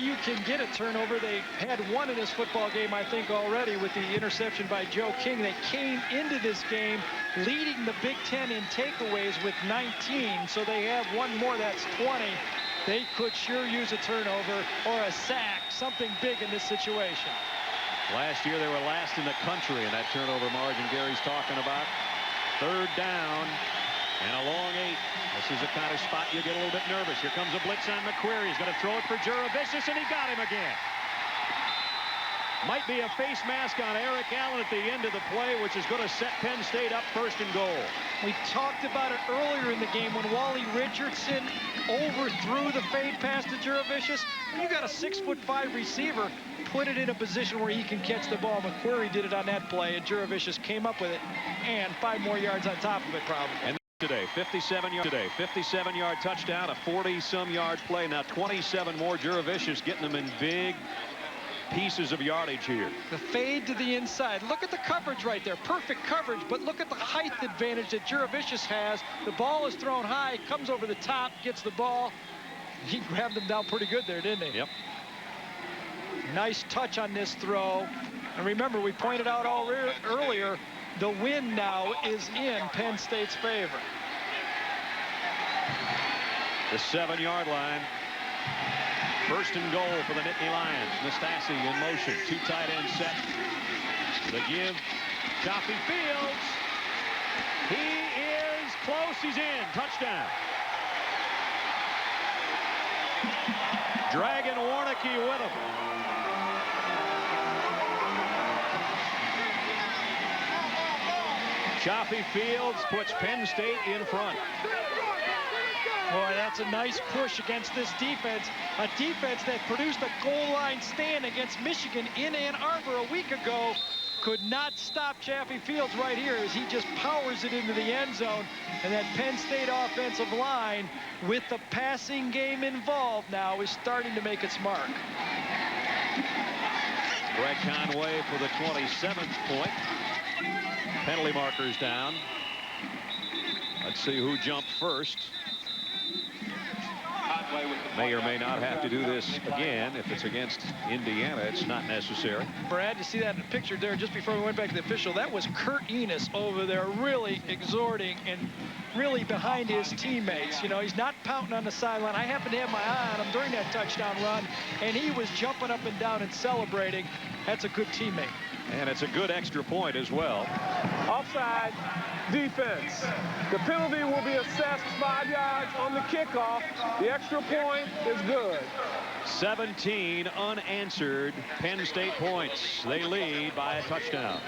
IU can get a turnover, they had one in this football game, I think, already with the interception by Joe King. They came into this game leading the Big Ten in takeaways with 19, so they have one more. That's 20. They could sure use a turnover or a sack, something big in this situation. Last year they were last in the country in that turnover margin Gary's talking about. 3rd down and a long 8. This is the kind of spot you get a little bit nervous. Here comes a blitz on McQuarrie. He's going to throw it for Juravicius, and he got him again. Might be a face mask on Eric Allen at the end of the play, which is going to set Penn State up 1st and goal. We talked about it earlier in the game when Wally Richardson overthrew the fade pass to Juravicius. When you got a 6'5" receiver, put it in a position where he can catch the ball. McQuarrie did it on that play, and Juravicius came up with it, and 5 more yards on top of it probably. And today, 57-yard touchdown, a 40-some yard play. Now 27 more. Juravicius getting them in big pieces of yardage here. The fade to the inside. Look at the coverage right there. Perfect coverage, but look at the height advantage that Juravicius has. The ball is thrown high, comes over the top, gets the ball. He grabbed him down pretty good there, didn't he? Yep. Nice touch on this throw. And remember, we pointed out earlier, the wind now is in Penn State's favor. The 7-yard line. 1st and goal for the Nittany Lions. Nastasi in motion. 2 tight ends set. The give. Chaffee Fields. He is close. He's in. Touchdown. Dragon Warnke with him. Chaffee Fields puts Penn State in front. Boy, that's a nice push against this defense. A defense that produced a goal line stand against Michigan in Ann Arbor a week ago could not stop Chaffee Fields right here as he just powers it into the end zone. And that Penn State offensive line, with the passing game involved now, is starting to make its mark. Greg Conway for the 27th point. Penalty markers down. Let's see who jumped first. May or may not have to do this again. If it's against Indiana, it's not necessary. Brad, you see that in the picture there just before we went back to the official? That was Kurt Enos over there really exhorting and really behind his teammates. You know, he's not pouting on the sideline. I happened to have my eye on him during that touchdown run, and he was jumping up and down and celebrating. That's a good teammate. And it's a good extra point as well. Offside defense. The penalty will be assessed 5 yards on the kickoff. The extra point is good. 17 unanswered Penn State points. They lead by a touchdown.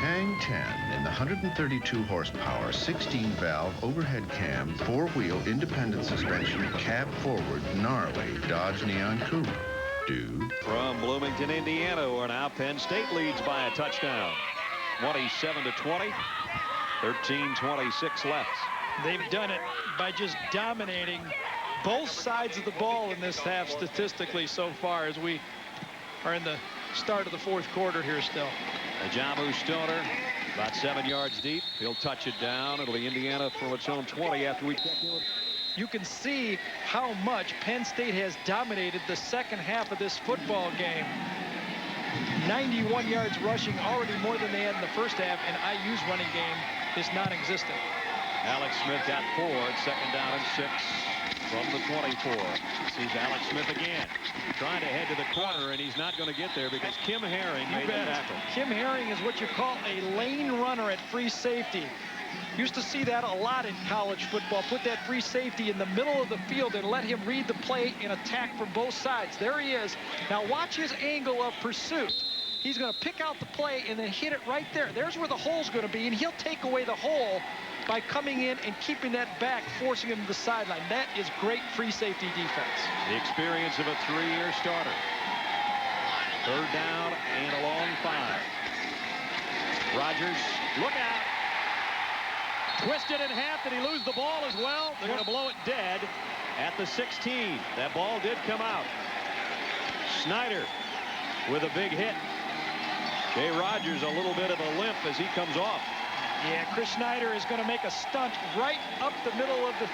Hang 10 in the 132 horsepower, 16-valve overhead cam, 4-wheel independent suspension, cab forward, gnarly Dodge Neon Coupe. Dude. From Bloomington, Indiana, where now Penn State leads by a touchdown. 27-20. 13:26 left. They've done it by just dominating both sides of the ball in this half statistically so far, as we are in the start of the 4th quarter here still. Ajamu Stoner about 7 yards deep. He'll touch it down. It'll be Indiana from its own 20 after we check in. You can see how much Penn State has dominated the second half of this football game. 91 yards rushing, already more than they had in the first half, and IU's running game is non-existent. Alex Smith got 4. It's 2nd down and 6 from the 24. This is Alex Smith again, trying to head to the corner, and he's not going to get there because Kim Herring made the tackle. Kim Herring is what you call a lane runner at free safety. Used to see that a lot in college football. Put that free safety in the middle of the field and let him read the play and attack from both sides. There he is. Now watch his angle of pursuit. He's going to pick out the play and then hit it right there. There's where the hole's going to be, and he'll take away the hole by coming in and keeping that back, forcing him to the sideline. That is great free safety defense. The experience of a 3-year starter. 3rd down and a long 5. Rodgers, look out. Twisted in half. Did he lose the ball as well? They're going to blow it dead at the 16. That ball did come out. Snyder with a big hit. Jay Rodgers a little bit of a limp as he comes off. Yeah, Chris Snyder is going to make a stunt right up the middle of the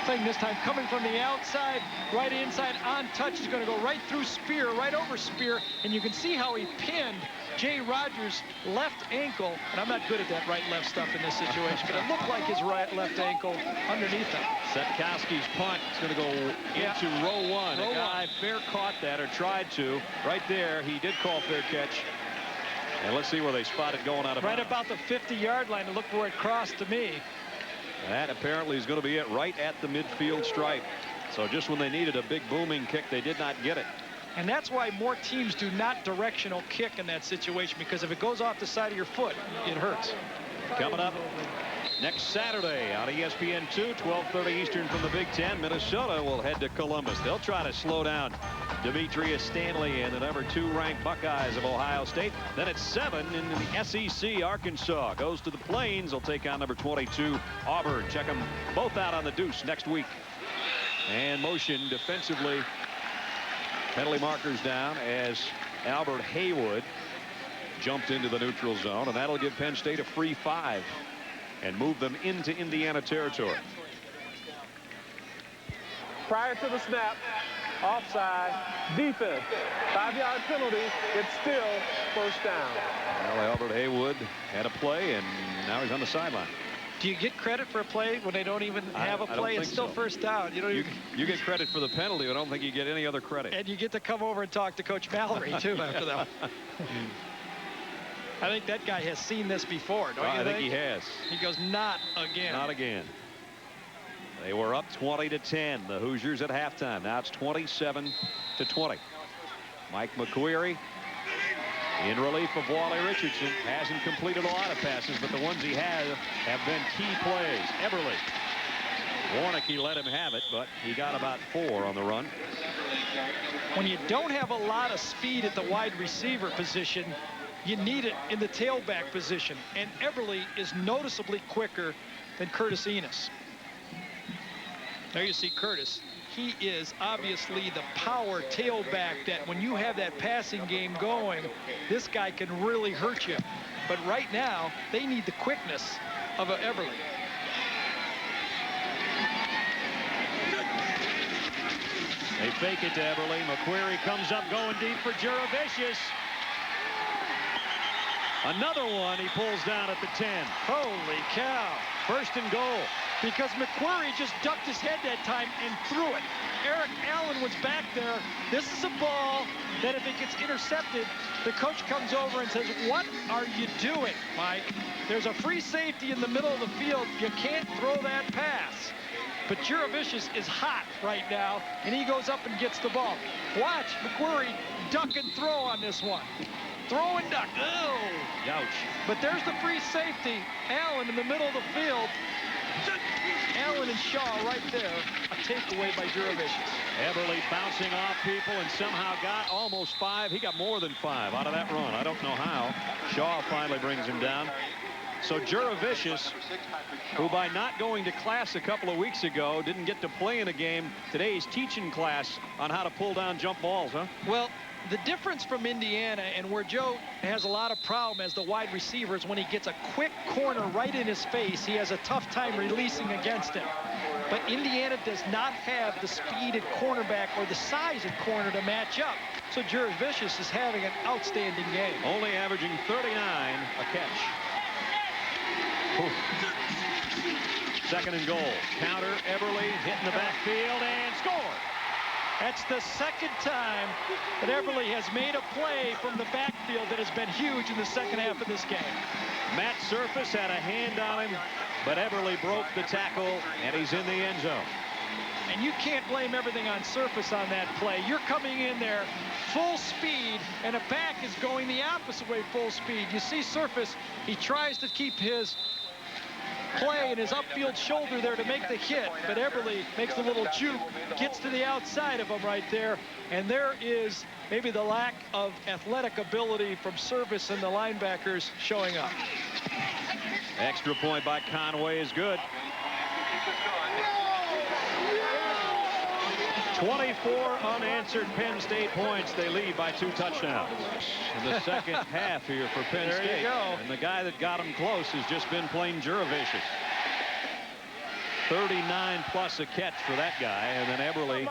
thing this time, coming from the outside, right inside, on touch. He's going to go right through Spear, right over Spear, and you can see how he pinned Jay Rodgers' left ankle. And I'm not good at that right-left stuff in this situation, but it looked like his left ankle underneath him. Setkowski's punt is going to go into row 1. A guy fair caught that, or tried to. Right there, he did call fair catch. And let's see where they spotted going out of bounds. Right about the 50-yard line, and look where it crossed to me. That apparently is going to be it, right at the midfield stripe. So just when they needed a big booming kick, they did not get it. And that's why more teams do not directional kick in that situation, because if it goes off the side of your foot, it hurts. Coming up next Saturday on ESPN2, 12:30 Eastern from the Big Ten, Minnesota will head to Columbus. They'll try to slow down Demetrius Stanley and the number 2 ranked Buckeyes of Ohio State. Then at 7 in the SEC, Arkansas goes to the Plains. They'll take on number 22 Auburn. Check them both out on the Deuce next week. And motion defensively. Penalty markers down as Albert Haywood jumped into the neutral zone, and that'll give Penn State a free 5 and move them into Indiana territory. Prior to the snap, offside, defense, 5-yard penalty. It's still 1st down. Well, Albert Haywood had a play, and now he's on the sideline. Do you get credit for a play when they don't even have a play? It's still 1st down. You get credit for the penalty. I don't think you get any other credit. And you get to come over and talk to Coach Mallory, too, after that. I think that guy has seen this before, don't you think? I think he has. He goes, not again. Not again. They were up 20-10, the Hoosiers at halftime. Now it's 27-20. Mike McQueary in relief of Wally Richardson. Hasn't completed a lot of passes, but the ones he has have been key plays. Eberle. Warnicki let him have it, but he got about 4 on the run. When you don't have a lot of speed at the wide receiver position, you need it in the tailback position. And Eberle is noticeably quicker than Curtis Enos. There you see Curtis. He is obviously the power tailback that when you have that passing game going, this guy can really hurt you. But right now, they need the quickness of a Eberle. They fake it to Eberle. McQueary comes up going deep for Juravicius. Another one he pulls down at the 10. Holy cow. 1st and goal. Because McQueary just ducked his head that time and threw it. Eric Allen was back there. This is a ball that if it gets intercepted, the coach comes over and says, what are you doing, Mike? There's a free safety in the middle of the field. You can't throw that pass. But Juravicius is hot right now, and he goes up and gets the ball. Watch McQueary duck and throw on this one. Throw and duck. Oh. Ouch. But there's the free safety. Allen in the middle of the field. Allen and Shaw right there. A takeaway by Juravicius. Eberle bouncing off people and somehow got almost 5. He got more than 5 out of that run. I don't know how. Shaw finally brings him down. So Juravicius, who by not going to class a couple of weeks ago didn't get to play in a game, today he's teaching class on how to pull down jump balls, huh? Well, the difference from Indiana and where Joe has a lot of problem as the wide receiver is when he gets a quick corner right in his face, he has a tough time releasing against him. But Indiana does not have the speed at cornerback or the size at corner to match up. So Juravicius is having an outstanding game. Only averaging 39 a catch. Oof. 2nd and goal. Counter, Eberle hitting the backfield and score. That's the 2nd time that Eberle has made a play from the backfield that has been huge in the 2nd half of this game. Matt Surface had a hand on him, but Eberle broke the tackle, and he's in the end zone. And you can't blame everything on Surface on that play. You're coming in there full speed, and a back is going the opposite way full speed. You see Surface, he tries to keep his play and his upfield shoulder there to make the hit, but Eberle makes a little juke, gets to the outside of him right there, and there is maybe the lack of athletic ability from Surface and the linebackers showing up. Extra point by Conway is good. 24 unanswered Penn State points. They lead by 2 touchdowns in the 2nd half here for Penn State. There you go. And the guy that got him close has just been plain Juravicious. 39 plus a catch for that guy, and then Eberle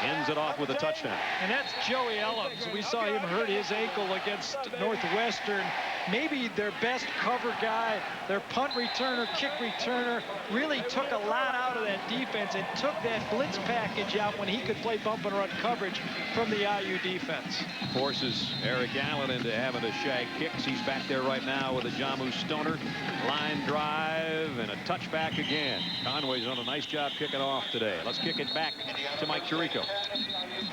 ends it off with a touchdown. And that's Joey Ellams. We saw him hurt his ankle against Northwestern. Maybe their best cover guy, their punt returner, kick returner, really took a lot out of that defense and took that blitz package out when he could play bump and run coverage from the IU defense. Forces Eric Allen into having to shag kicks. He's back there right now with a Jamu Stoner. Line drive and a touchback again. Conway's done a nice job kicking off today. Let's kick it back to Mike Tirico.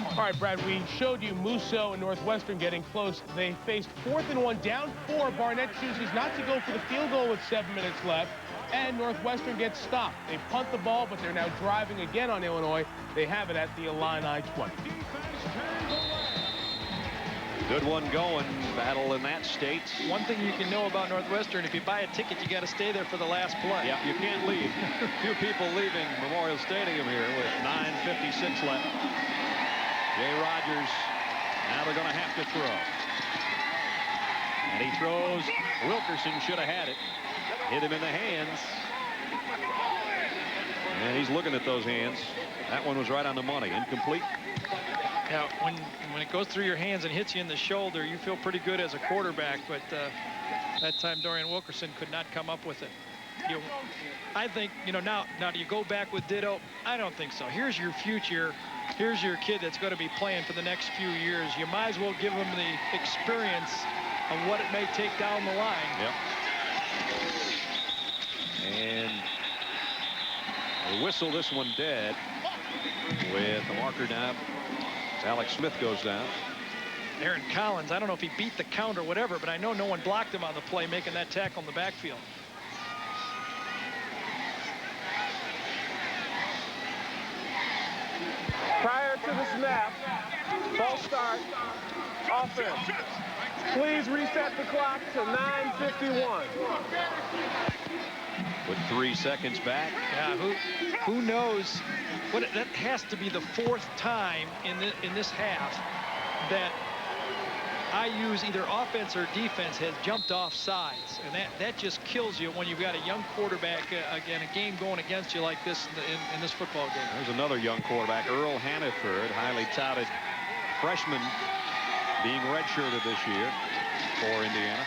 All right, Brad, we showed you Musso and Northwestern getting close. They faced 4th and 1, down 4. Barnett chooses not to go for the field goal with 7 minutes left, and Northwestern gets stopped. They punt the ball, but they're now driving again on Illinois. They have it at the Illini 20. Good one going. Battle in that state. One thing you can know about Northwestern, if you buy a ticket, you got to stay there for the last play. Yeah, you can't leave. Few people leaving Memorial Stadium here with 9:56 left. Jay Rogers, now they're going to have to throw. And he throws. Wilkerson should have had it. Hit him in the hands. And he's looking at those hands. That one was right on the money. Incomplete. Yeah, when it goes through your hands and hits you in the shoulder, you feel pretty good as a quarterback, but that time Dorian Wilkerson could not come up with it. I think, now do you go back with Ditto? I don't think so. Here's your future. Here's your kid that's going to be playing for the next few years. You might as well give him the experience of what it may take down the line. Yep. And they whistle this one dead with the marker down. Alex Smith goes down. Aaron Collins, I don't know if he beat the count or whatever, but I know no one blocked him on the play making that tackle in the backfield. Prior to the snap, false start, offense. Please reset the clock to 9:51. With 3 seconds back. Yeah, who knows? That has to be the 4th time in this half that IU's either offense or defense has jumped off sides, and that just kills you when you've got a young quarterback, again, a game going against you like this in this football game. There's another young quarterback, Earl Hannaford, highly touted freshman, being redshirted this year for Indiana.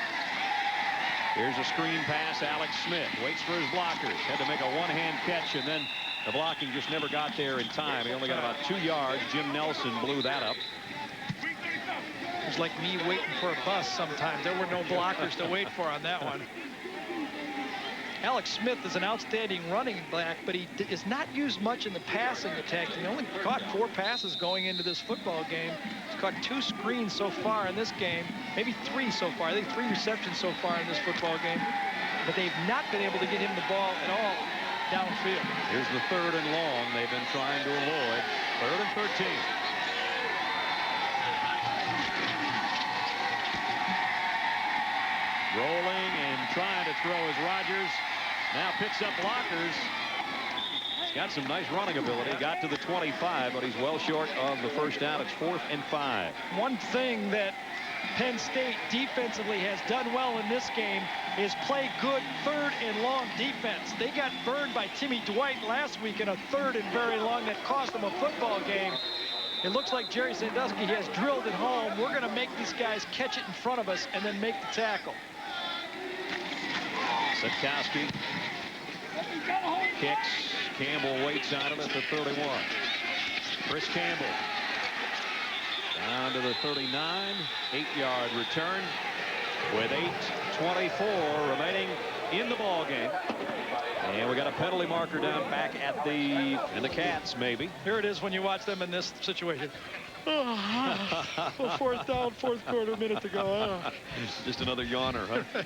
Here's a screen pass. Alex Smith waits for his blockers. Had to make a one-hand catch, and then the blocking just never got there in time. He only got about 2 yards. Jim Nelson blew that up. It's like me waiting for a bus sometimes. There were no blockers to wait for on that one. Alex Smith is an outstanding running back, but he is not used much in the passing attack. He only caught 4 passes going into this football game. He's caught 2 screens so far in this game, maybe 3 so far. I think 3 receptions so far in this football game. But they've not been able to get him the ball at all downfield. Here's the 3rd and long they've been trying to avoid. 3rd and 13. Rolling and trying to throw is Rogers. Now picks up blockers. He's got some nice running ability. Got to the 25, but he's well short of the first down. It's 4th and 5. One thing that Penn State defensively has done well in this game is play good 3rd and long defense. They got burned by Timmy Dwight last week in a 3rd and very long that cost them a football game. It looks like Jerry Sandusky has drilled it home. We're going to make these guys catch it in front of us and then make the tackle. Sitkowski Kicks. Campbell waits on it at the 31. Chris Campbell down to the 39. 8-yard return with 8:24 remaining in the ball game. And we got a penalty marker down back at the Cats, maybe. Here it is when you watch them in this situation. Fourth down, fourth quarter, minute to go. Just another yawner, huh?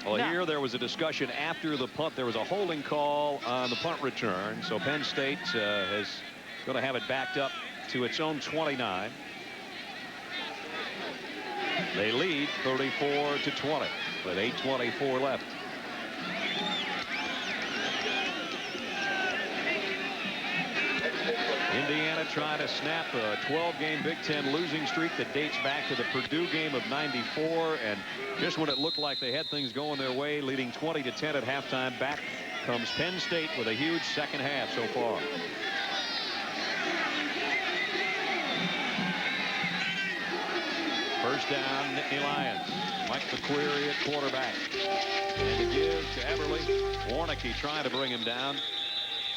Well, now, here there was a discussion after the punt. There was a holding call on the punt return. So Penn State is going to have it backed up to its own 29. They lead 34-20 with 8:24 left. Indiana trying to snap a 12-game Big Ten losing streak that dates back to the Purdue game of '94. And just when it looked like they had things going their way, leading 20-10 at halftime, back comes Penn State with a huge second half so far. First down, Nittany Lions. Mike McQuarrie at quarterback. And to give to Eberle. Warnicki trying to bring him down.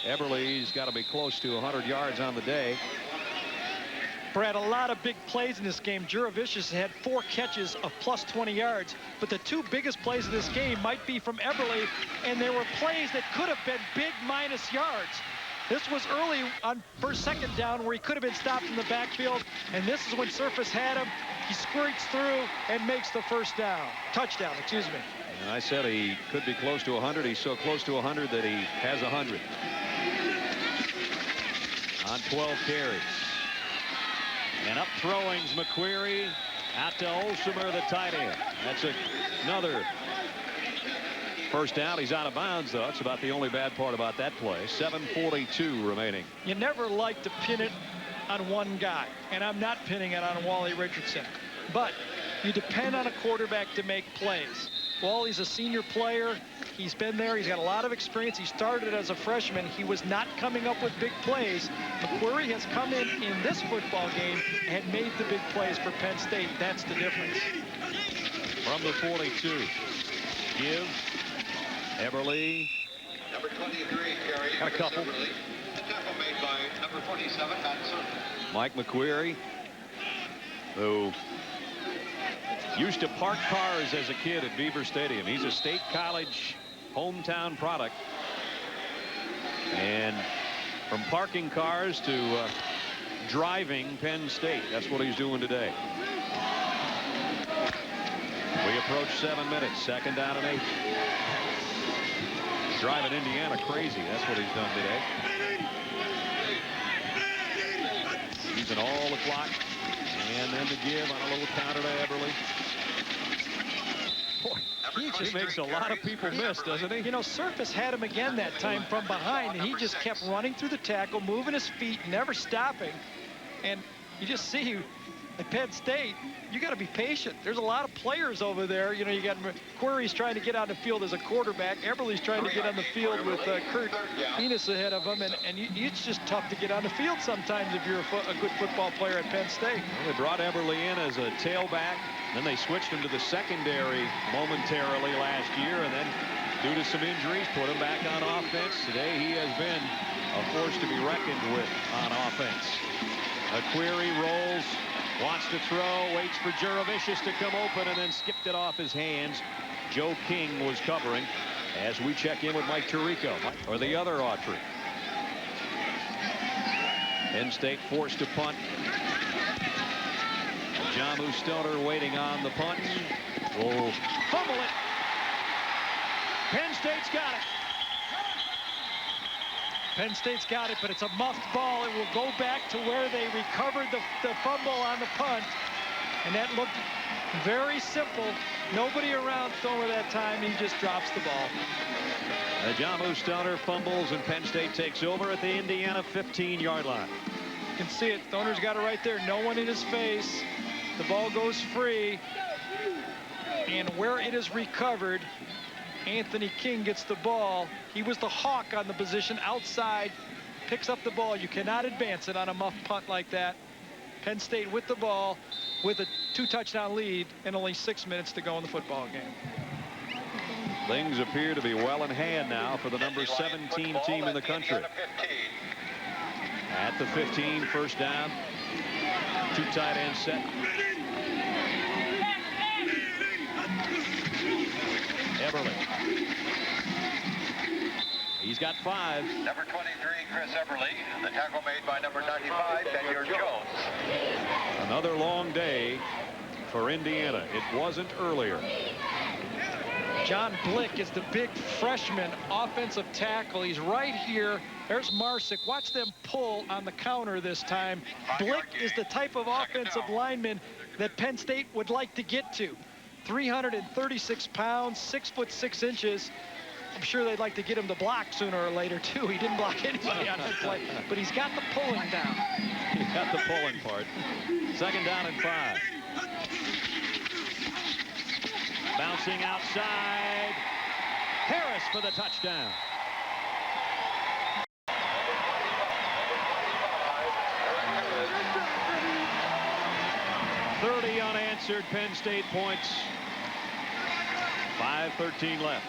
Eberle's got to be close to 100 yards on the day. Brad, a lot of big plays in this game. Juravicius had 4 catches of plus 20 yards. But the 2 biggest plays of this game might be from Eberle. And there were plays that could have been big minus yards. This was early on second down where he could have been stopped in the backfield. And this is when Surface had him. He squirts through and makes the first down. Touchdown, excuse me. And I said he could be close to 100. He's so close to 100 that he has 100. On 12 carries. And up throwing's McQuarrie. Out to Olsemer, the tight end. That's another first down. He's out of bounds, though. That's about the only bad part about that play. 7:42 remaining. You never like to pin it on one guy. And I'm not pinning it on Wally Richardson. But you depend on a quarterback to make plays. Wally's a senior player. He's been there. He's got a lot of experience. He started as a freshman. He was not coming up with big plays. McQuarrie has come in this football game and made the big plays for Penn State. That's the difference. From the 42. Give. Eberle. Number 23 carry. Got a couple. The tackle made by number 47, Matson. Mike McQuarrie, who used to park cars as a kid at Beaver Stadium. He's a State College hometown product. And from parking cars to driving Penn State, that's what he's doing today. We approach 7 minutes. Second down and 8. Driving Indiana crazy. That's what he's done today. Using all the clock. And then to give on a little counter to Eberle. Boy, he makes a lot of people miss, doesn't he? You know, Surface had him again that time from behind, and he just kept running through the tackle, moving his feet, never stopping. And you just see at Penn State, you got to be patient. There's a lot of players over there. You know, you got McQuarrie's trying to get on the field as a quarterback. Eberle's trying to get on the field with Kurt Enos ahead of him. And it's just tough to get on the field sometimes if you're a good football player at Penn State. Well, they brought Eberle in as a tailback. Then they switched him to the secondary momentarily last year. And then due to some injuries, put him back on offense. Today he has been a force to be reckoned with on offense. McQuarrie rolls. Wants to throw, waits for Juravicius to come open, and then skipped it off his hands. Joe King was covering as we check in with Mike Tirico, or the other Autry. Penn State forced to punt. Jamu Stoner waiting on the punt. Will fumble it. Penn State's got it. Penn State's got it, but it's a muffed ball. It will go back to where they recovered the fumble on the punt. And that looked very simple. Nobody around Stoner that time. He just drops the ball. Jamu Stoner fumbles, and Penn State takes over at the Indiana 15-yard line. You can see it. Stoner's got it right there. No one in his face. The ball goes free. And where it is recovered, Anthony King gets the ball. He was the hawk on the position outside. Picks up the ball. You cannot advance it on a muff punt like that. Penn State with the ball with a 2-touchdown lead and only 6 minutes to go in the football game. Things appear to be well in hand now for the number 17 team in the country. At the 15, first down. 2 tight end set. Everly. He's got 5. Number 23, Chris Everly. The tackle made by number 95, Daniel Jones. Another long day for Indiana. It wasn't earlier. John Blick is the big freshman offensive tackle. He's right here. There's Marsick. Watch them pull on the counter this time. Blick is the type of offensive lineman that Penn State would like to get to. 336 pounds, 6'6". I'm sure they'd like to get him to block sooner or later, too. He didn't block anybody on that play, but he's got the pulling down. He got the pulling part. 2nd down and 5. Bouncing outside. Harris for the touchdown. .30 unanswered Penn State points. 5:13 left.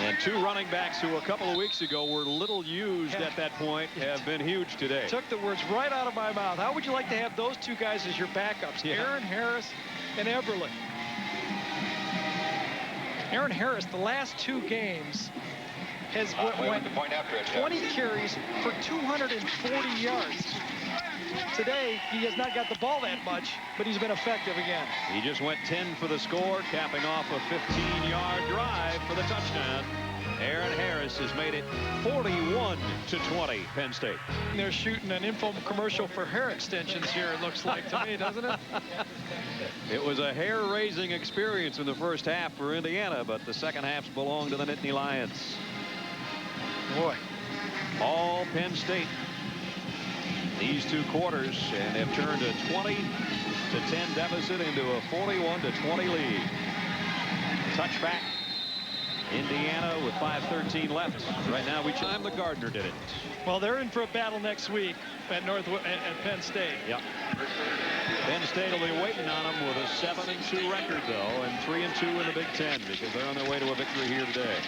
And 2 running backs who a couple of weeks ago were little used at that point have been huge today. Took the words right out of my mouth. How would you like to have those 2 guys as your backups? Yeah. Aaron Harris and Everly. Aaron Harris, the last 2 games, has went 20 carries for 240 yards. Today, he has not got the ball that much, but he's been effective again. He just went 10 for the score, capping off a 15-yard drive for the touchdown. Aaron Harris has made it 41-20, Penn State. They're shooting an infomercial for hair extensions here, it looks like to me, doesn't it? It was a hair-raising experience in the first half for Indiana, but the second half's belong to the Nittany Lions. Boy. All Penn State these 2 quarters, and have turned a 20-10 deficit into a 41-20 lead. Touchback. Indiana with 5:13 left. Right now, we time the Gardner did it. Well, they're in for a battle next week at Penn State. Yep. Penn State will be waiting on them with a 7-2 record, though, and 3-2 in the Big Ten, because they're on their way to a victory here today.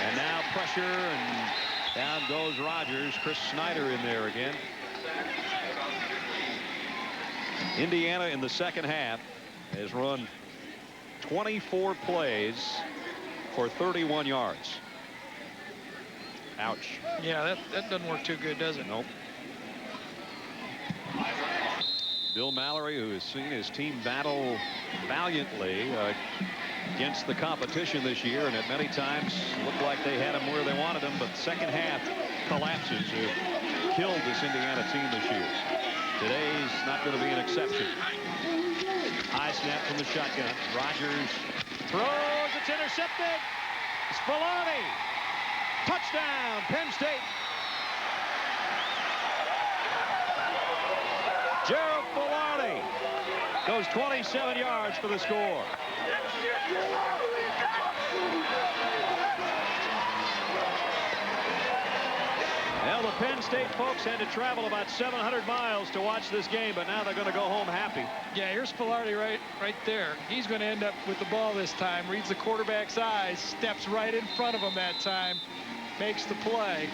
And now pressure, and down goes Rogers. Chris Snyder in there again. Indiana in the second half has run 24 plays for 31 yards. Ouch. Yeah, that doesn't work too good, does it? Nope. Bill Mallory, who has seen his team battle valiantly against the competition this year, and at many times looked like they had him where they wanted him, but second half collapses have killed this Indiana team this year. Today's not going to be an exception. High snap from the shotgun. Rogers throws. It's intercepted. Spillane. Touchdown, Penn State. Gerald Spillane goes 27 yards for the score. Well, the Penn State folks had to travel about 700 miles to watch this game, but now they're going to go home happy. Yeah, here's Spillane right there. He's going to end up with the ball this time. Reads the quarterback's eyes, steps right in front of him that time, makes the play.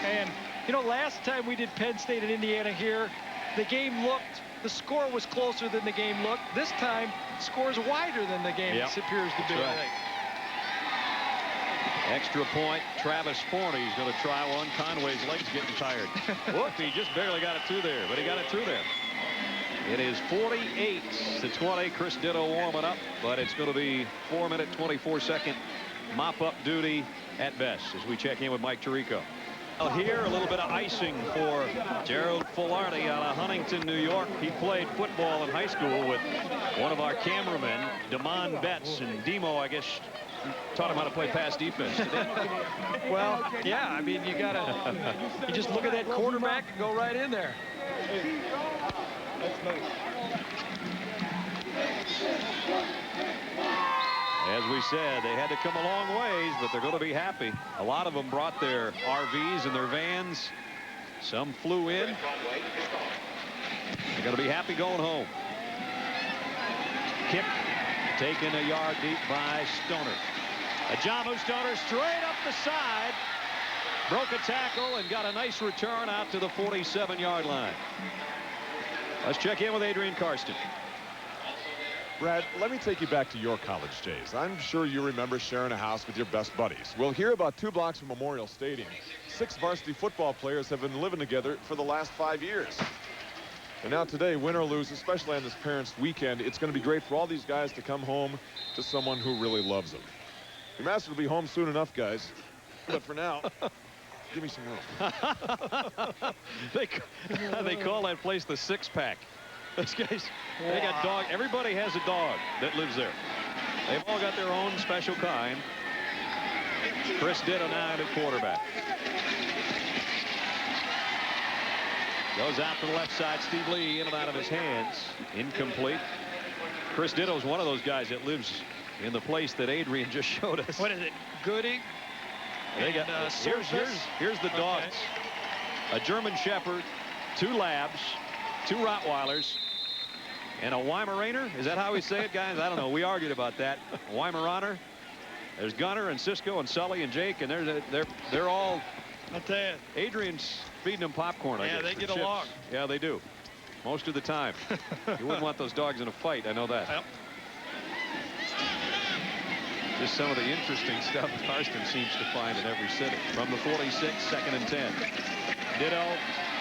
And, you know, last time we did Penn State and Indiana here, the score was closer than the game looked. This time, the score is wider than the game appears to be. Right. Extra point. Travis Forney's going to try one. Conway's legs getting tired. Whoop, he just barely got it through there, but he got it through there. It is 48-20. Chris Ditto warming up, but it's going to be 4-minute, 24-second mop-up duty at best as we check in with Mike Tirico. Here, a little bit of icing for Gerald Fullardy out of Huntington, New York. He played football in high school with one of our cameramen, Damon Betts, and Demo, I guess, taught him how to play pass defense today. Well, yeah, I mean, you just look at that quarterback and go right in there. As we said, they had to come a long ways, but they're going to be happy. A lot of them brought their RVs and their vans. Some flew in. They're going to be happy going home. Kick taken a yard deep by Stoner. Ajamu Stoner straight up the side. Broke a tackle and got a nice return out to the 47-yard line. Let's check in with Adrian Karsten. Brad, let me take you back to your college days. I'm sure you remember sharing a house with your best buddies. Well, here about 2 blocks from Memorial Stadium, 6 varsity football players have been living together for the last 5 years. And now today, win or lose, especially on this Parents' Weekend, it's going to be great for all these guys to come home to someone who really loves them. Your master will be home soon enough, guys. But for now, give me some room. They call that place the 6-pack. Those guys, they got dog. Everybody has a dog that lives there. They've all got their own special kind. Chris Ditto now at quarterback. Goes out to the left side. Steve Lee in and out of his hands. Incomplete. Chris Ditto's one of those guys that lives in the place that Adrian just showed us. What is it? Goody? They got, here's the dogs. Okay. A German Shepherd, 2 Labs, 2 Rottweilers, and a Weimaraner. Is that how we say it, guys? I don't know. We argued about that. Weimaraner. There's Gunner and Cisco and Sully and Jake, and they're all. I tell you, Adrian's feeding them popcorn. Yeah, they get along. Yeah, they do. Most of the time. You wouldn't want those dogs in a fight. I know that. Yep. Just some of the interesting stuff Karsten seems to find in every sitting. From the 46, 2nd and 10. Ditto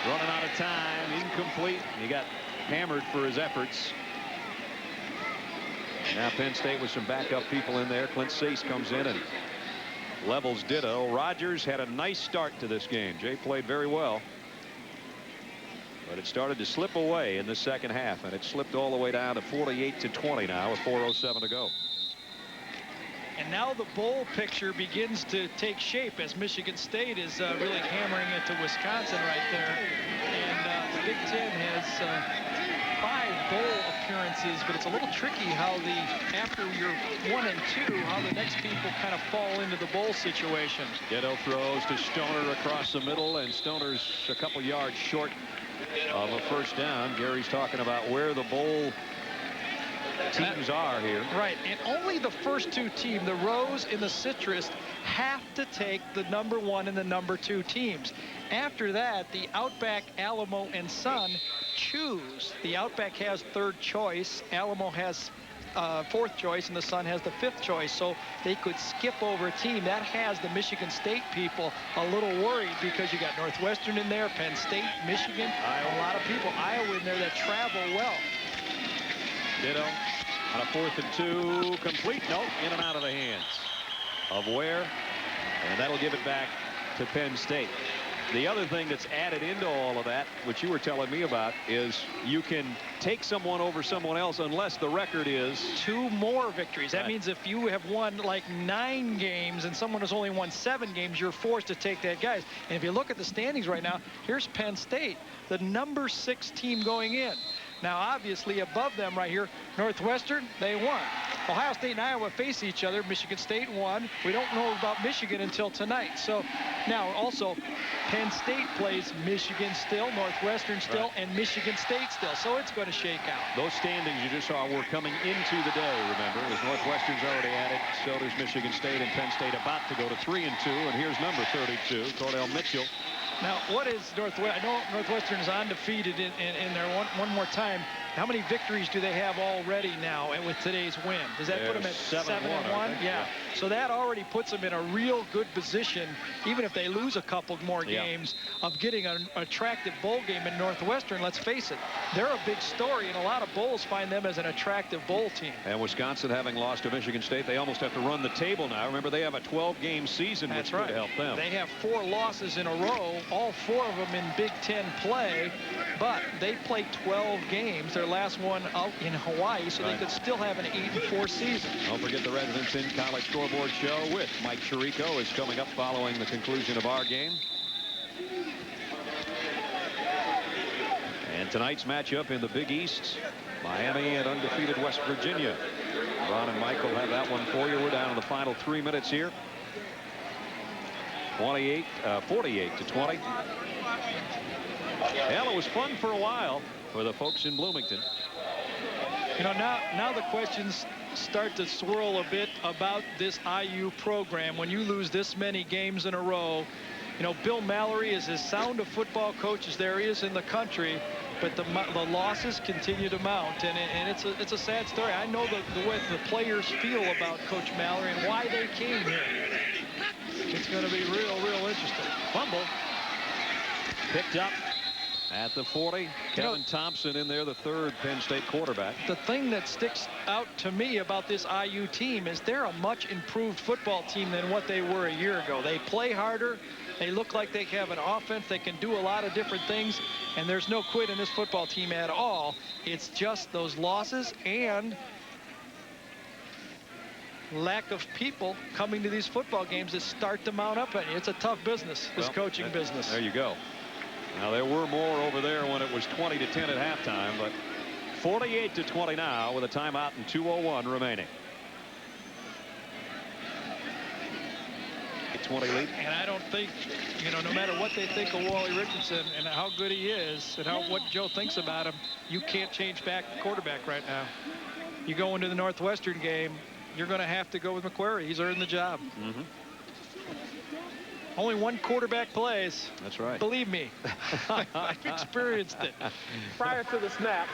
running out of time. Incomplete. He got hammered for his efforts. Now Penn State with some backup people in there. Clint Cease comes in and levels Ditto. Rogers had a nice start to this game. Jay played very well. But it started to slip away in the second half, and it slipped all the way down to 48-20 now with 4:07 to go. And now the bowl picture begins to take shape as Michigan State is really hammering it to Wisconsin right there. And the Big Ten has 5 bowl appearances, but it's a little tricky how after you're 1 and 2, how the next people kind of fall into the bowl situation. Ditto throws to Stoner across the middle, and Stoner's a couple yards short of a first down. Gary's talking about where the bowl teams are here. Right, and only the first 2 teams, the Rose and the Citrus, have to take the number 1 and the number 2 teams. After that, the Outback, Alamo, and Sun choose. The Outback has 3rd choice, Alamo has 4th choice, and the Sun has the 5th choice. So they could skip over a team. That has the Michigan State people a little worried because you got Northwestern in there, Penn State, Michigan, a lot of people, Iowa in there that travel well. Ditto on a 4th and 2, complete. Nope, in and out of the hands of Ware, and that'll give it back to Penn State. The other thing that's added into all of that, which you were telling me about, is you can take someone over someone else unless the record is 2 more victories. That means if you have won like 9 games and someone has only won 7 games, you're forced to take that guy. And if you look at the standings right now, here's Penn State, the number 6 team going in. Now, obviously, above them right here, Northwestern, they won. Ohio State and Iowa face each other. Michigan State won. We don't know about Michigan until tonight. So now also Penn State plays Michigan still, Northwestern still, and Michigan State still. So it's going to shake out. Those standings you just saw were coming into the day, remember, as Northwestern's already at it. So does Michigan State, and Penn State about to go to 3 and 2. And here's number 32, Cordell Mitchell. Now, what is Northwestern? I know Northwestern is undefeated in there. One more time. How many victories do they have already now with today's win? Does that put them at 7-1? Yeah. So that already puts them in a real good position, even if they lose a couple more games, of getting an attractive bowl game in Northwestern. Let's face it, they're a big story, and a lot of bowls find them as an attractive bowl team. And Wisconsin, having lost to Michigan State, they almost have to run the table now. Remember, they have a 12-game season, which could help them. They have 4 losses in a row, all 4 of them in Big Ten play, but they played 12 games. Their last one out in Hawaii, so they could still have an 8-4 season. Don't forget the Residents in College Scoreboard Show with Mike Chirico is coming up following the conclusion of our game. And tonight's matchup in the Big East, Miami and undefeated West Virginia. Ron and Michael have that one for you. We're down to the final 3 minutes here. 48-20. Hell, it was fun for a while for the folks in Bloomington. You know, now the questions start to swirl a bit about this IU program. When you lose this many games in a row, you know, Bill Mallory is as sound a football coach as there is in the country, but the losses continue to mount, and it's a sad story. I know the way the players feel about Coach Mallory and why they came here. It's going to be real interesting. Fumble. Picked up at the 40. Kevin Thompson in there, the third Penn State quarterback. The thing that sticks out to me about this IU team is they're a much improved football team than what they were a year ago. They play harder. They look like they have an offense. They can do a lot of different things, and there's no quit in this football team at all. It's just those losses and lack of people coming to these football games that start to mount up on you. It's a tough business, this coaching business. There you go. Now, there were more over there when it was 20-10 at halftime, but 48-20 now with a timeout and 2:01 remaining. 20 lead. And I don't think, you know, no matter what they think of Wally Richardson and how good he is and what Joe thinks about him, you can't change back quarterback right now. You go into the Northwestern game, you're going to have to go with McQuarrie. He's earned the job. Mm-hmm. Only one quarterback plays. That's right. Believe me. I've experienced it. Prior to the snap,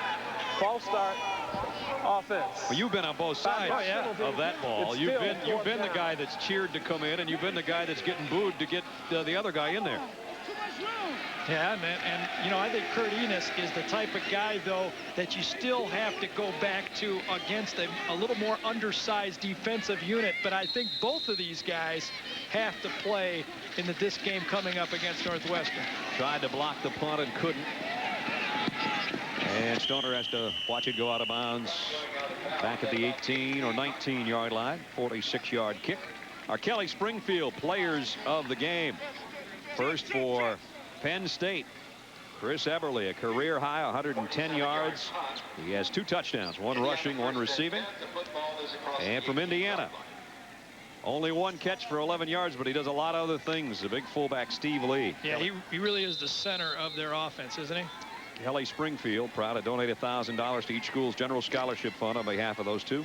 false start, offense. Well, you've been on both sides of that ball. You've been the guy that's cheered to come in, and you've been the guy that's getting booed to get the other guy in there. Yeah, and you know, I think Kurt Enos is the type of guy, though, that you still have to go back to against a little more undersized defensive unit. But I think both of these guys have to play in this game coming up against Northwestern. Tried to block the punt and couldn't. And Stoner has to watch it go out of bounds back at the 18 or 19-yard line. 46-yard kick. Our Kelly Springfield players of the game. First for Penn State, Chris Eberle, a career high 110 yards. He has 2 touchdowns, 1 rushing, 1 receiving. And from Indiana, only 1 catch for 11 yards, but he does a lot of other things. The big fullback, Steve Lee. Yeah, he really is the center of their offense, isn't he? Kelly Springfield proud to donate $1,000 to each school's general scholarship fund on behalf of those 2.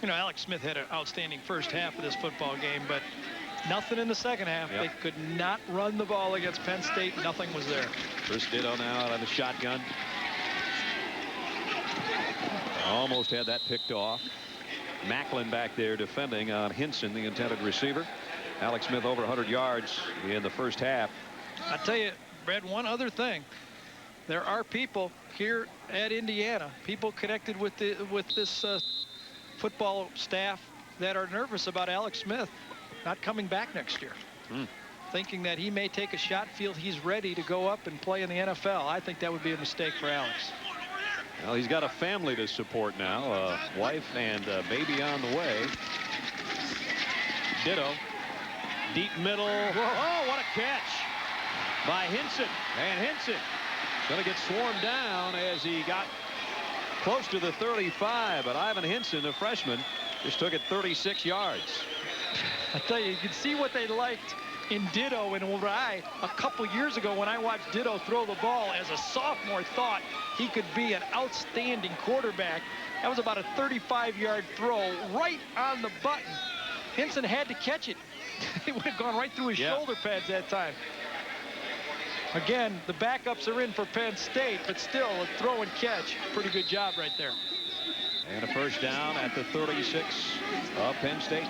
You know, Alex Smith had an outstanding first half of this football game, but nothing in the second half. They could not run the ball against Penn State. Nothing was there. Chris Ditto now out of the shotgun. Almost had that picked off. Macklin back there defending on Hinson, the intended receiver. Alex Smith over 100 yards in the first half. I tell you, Brad, one other thing. There are people here at Indiana, people connected with this football staff that are nervous about Alex Smith not coming back next year. Thinking that he may take a shot, feel he's ready to go up and play in the NFL. I think that would be a mistake for Alex. Well, he's got a family to support now, a wife and a baby on the way. Ditto. Deep middle. Oh, what a catch by Hinson. And Hinson going to get swarmed down as he got close to the 35. But Ivan Hinson, a freshman, just took it 36 yards. I tell you, you can see what they liked in Ditto and what I, a couple years ago when I watched Ditto throw the ball as a sophomore, thought he could be an outstanding quarterback. That was about a 35-yard throw right on the button. Hinson had to catch it. It would have gone right through his shoulder pads that time. Again, the backups are in for Penn State, but still a throw and catch. Pretty good job right there. And a first down at the 36 of Penn State.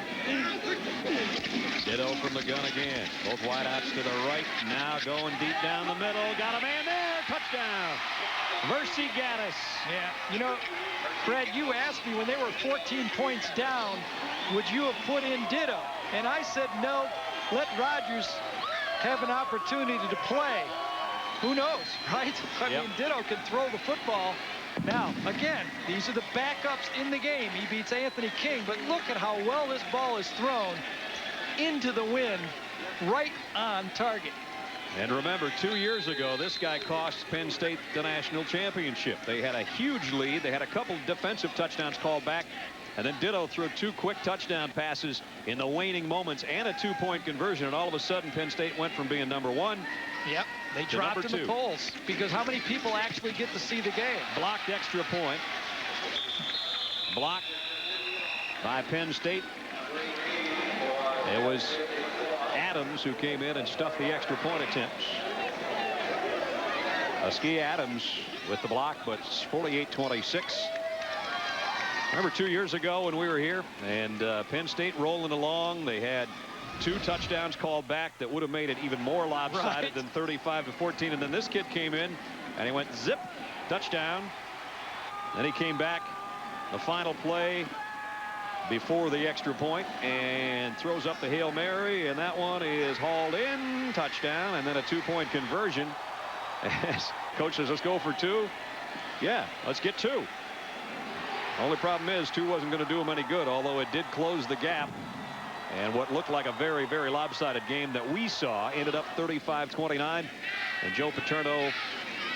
Ditto from the gun again. Both wideouts to the right. Now going deep down the middle. Got a man there. Touchdown. Mercy Gaddis. Yeah, you know, Fred, you asked me when they were 14 points down, would you have put in Ditto? And I said no, let Rogers have an opportunity to play. Who knows, right? I mean, Ditto can throw the football. Now, again, these are the backups in the game. He beats Anthony King, but look at how well this ball is thrown into the wind, right on target. And remember, 2 years ago, this guy cost Penn State the national championship. They had a huge lead. They had a couple defensive touchdowns called back. And then Ditto threw 2 quick touchdown passes in the waning moments and a 2-point conversion. And all of a sudden, Penn State went from being number 1. Yep, they dropped in the polls because how many people actually get to see the game? Blocked extra point. blocked by Penn State. It was Adams who came in and stuffed the extra point attempts. Ski Adams with the block, but 48-26. Remember 2 years ago when we were here and Penn State rolling along, they had 2 touchdowns called back that would have made it even more lopsided than 35-14. And then this kid came in and he went zip, touchdown. Then he came back the final play before the extra point and throws up the Hail Mary, and that one is hauled in, touchdown. And then a 2-point conversion. As coach says, let's go for 2. Yeah, let's get 2. Only problem is 2 wasn't going to do him any good, although it did close the gap. And what looked like a very, very lopsided game that we saw ended up 35-29. And Joe Paterno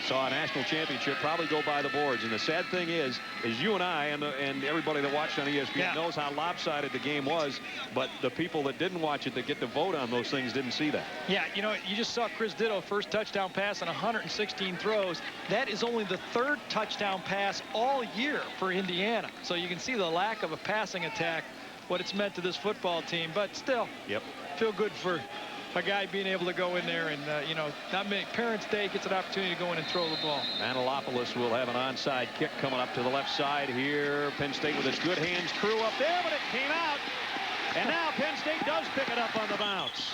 saw a national championship probably go by the boards. And the sad thing is you and I and everybody that watched on ESPN knows how lopsided the game was. But the people that didn't watch it that get to vote on those things didn't see that. Yeah, you know, you just saw Chris Ditto first touchdown pass on 116 throws. That is only the 3rd touchdown pass all year for Indiana. So you can see the lack of a passing attack, what it's meant to this football team. But still, feel good for a guy being able to go in there and, you know, not many Parents' Day gets an opportunity to go in and throw the ball. Manilopoulos will have an onside kick coming up to the left side here. Penn State with its good hands crew up there, but it came out. And now Penn State does pick it up on the bounce.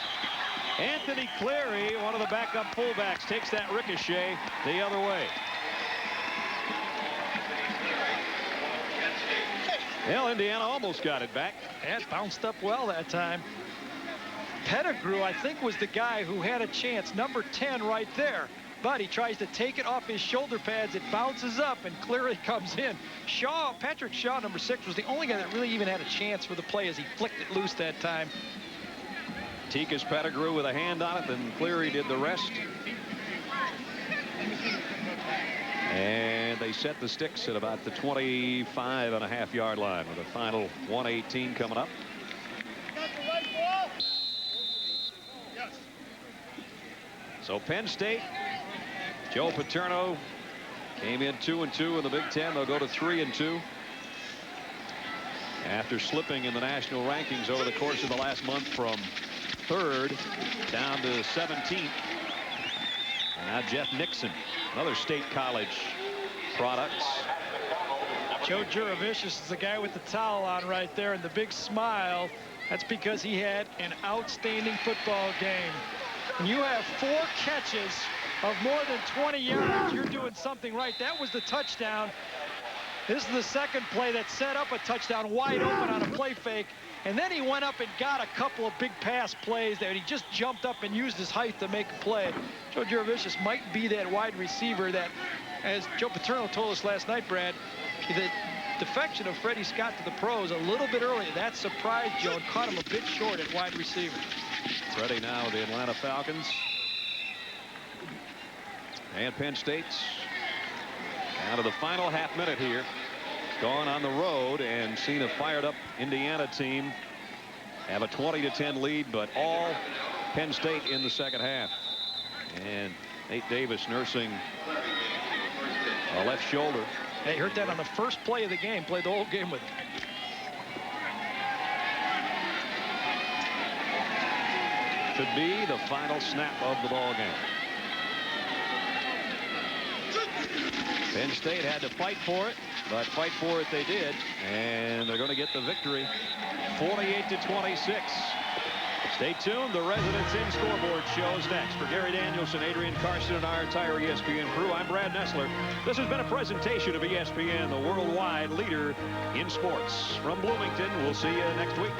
Anthony Cleary, one of the backup fullbacks, takes that ricochet the other way. Well, Indiana almost got it back. Yeah, it bounced up well that time. Pettigrew, I think, was the guy who had a chance, number 10 right there. But he tries to take it off his shoulder pads. It bounces up and clearly comes in. Patrick Shaw, number 6, was the only guy that really even had a chance for the play as he flicked it loose that time. Tikas Pettigrew with a hand on it, then Cleary did the rest. And they set the sticks at about the 25.5-yard line with a final 1:18 coming up. So Penn State, Joe Paterno came in 2-2 in the Big Ten. They'll go to 3-2 after slipping in the national rankings over the course of the last month from 3rd down to 17th. And now Jeff Nixon, another State College product. Joe Juravicius is the guy with the towel on right there and the big smile. That's because he had an outstanding football game. When you have 4 catches of more than 20 yards, you're doing something right. That was the touchdown. This is the second play that set up a touchdown wide open on a play fake. And then he went up and got a couple of big pass plays that he just jumped up and used his height to make a play. Joe Juravicius might be that wide receiver that, as Joe Paterno told us last night, Brad, the defection of Freddie Scott to the pros a little bit earlier, that surprised Joe and caught him a bit short at wide receiver. Freddie now the Atlanta Falcons. And Penn State's out of the final half minute here. Gone on the road and seen a fired up Indiana team have a 20-10 lead, but all Penn State in the second half. And Nate Davis nursing a left shoulder. Hey, heard that on the first play of the game. Played the whole game with it. Could be the final snap of the ball game. Penn State had to fight for it, but fight for it they did, and they're going to get the victory 48-26. Stay tuned. The Residents In Scoreboard show is next. For Gary Danielson, Adrian Carson, and our entire ESPN crew, I'm Brad Nessler. This has been a presentation of ESPN, the worldwide leader in sports. From Bloomington, we'll see you next week.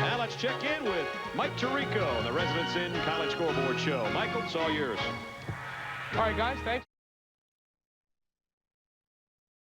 Now let's check in with Mike Tirico, the Residents In College Scoreboard show. Michael, it's all yours. All right, guys, thanks.